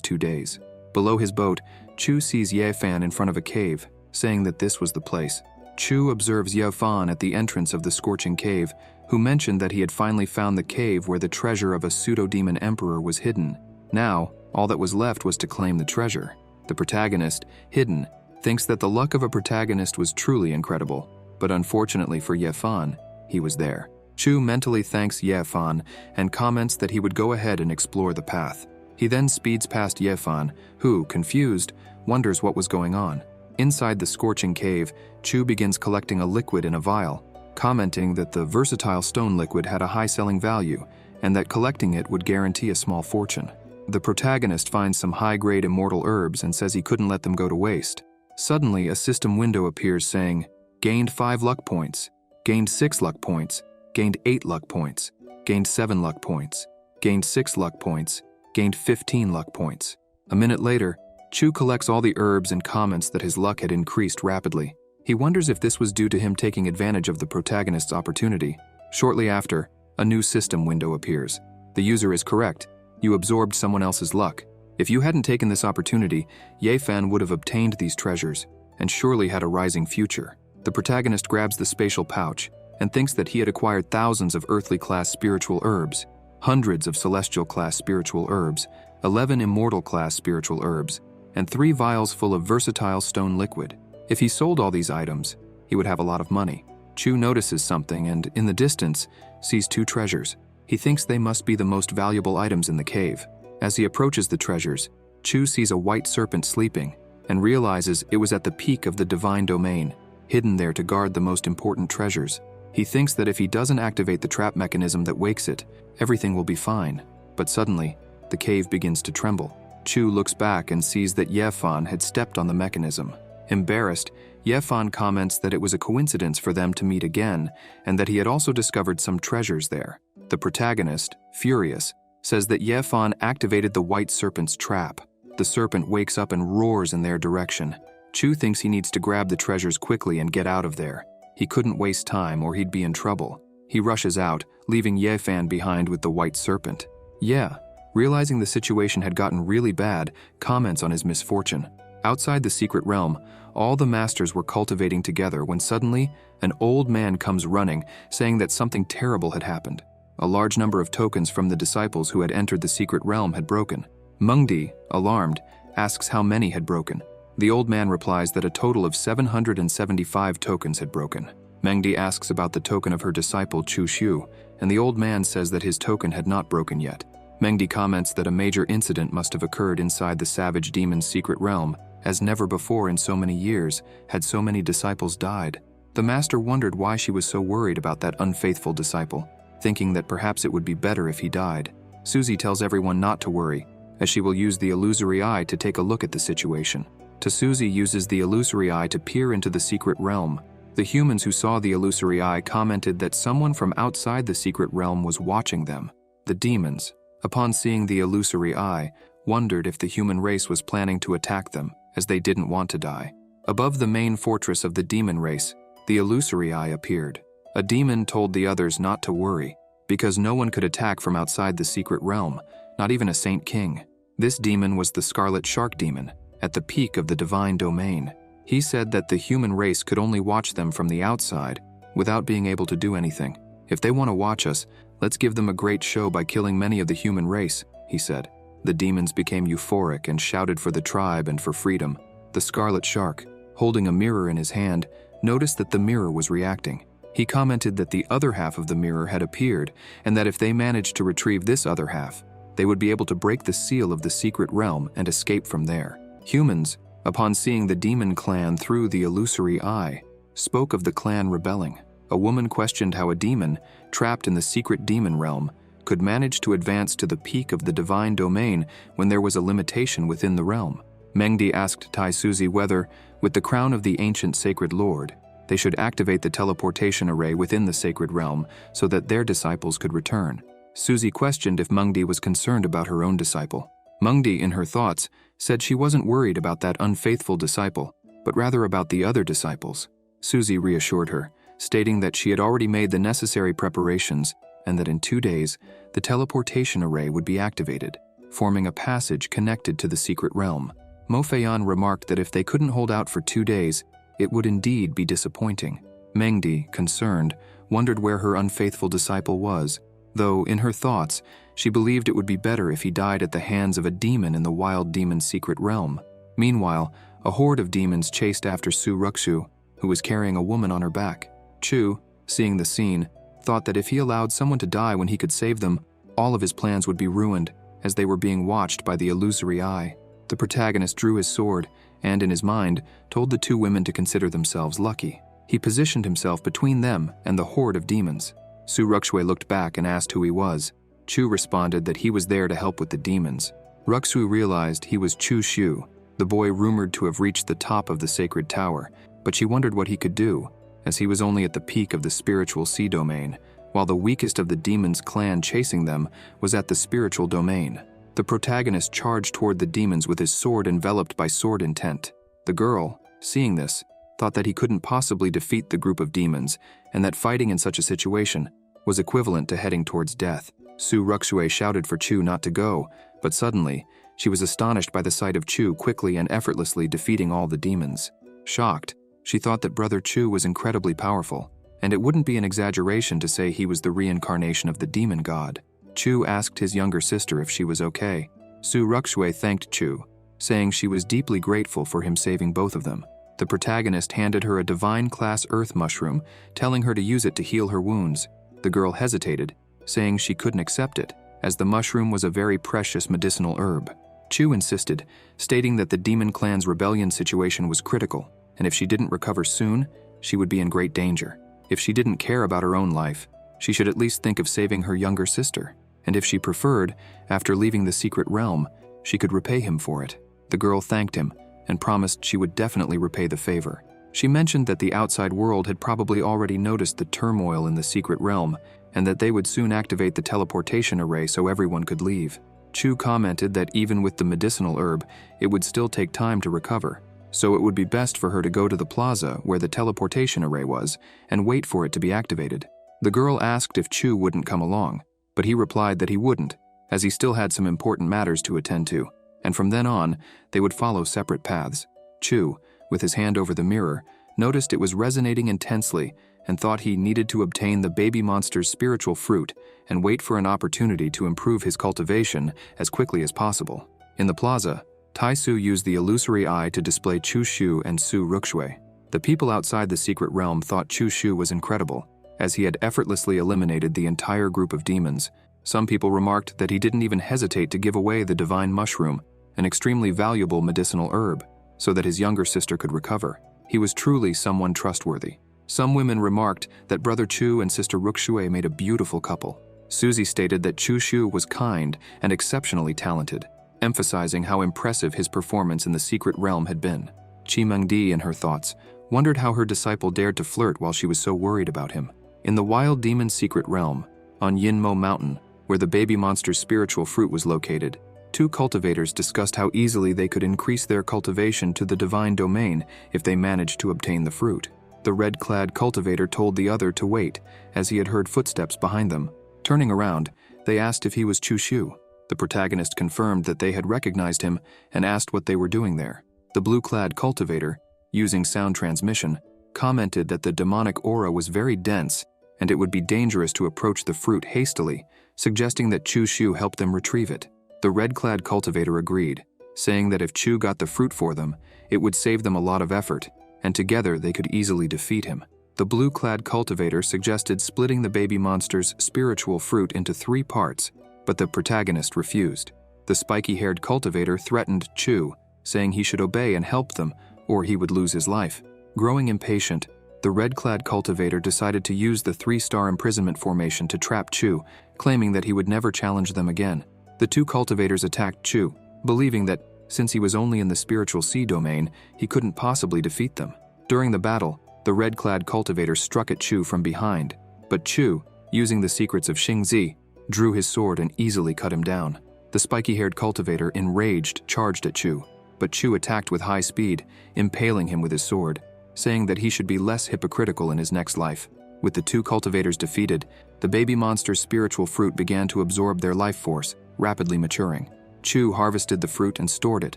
2 days. Below his boat, Chu sees Ye Fan in front of a cave, saying that this was the place. Chu observes Ye Fan at the entrance of the scorching cave, who mentioned that he had finally found the cave where the treasure of a pseudo-demon emperor was hidden. Now, all that was left was to claim the treasure. The protagonist, Hidden, thinks that the luck of a protagonist was truly incredible, but unfortunately for Ye Fan, he was there. Chu mentally thanks Ye Fan and comments that he would go ahead and explore the path. He then speeds past Ye Fan, who, confused, wonders what was going on. Inside the scorching cave, Chu begins collecting a liquid in a vial, commenting that the versatile stone liquid had a high selling value and that collecting it would guarantee a small fortune. The protagonist finds some high-grade immortal herbs and says he couldn't let them go to waste. Suddenly, a system window appears saying, "Gained 5 luck points, gained 6 luck points, gained 8 luck points, gained 7 luck points, gained 6 luck points, gained 15 luck points." A minute later, Chu collects all the herbs and comments that his luck had increased rapidly. He wonders if this was due to him taking advantage of the protagonist's opportunity. Shortly after, a new system window appears. The user is correct. You absorbed someone else's luck. If you hadn't taken this opportunity, Ye Fan would have obtained these treasures and surely had a rising future. The protagonist grabs the spatial pouch and thinks that he had acquired thousands of earthly-class spiritual herbs, hundreds of celestial-class spiritual herbs, 11 immortal-class spiritual herbs, and 3 vials full of versatile stone liquid. If he sold all these items, he would have a lot of money. Chu notices something and, in the distance, sees 2 treasures. He thinks they must be the most valuable items in the cave. As he approaches the treasures, Chu sees a white serpent sleeping and realizes it was at the peak of the divine domain, hidden there to guard the most important treasures. He thinks that if he doesn't activate the trap mechanism that wakes it, everything will be fine. But suddenly, the cave begins to tremble. Chu looks back and sees that Ye Fan had stepped on the mechanism. Embarrassed, Ye Fan comments that it was a coincidence for them to meet again and that he had also discovered some treasures there. The protagonist, furious, says that Ye Fan activated the white serpent's trap. The serpent wakes up and roars in their direction. Chu thinks he needs to grab the treasures quickly and get out of there. He couldn't waste time or he'd be in trouble. He rushes out, leaving Ye Fan behind with the white serpent. Ye, realizing the situation had gotten really bad, comments on his misfortune. Outside the secret realm, all the masters were cultivating together when suddenly, an old man comes running, saying that something terrible had happened. A large number of tokens from the disciples who had entered the secret realm had broken. Mengdi, alarmed, asks how many had broken. The old man replies that a total of 775 tokens had broken. Mengdi asks about the token of her disciple Chu Xiu, and the old man says that his token had not broken yet. Mengdi comments that a major incident must have occurred inside the savage demon's secret realm, as never before in so many years had so many disciples died. The master wondered why she was so worried about that unfaithful disciple, thinking that perhaps it would be better if he died. Susie tells everyone not to worry, as she will use the illusory eye to take a look at the situation. Susie uses the illusory eye to peer into the secret realm. The humans who saw the illusory eye commented that someone from outside the secret realm was watching them. The demons, upon seeing the illusory eye, wondered if the human race was planning to attack them, as they didn't want to die. Above the main fortress of the demon race, the illusory eye appeared. A demon told the others not to worry, because no one could attack from outside the secret realm, not even a Saint King. This demon was the Scarlet Shark Demon, at the peak of the divine domain. He said that the human race could only watch them from the outside, without being able to do anything. If they want to watch us, let's give them a great show by killing many of the human race, he said. The demons became euphoric and shouted for the tribe and for freedom. The Scarlet Shark, holding a mirror in his hand, noticed that the mirror was reacting. He commented that the other half of the mirror had appeared, and that if they managed to retrieve this other half, they would be able to break the seal of the secret realm and escape from there. Humans, upon seeing the demon clan through the illusory eye, spoke of the clan rebelling. A woman questioned how a demon, trapped in the secret demon realm, could manage to advance to the peak of the divine domain when there was a limitation within the realm. Mengdi asked Tai Suzy whether, with the crown of the ancient sacred lord, they should activate the teleportation array within the sacred realm so that their disciples could return. Suzy questioned if Mengdi was concerned about her own disciple. Mengdi, in her thoughts, said she wasn't worried about that unfaithful disciple, but rather about the other disciples. Suzy reassured her, stating that she had already made the necessary preparations and that in 2 days, the teleportation array would be activated, forming a passage connected to the secret realm. Mo Feiyan remarked that if they couldn't hold out for 2 days, it would indeed be disappointing. Mengdi, concerned, wondered where her unfaithful disciple was, though, in her thoughts, she believed it would be better if he died at the hands of a demon in the wild demon's secret realm. Meanwhile, a horde of demons chased after Su Rukshu, who was carrying a woman on her back. Chu, seeing the scene, thought that if he allowed someone to die when he could save them, all of his plans would be ruined, as they were being watched by the illusory eye. The protagonist drew his sword and, in his mind, told the 2 women to consider themselves lucky. He positioned himself between them and the horde of demons. Su Rukshu looked back and asked who he was. Chu responded that he was there to help with the demons. Rukshu realized he was Chu Shu, the boy rumored to have reached the top of the sacred tower, but she wondered what he could do, as he was only at the peak of the spiritual sea domain, while the weakest of the demons' clan chasing them was at the spiritual domain. The protagonist charged toward the demons with his sword enveloped by sword intent. The girl, seeing this, thought that he couldn't possibly defeat the group of demons, and that fighting in such a situation was equivalent to heading towards death. Su Rukshu shouted for Chu not to go, but suddenly, she was astonished by the sight of Chu quickly and effortlessly defeating all the demons. Shocked, she thought that Brother Chu was incredibly powerful, and it wouldn't be an exaggeration to say he was the reincarnation of the demon god. Chu asked his younger sister if she was okay. Su Rukshu thanked Chu, saying she was deeply grateful for him saving both of them. The protagonist handed her a divine-class earth mushroom, telling her to use it to heal her wounds. The girl hesitated, saying she couldn't accept it, as the mushroom was a very precious medicinal herb. Chu insisted, stating that the demon clan's rebellion situation was critical, and if she didn't recover soon, she would be in great danger. If she didn't care about her own life, she should at least think of saving her younger sister, and if she preferred, after leaving the secret realm, she could repay him for it. The girl thanked him and promised she would definitely repay the favor. She mentioned that the outside world had probably already noticed the turmoil in the secret realm and that they would soon activate the teleportation array so everyone could leave. Chu commented that even with the medicinal herb, it would still take time to recover, so it would be best for her to go to the plaza where the teleportation array was and wait for it to be activated. The girl asked if Chu wouldn't come along, but he replied that he wouldn't, as he still had some important matters to attend to, and from then on, they would follow separate paths. Chu, with his hand over the mirror, noticed it was resonating intensely and thought he needed to obtain the baby monster's spiritual fruit and wait for an opportunity to improve his cultivation as quickly as possible. In the plaza, Tai Su used the illusory eye to display Chu Shu and Su Rukshu. The people outside the secret realm thought Chu Shu was incredible, as he had effortlessly eliminated the entire group of demons. Some people remarked that he didn't even hesitate to give away the divine mushroom, an extremely valuable medicinal herb, so that his younger sister could recover. He was truly someone trustworthy. Some women remarked that Brother Chu and Sister Rukshu made a beautiful couple. Suzy stated that Chu Shu was kind and exceptionally talented, emphasizing how impressive his performance in the secret realm had been. Chi Mengdi, in her thoughts, wondered how her disciple dared to flirt while she was so worried about him. In the wild demon's secret realm, on Yinmo Mountain, where the baby monster's spiritual fruit was located, 2 cultivators discussed how easily they could increase their cultivation to the divine domain if they managed to obtain the fruit. The red-clad cultivator told the other to wait, as he had heard footsteps behind them. Turning around, they asked if he was Chu Shu. The protagonist confirmed that they had recognized him and asked what they were doing there. The blue-clad cultivator, using sound transmission, commented that the demonic aura was very dense and it would be dangerous to approach the fruit hastily, suggesting that Chu Shu help them retrieve it. The red-clad cultivator agreed, saying that if Chu got the fruit for them, it would save them a lot of effort, and together they could easily defeat him. The blue-clad cultivator suggested splitting the baby monster's spiritual fruit into 3 parts, but the protagonist refused. The spiky-haired cultivator threatened Chu, saying he should obey and help them, or he would lose his life. Growing impatient, the red-clad cultivator decided to use the 3-star imprisonment formation to trap Chu, claiming that he would never challenge them again. The 2 cultivators attacked Chu, believing that, since he was only in the spiritual sea domain, he couldn't possibly defeat them. During the battle, the red-clad cultivator struck at Chu from behind, but Chu, using the secrets of Xingzi, drew his sword and easily cut him down. The spiky-haired cultivator, enraged, charged at Chu, but Chu attacked with high speed, impaling him with his sword, saying that he should be less hypocritical in his next life. With the 2 cultivators defeated, the baby monster's spiritual fruit began to absorb their life force, rapidly maturing. Chu harvested the fruit and stored it,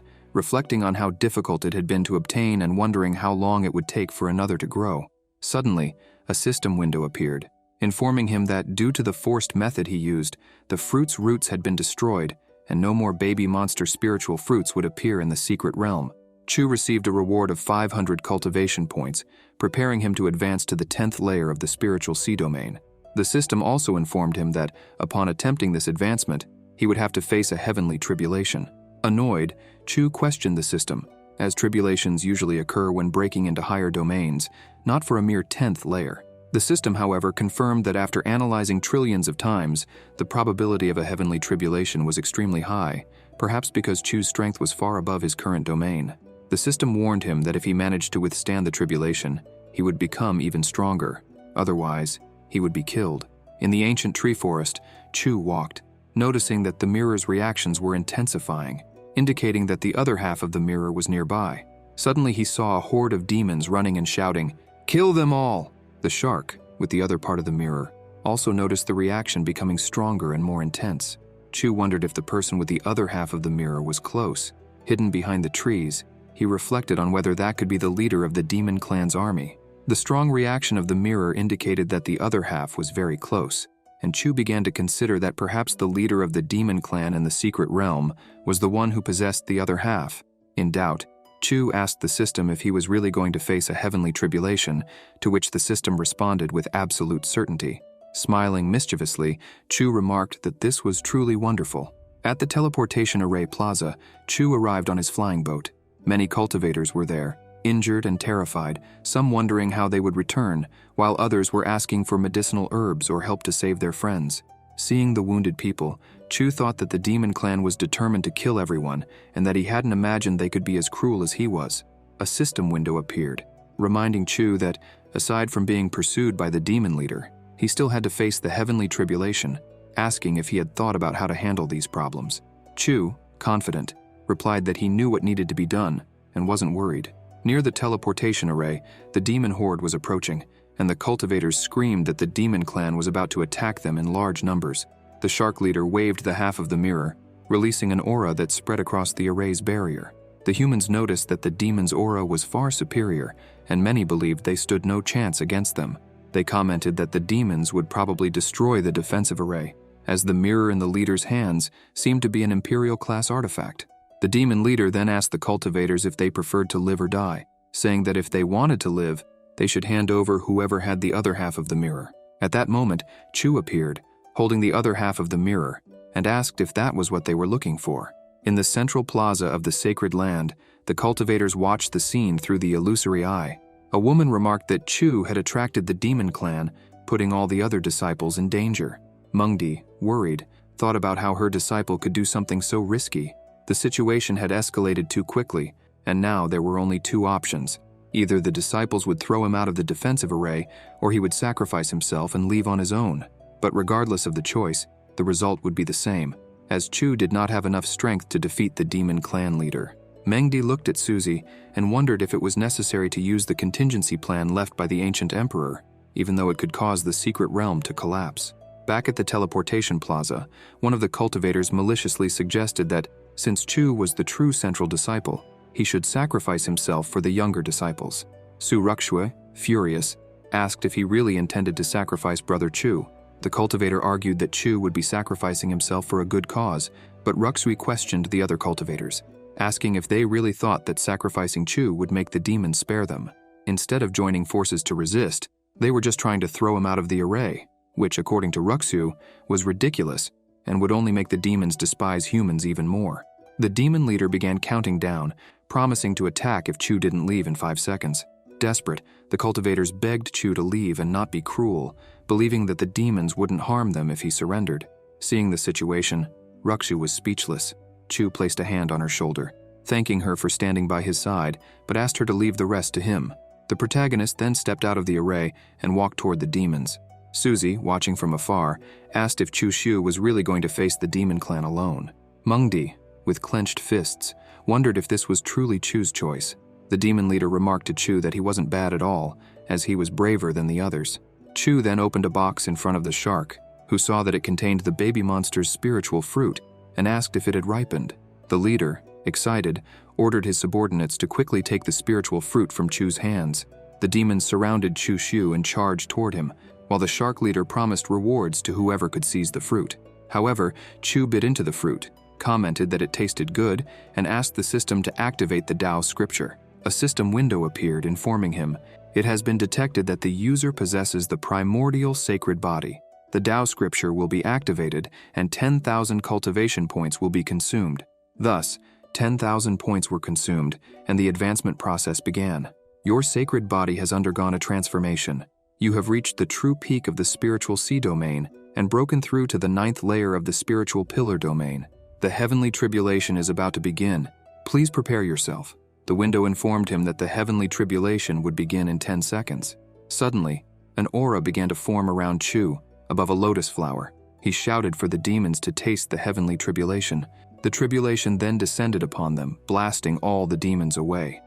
reflecting on how difficult it had been to obtain and wondering how long it would take for another to grow. Suddenly, a system window appeared, informing him that due to the forced method he used, the fruit's roots had been destroyed, and no more baby monster spiritual fruits would appear in the secret realm. Chu received a reward of 500 cultivation points, preparing him to advance to the 10th layer of the spiritual sea domain. The system also informed him that, upon attempting this advancement, he would have to face a heavenly tribulation. Annoyed, Chu questioned the system, as tribulations usually occur when breaking into higher domains, not for a mere 10th layer. The system, however, confirmed that after analyzing trillions of times, the probability of a heavenly tribulation was extremely high, perhaps because Chu's strength was far above his current domain. The system warned him that if he managed to withstand the tribulation, he would become even stronger. Otherwise, he would be killed. In the ancient tree forest, Chu walked, noticing that the mirror's reactions were intensifying, indicating that the other half of the mirror was nearby. Suddenly he saw a horde of demons running and shouting, "Kill them all!" The shark, with the other part of the mirror, also noticed the reaction becoming stronger and more intense. Chu wondered if the person with the other half of the mirror was close. Hidden behind the trees, he reflected on whether that could be the leader of the demon clan's army. The strong reaction of the mirror indicated that the other half was very close, and Chu began to consider that perhaps the leader of the demon clan in the secret realm was the one who possessed the other half. In doubt, Chu asked the system if he was really going to face a heavenly tribulation, to which the system responded with absolute certainty. Smiling mischievously, Chu remarked that this was truly wonderful. At the teleportation array plaza, Chu arrived on his flying boat. Many cultivators were there, injured and terrified, some wondering how they would return, while others were asking for medicinal herbs or help to save their friends. Seeing the wounded people, Chu thought that the demon clan was determined to kill everyone and that he hadn't imagined they could be as cruel as he was. A system window appeared, reminding Chu that, aside from being pursued by the demon leader, he still had to face the heavenly tribulation, asking if he had thought about how to handle these problems. Chu, confident, replied that he knew what needed to be done and wasn't worried. Near the teleportation array, the demon horde was approaching, and the cultivators screamed that the demon clan was about to attack them in large numbers. The shark leader waved the half of the mirror, releasing an aura that spread across the array's barrier. The humans noticed that the demon's aura was far superior, and many believed they stood no chance against them. They commented that the demons would probably destroy the defensive array, as the mirror in the leader's hands seemed to be an Imperial-class artifact. The demon leader then asked the cultivators if they preferred to live or die, saying that if they wanted to live, they should hand over whoever had the other half of the mirror. At that moment, Chu appeared, holding the other half of the mirror, and asked if that was what they were looking for. In the central plaza of the sacred land, the cultivators watched the scene through the illusory eye. A woman remarked that Chu had attracted the demon clan, putting all the other disciples in danger. Mengdi, worried, thought about how her disciple could do something so risky. The situation had escalated too quickly, and now there were only 2 options. Either the disciples would throw him out of the defensive array, or he would sacrifice himself and leave on his own. But regardless of the choice, the result would be the same, as Chu did not have enough strength to defeat the demon clan leader. Mengdi looked at Suzy and wondered if it was necessary to use the contingency plan left by the ancient emperor, even though it could cause the secret realm to collapse. Back at the teleportation plaza, one of the cultivators maliciously suggested that, since Chu was the true central disciple, he should sacrifice himself for the younger disciples. Su Ruxue, furious, asked if he really intended to sacrifice Brother Chu. The cultivator argued that Chu would be sacrificing himself for a good cause, but Ruxue questioned the other cultivators, asking if they really thought that sacrificing Chu would make the demons spare them. Instead of joining forces to resist, They were just trying to throw him out of the array, which, according to Ruxu, was ridiculous and would only make the demons despise humans even more. The demon leader began counting down, promising to attack if Chu didn't leave in 5 seconds. Desperate, the cultivators begged Chu to leave and not be cruel, believing that the demons wouldn't harm them if he surrendered. Seeing the situation, Ruxu was speechless. Chu placed a hand on her shoulder, thanking her for standing by his side, but asked her to leave the rest to him. The protagonist then stepped out of the array and walked toward the demons. Suzy, watching from afar, asked if Chu Shu was really going to face the demon clan alone. Mengdi, with clenched fists, wondered if this was truly Chu's choice. The demon leader remarked to Chu that he wasn't bad at all, as he was braver than the others. Chu then opened a box in front of the shark, who saw that it contained the baby monster's spiritual fruit, and asked if it had ripened. The leader, excited, ordered his subordinates to quickly take the spiritual fruit from Chu's hands. The demons surrounded Chu Shu and charged toward him, while the shark leader promised rewards to whoever could seize the fruit. However, Chu bit into the fruit, commented that it tasted good, and asked the system to activate the Tao scripture. A system window appeared, informing him, "It has been detected that the user possesses the primordial sacred body. The Tao scripture will be activated, and 10,000 cultivation points will be consumed." Thus, 10,000 points were consumed, and the advancement process began. Your sacred body has undergone a transformation. You have reached the true peak of the spiritual sea domain and broken through to the 9th layer of the spiritual pillar domain. The heavenly tribulation is about to begin. Please prepare yourself. The window informed him that the heavenly tribulation would begin in 10 seconds. Suddenly, an aura began to form around Chu, above a lotus flower. He shouted for the demons to taste the heavenly tribulation. The tribulation then descended upon them, blasting all the demons away.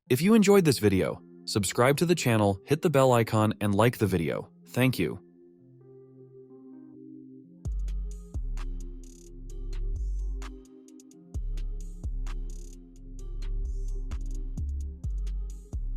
If you enjoyed this video, subscribe to the channel, hit the bell icon, and like the video. Thank you.